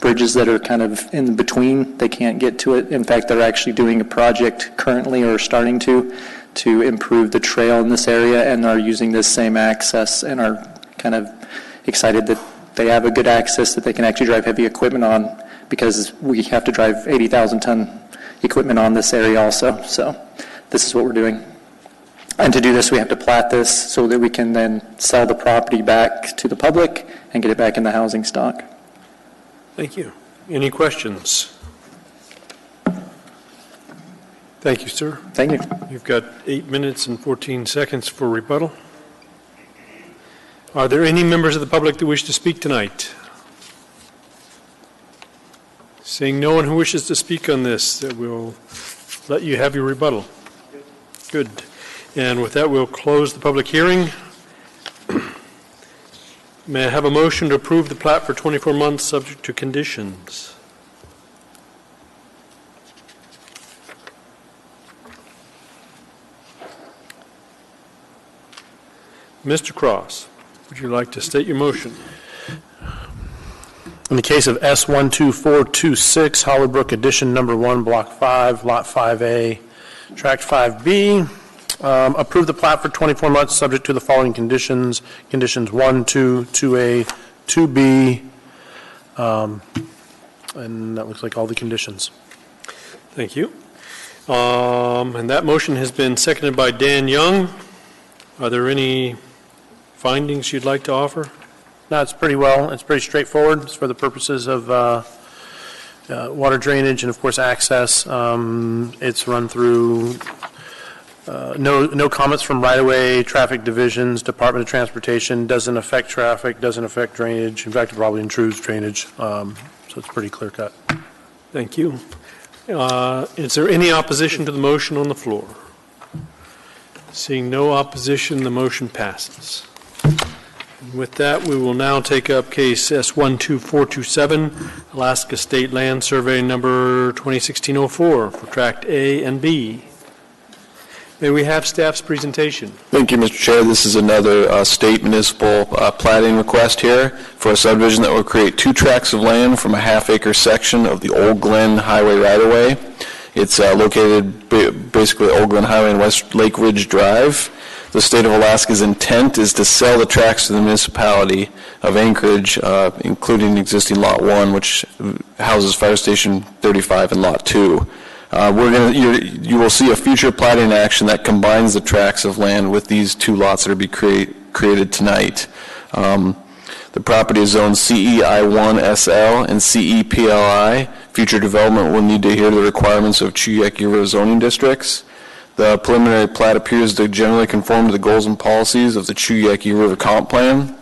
bridges that are kind of in between. They can't get to it. In fact, they're actually doing a project currently, or starting to improve the trail in this area, and are using this same access and are kind of excited that they have a good access that they can actually drive heavy equipment on, because we have to drive 80,000-ton equipment on this area also. So this is what we're doing. And to do this, we have to plat this so that we can then sell the property back to the public and get it back in the housing stock. Thank you. Any questions? Thank you, sir. Thank you. You've got 8 minutes and 14 seconds for rebuttal. Are there any members of the public that wish to speak tonight? Seeing no one who wishes to speak on this, we'll let you have your rebuttal. Good. And with that, we'll close the public hearing. May I have a motion to approve the plat for 24 months, subject to conditions? Mr. Cross, would you like to state your motion? In the case of S12426, Hollybrook Addition Number 1, Block 5, Lot 5A, Tract 5B, approve the plat for 24 months, subject to the following conditions. Conditions 1, 2, 2A, 2B, and that looks like all the conditions. Thank you. And that motion has been seconded by Dan Young. Are there any findings you'd like to offer? No, it's pretty straightforward. It's for the purposes of water drainage and, of course, access. It's run through no comments from right-of-way, traffic divisions, Department of Transportation, doesn't affect traffic, doesn't affect drainage. In fact, it probably intrudes drainage, so it's pretty clear-cut. Thank you. Is there any opposition to the motion on the floor? Seeing no opposition, the motion passes. And with that, we will now take up case S12427, Alaska State Land Survey number 2016-04 for Tract A and B. May we have staff's presentation? Thank you, Mr. Chair. This is another state municipal platting request here for a subdivision that will create 2 tracts of land from a half-acre section of the Old Glen Highway right-of-way. It's located basically Old Glen Highway and West Lake Ridge Drive. The state of Alaska's intent is to sell the tracts to the municipality of Anchorage, including existing Lot 1, which houses Fire Station 35 and Lot 2. You will see a future platting action that combines the tracts of land with these 2 lots that are be created tonight. The property is zoned CEI1SL and CEPLI. Future development will need to adhere to the requirements of Chuyaki River zoning districts. The preliminary plat appears to generally conform to the goals and policies of the Chuyaki River Comp Plan.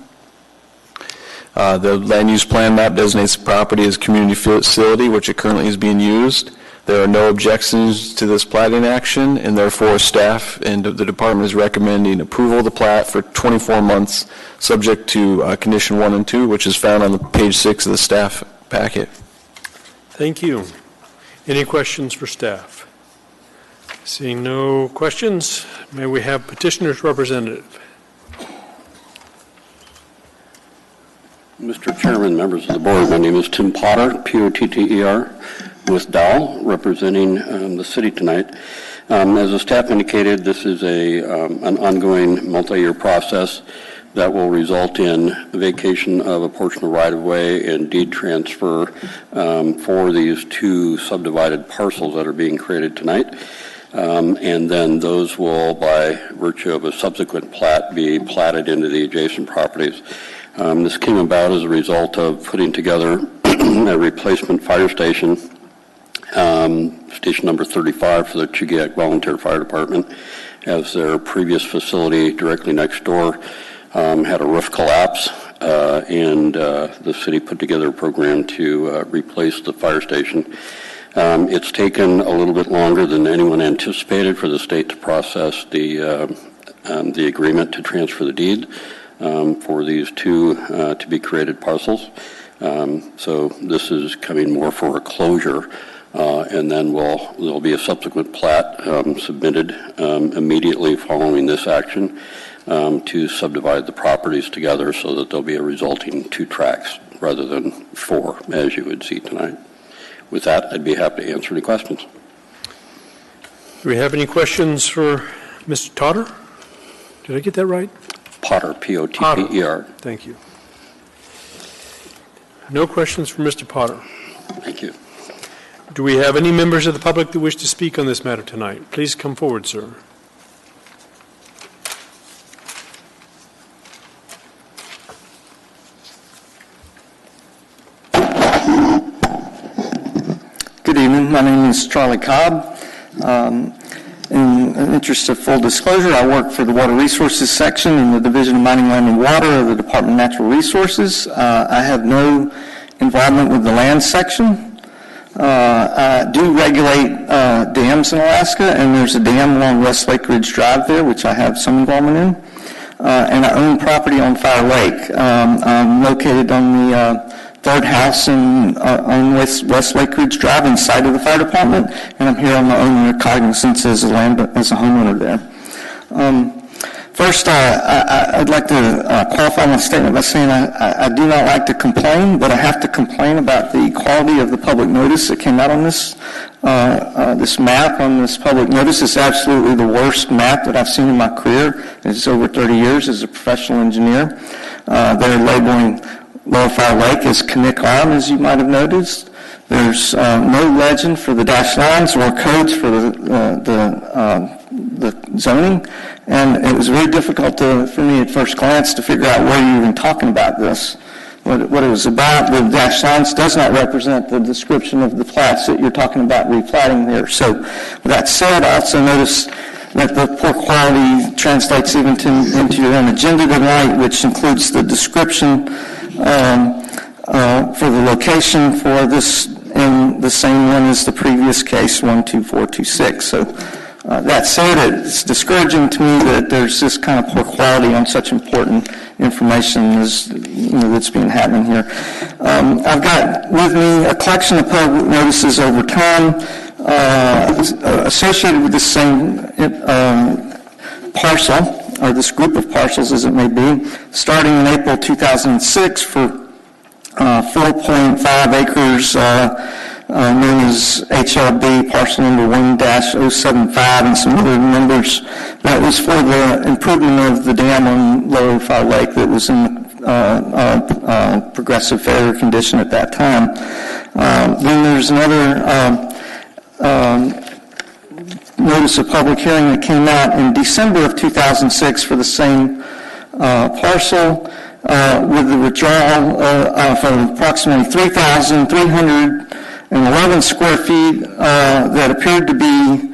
The land use plan map designates the property as community facility, which it currently is being used. There are no objections to this platting action, and therefore staff and the department is recommending approval of the plat for 24 months, subject to condition 1 and 2, which is found on page 6 of the staff packet. Thank you. Any questions for staff? Seeing no questions, may we have petitioner's representative? Mr. Chairman, members of the board, my name is Tim Potter, P-O-T-T-E-R, with Dow, representing the city tonight. As the staff indicated, this is an ongoing multi-year process that will result in vacation of a portion of right-of-way and deed transfer for these 2 subdivided parcels that are being created tonight. And then those will, by virtue of a subsequent plat, be platted into the adjacent properties. This came about as a result of putting together a replacement fire station, station number 35 for the Chugiak Volunteer Fire Department, as their previous facility directly next door had a roof collapse, and the city put together a program to replace the fire station. It's taken a little bit longer than anyone anticipated for the state to process the agreement to transfer the deed for these 2 to be created parcels. So this is coming more for a closure, and then there'll be a subsequent plat submitted immediately following this action to subdivide the properties together so that there'll be a resulting 2 tracts rather than 4, as you would see tonight. With that, I'd be happy to answer any questions. Do we have any questions for Mr. Totter? Did I get that right? Potter, P-O-T-T-E-R. Thank you. No questions for Mr. Potter. Thank you. Do we have any members of the public that wish to speak on this matter tonight? Please come forward, sir. Good evening. My name is Charlie Cobb. In the interest of full disclosure, I work for the Water Resources section in the Division of Mining, Land, and Water of the Department of Natural Resources. I have no involvement with the land section. do regulate dams in Alaska, and there's a dam along West Lake Ridge Drive there, which I have some involvement in. And I own property on Fire Lake. I'm located on the third house on West Lake Ridge Drive inside of the fire department, and I'm here on my own recognizance as a homeowner there. First, I'd like to qualify my statement by saying I do not like to complain, but I have to complain about the quality of the public notice that came out on this map on this public notice. It's absolutely the worst map that I've seen in my career. It's over 30 years as a professional engineer. They're labeling Lower Fire Lake as Kinnick Arm, as you might have noticed. There's no legend for the dash lines or codes for the zoning, and it was very difficult for me at first glance to figure out where you're even talking about this. What it was about, the dash lines does not represent the description of the plats that you're talking about replatting there. So with that said, I also noticed that the poor quality translates even into your own agenda tonight, which includes the description for the location for this, and the same one as the previous case, 12426. So that said, it's discouraging to me that there's this kind of poor quality on such important information as that's been happening here. I've got with me a collection of public notices over time associated with the same parcel, or this group of parcels as it may be, starting in April 2006 for 4.5 acres known as HLB parcel number 1-075 and some other numbers. That was for the improvement of the dam on Lower Fire Lake that was in progressive failure condition at that time. Then there's another notice of public hearing that came out in December of 2006 for the same parcel with the withdrawal of approximately 3,311 square feet that appeared to be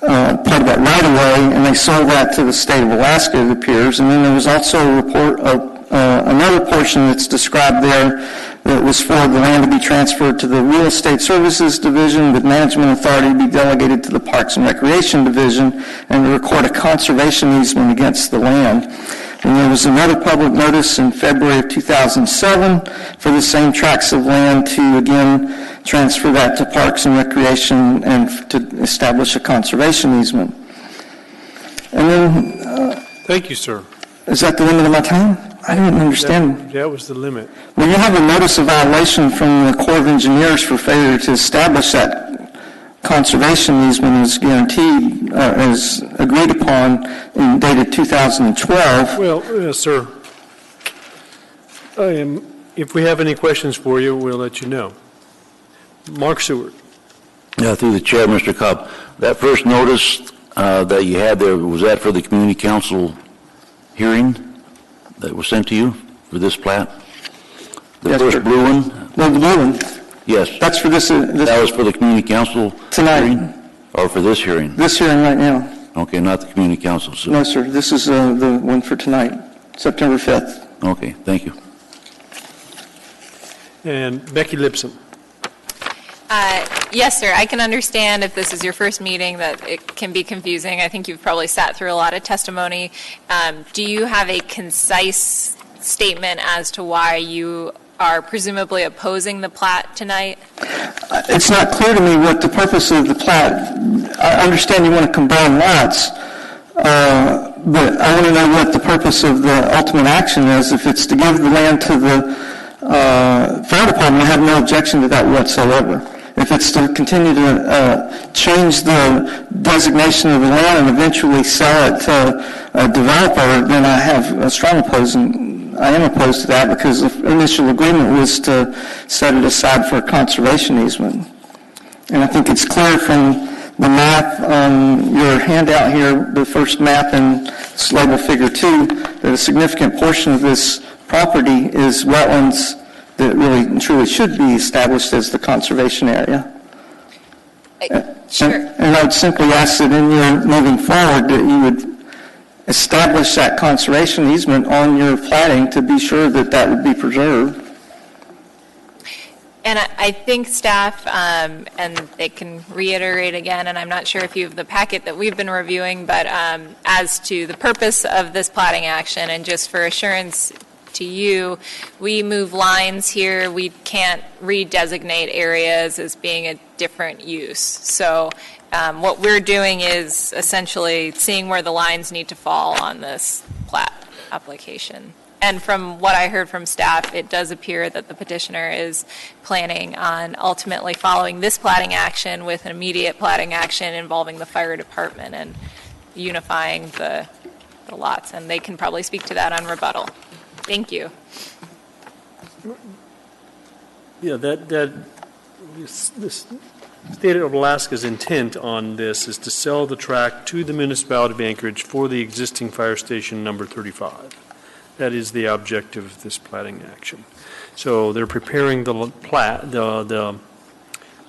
part of that right-of-way, and they sold that to the state of Alaska, it appears. And then there was also a report of another portion that's described there that was for the land to be transferred to the Real Estate Services Division with management authority to be delegated to the Parks and Recreation Division and to record a conservation easement against the land. And there was another public notice in February of 2007 for the same tracts of land to again transfer that to Parks and Recreation and to establish a conservation easement. And then... Thank you, sir. Is that the limit of my time? I didn't understand. That was the limit. Well, you have a notice of violation from the Corps of Engineers for failure to establish that conservation easement is guaranteed, as agreed upon, and dated 2012. Well, sir, if we have any questions for you, we'll let you know. Mark Seward. Yeah, through the chair, Mr. Cobb. That first notice that you had there, was that for the community council hearing that was sent to you for this plat? The first blue one? No, the blue one. Yes. That's for this. That was for the community council tonight. Hearing? Or for this hearing? This hearing right now. Okay, not the community council. So. No, sir. This is the one for tonight, September 5th. Okay, thank you. And Becky Lipson. Yes, sir. I can understand if this is your first meeting that it can be confusing. I think you've probably sat through a lot of testimony. Do you have a concise statement as to why you are presumably opposing the plat tonight? It's not clear to me what the purpose of the plat. I understand you want to combine lots, but I want to know what the purpose of the ultimate action is. If it's to give the land to the fire department, I have no objection to that whatsoever. If it's to continue to change the designation of the land and eventually sell it to a developer, then I have a strong opposing. I am opposed to that because the initial agreement was to set it aside for a conservation easement. And I think it's clear from the map on your handout here, the first map in this label figure 2, that a significant portion of this property is wetlands that really and truly should be established as the conservation area. Sure. And I would simply ask that in your moving forward that you would establish that conservation easement on your platting to be sure that that would be preserved. And I think staff, and they can reiterate again, and I'm not sure if you have the packet that we've been reviewing, but as to the purpose of this platting action, and just for assurance to you, we move lines here. We can't redesignate areas as being a different use. So what we're doing is essentially seeing where the lines need to fall on this plat application. And from what I heard from staff, it does appear that the petitioner is planning on ultimately following this platting action with an immediate platting action involving the fire department and unifying the lots. And they can probably speak to that on rebuttal. Thank you. Yeah, this state of Alaska's intent on this is to sell the tract to the municipality of Anchorage for the existing fire station number 35. That is the objective of this platting action. So they're preparing the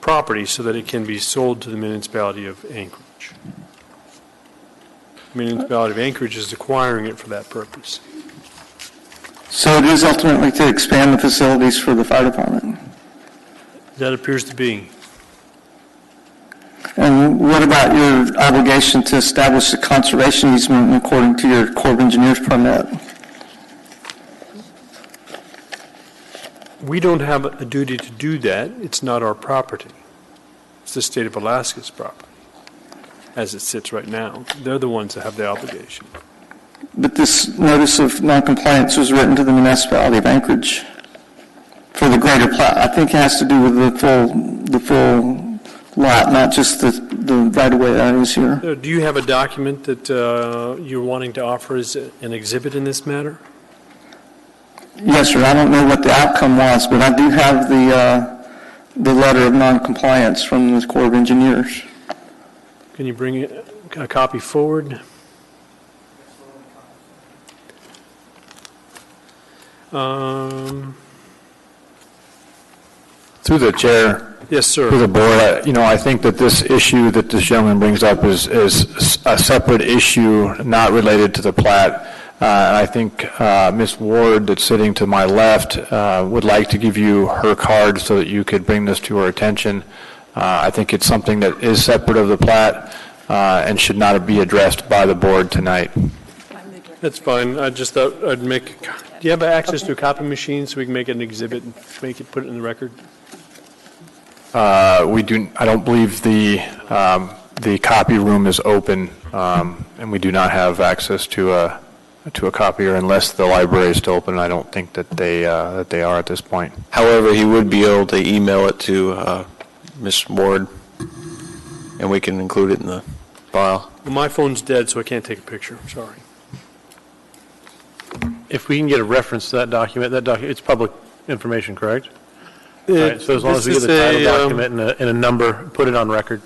property so that it can be sold to the municipality of Anchorage. The municipality of Anchorage is acquiring it for that purpose. So it is ultimately to expand the facilities for the fire department? That appears to be. And what about your obligation to establish a conservation easement according to your Corps of Engineers permit? We don't have a duty to do that. It's not our property. It's the state of Alaska's property, as it sits right now. They're the ones that have the obligation. But this notice of noncompliance was written to the municipality of Anchorage for the greater plat. I think it has to do with the full lot, not just the right-of-way areas here. Do you have a document that you're wanting to offer as an exhibit in this matter? Yes, sir. I don't know what the outcome was, but I do have the letter of noncompliance from the Corps of Engineers. Can you bring a copy forward? Through the chair. Yes, sir. Through the board, I think that this issue that this gentleman brings up is a separate issue, not related to the plat. And I think Ms. Ward, that's sitting to my left, would like to give you her card so that you could bring this to her attention. I think it's something that is separate of the plat and should not be addressed by the board tonight. That's fine. I just thought I'd make. Do you have access to a copy machine so we can make it an exhibit and put it in the record? We do. I don't believe the copy room is open, and we do not have access to a copier unless the library is still open. I don't think that they are at this point. However, he would be able to email it to Ms. Ward, and we can include it in the file. Well, my phone's dead, so I can't take a picture. Sorry. If we can get a reference to that document, it's public information, correct? Right, so as long as we get the title document and a number, put it on record.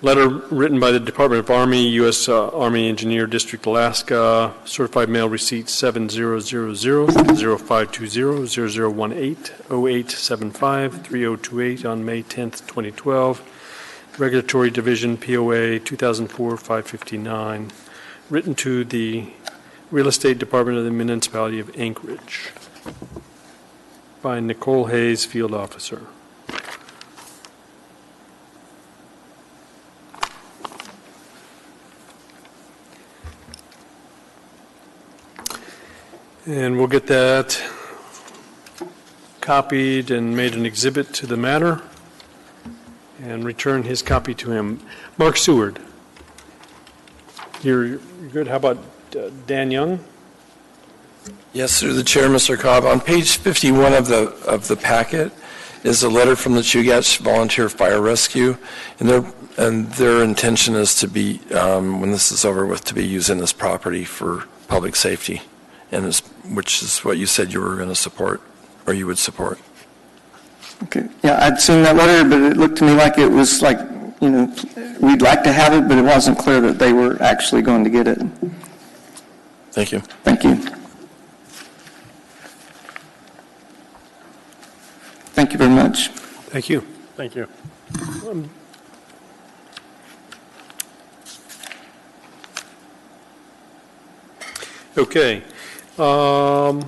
Letter written by the Department of Army, U.S. Army Engineer District, Alaska, certified mail receipt 7000-0520-0018-0875-3028 on May 10th, 2012. Regulatory Division, POA 2004-559, written to the Real Estate Department of the Municipality of Anchorage by Nicole Hayes, Field Officer. And we'll get that copied and made an exhibit to the matter and return his copy to him. Mark Seward. You're good. How about Dan Young? Yes, through the chair, Mr. Cobb. On page 51 of the packet is a letter from the Chugach Volunteer Fire Rescue, and their intention is to be, when this is over with, to be using this property for public safety, and which is what you said you were going to support, or you would support. Okay. Yeah, I'd seen that letter, but it looked to me like it was like, we'd like to have it, but it wasn't clear that they were actually going to get it. Thank you. Thank you. Thank you very much. Thank you. Thank you. Okay. Are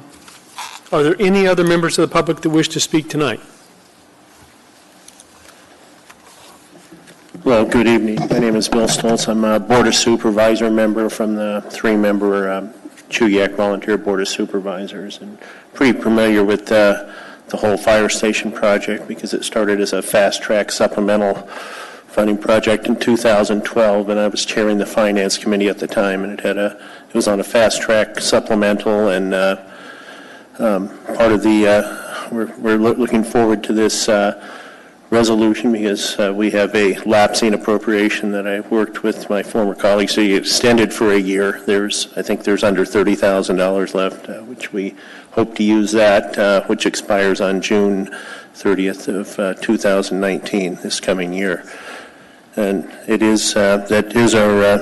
there any other members of the public that wish to speak tonight? Well, good evening. My name is Bill Stoltz. I'm a Board of Supervisor member from the three-member Chugiak Volunteer Board of Supervisors, and pretty familiar with the whole fire station project because it started as a fast-track supplemental funding project in 2012, and I was chairing the Finance Committee at the time, and it was on a fast-track supplemental, and part of the we're looking forward to this resolution because we have a lapsing appropriation that I worked with my former colleagues. So you extended for a year. I think there's under $30,000 left, which we hope to use that, which expires on June 30th of 2019, this coming year. And it is that is our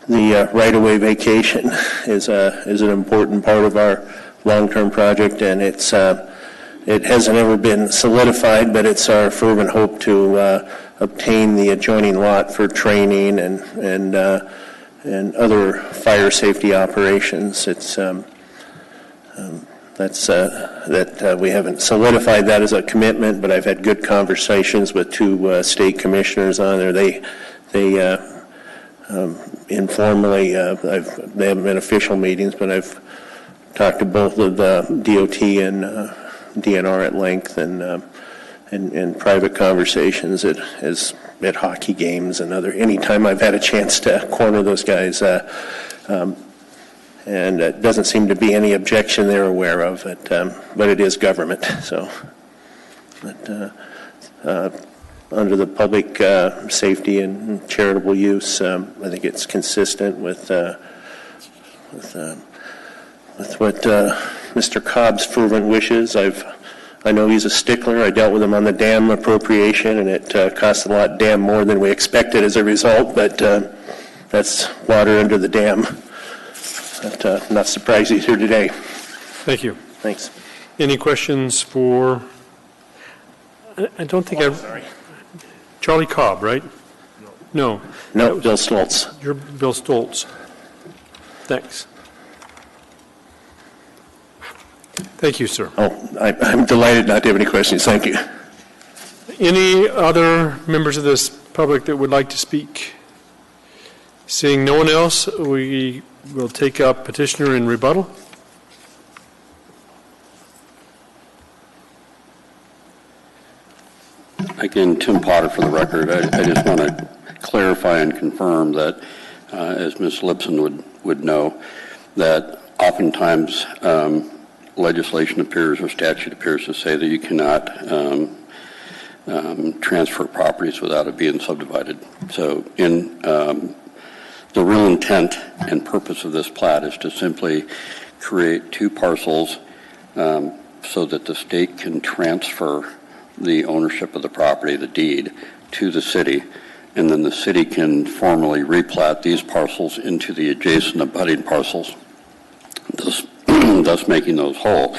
the right-of-way vacation is an important part of our long-term project, and it hasn't ever been solidified, but it's our fervent hope to obtain the adjoining lot for training and other fire safety operations. It's that we haven't solidified that as a commitment, but I've had good conversations with two state commissioners on there. They informally, they haven't been official meetings, but I've talked to both of the DOT and DNR at length, and private conversations at hockey games and anytime I've had a chance to corner those guys, and it doesn't seem to be any objection they're aware of it, but it is government, so under the public safety and charitable use, I think it's consistent with what Mr. Cobb's fervent wishes. I know he's a stickler. I dealt with him on the dam appropriation, and it cost a lot damn more than we expected as a result, but that's water under the dam. But, not surprised he's here today. Thank you. Thanks. Any questions for, I don't think sorry. Charlie Cobb, right? No. No, Bill Stoltz. You're Bill Stoltz. Thanks. Thank you, sir. Oh, I'm delighted not to have any questions. Thank you. Any other members of this public that would like to speak? Seeing no one else, we will take up petitioner in rebuttal. Again, Tim Potter for the record. I just want to clarify and confirm that, as Ms. Lipson would know, that oftentimes legislation appears or statute appears to say that you cannot transfer properties without it being subdivided. So in the real intent and purpose of this plat is to simply create two parcels so that the state can transfer the ownership of the property, the deed, to the city, and then the city can formally replat these parcels into the adjacent abutting parcels, thus making those whole.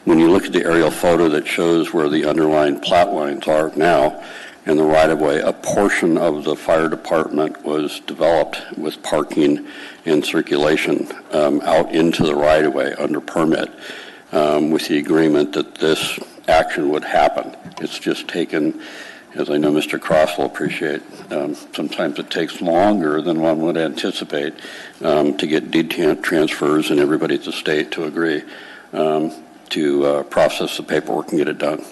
When you look at the aerial photo that shows where the underlying plat lines are now in the right-of-way, a portion of the fire department was developed with parking and circulation out into the right-of-way under permit with the agreement that this action would happen. It's just taken, as I know Mr. Cross will appreciate, sometimes it takes longer than one would anticipate to get deed transfers and everybody at the state to agree to process the paperwork and get it done.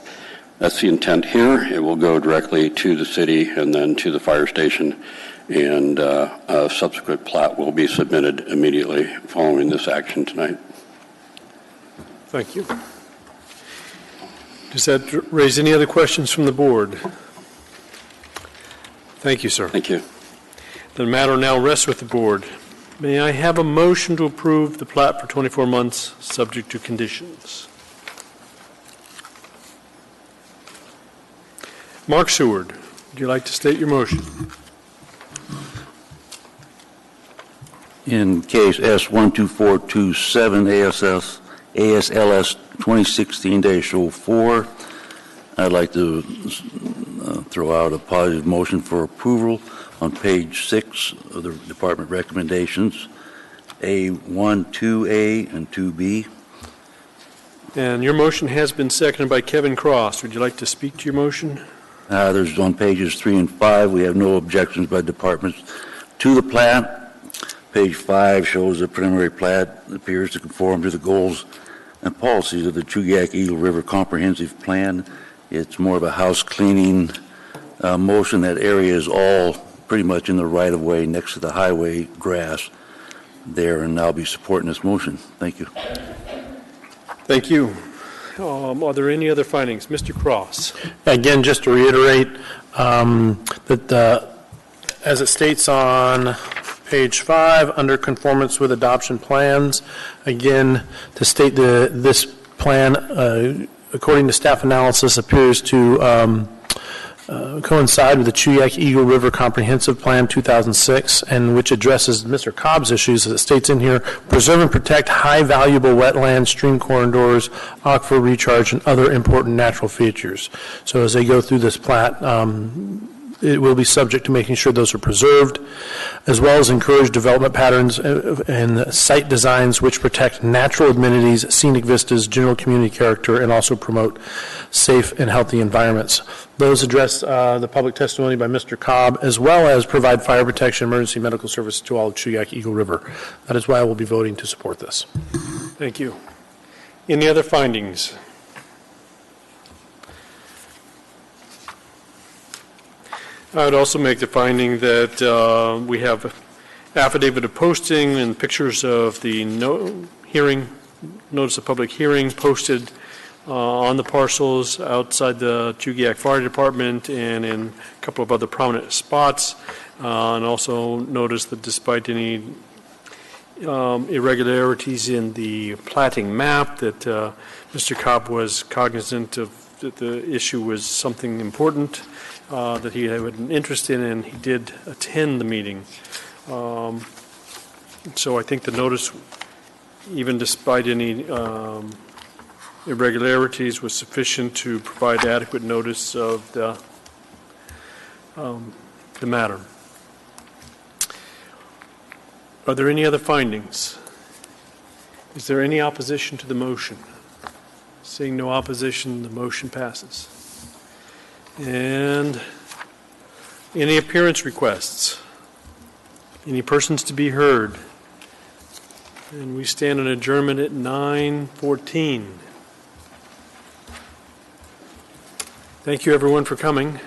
That's the intent here. It will go directly to the city and then to the fire station, and a subsequent plat will be submitted immediately following this action tonight. Thank you. Does that raise any other questions from the board? Thank you, sir. Thank you. The matter now rests with the board. May I have a motion to approve the plat for 24 months, subject to conditions? Mark Seward, would you like to state your motion? In case S12427 ASLS 2016-04, I'd like to throw out a positive motion for approval on page 6 of the department recommendations, A1, 2A, and 2B. And your motion has been seconded by Kevin Cross. Would you like to speak to your motion? There's on pages 3 and 5, we have no objections by departments to the plat. Page 5 shows the preliminary plat appears to conform to the goals and policies of the Chugach Eagle River Comprehensive Plan. It's more of a house cleaning motion. That area is all pretty much in the right-of-way next to the highway grass there, and I'll be supporting this motion. Thank you. Thank you. Are there any other findings? Mr. Cross. Again, just to reiterate that as it states on page 5, under conformance with adoption plans, again, to state this plan, according to staff analysis, appears to coincide with the Chugach Eagle River Comprehensive Plan 2006, and which addresses Mr. Cobb's issues, as it states in here: preserve and protect high valuable wetlands, stream corridors, aquifer recharge, and other important natural features. So as they go through this plat, it will be subject to making sure those are preserved, as well as encourage development patterns and site designs which protect natural amenities, scenic vistas, general community character, and also promote safe and healthy environments. Those address the public testimony by Mr. Cobb, as well as provide fire protection, emergency medical services to all of Chugach Eagle River. That is why I will be voting to support this. Thank you. Any other findings? I would also make the finding that we have affidavit of posting and pictures of the notice of public hearing posted on the parcels outside the Chugach Fire Department and in a couple of other prominent spots. And also notice that despite any irregularities in the platting map, that Mr. Cobb was cognizant of that the issue was something important that he had an interest in, and he did attend the meeting. So I think the notice, even despite any irregularities, was sufficient to provide adequate notice of the matter. Are there any other findings? Is there any opposition to the motion? Seeing no opposition, the motion passes. And any appearance requests? Any persons to be heard? And we stand on adjournment at 9:14. Thank you, everyone, for coming.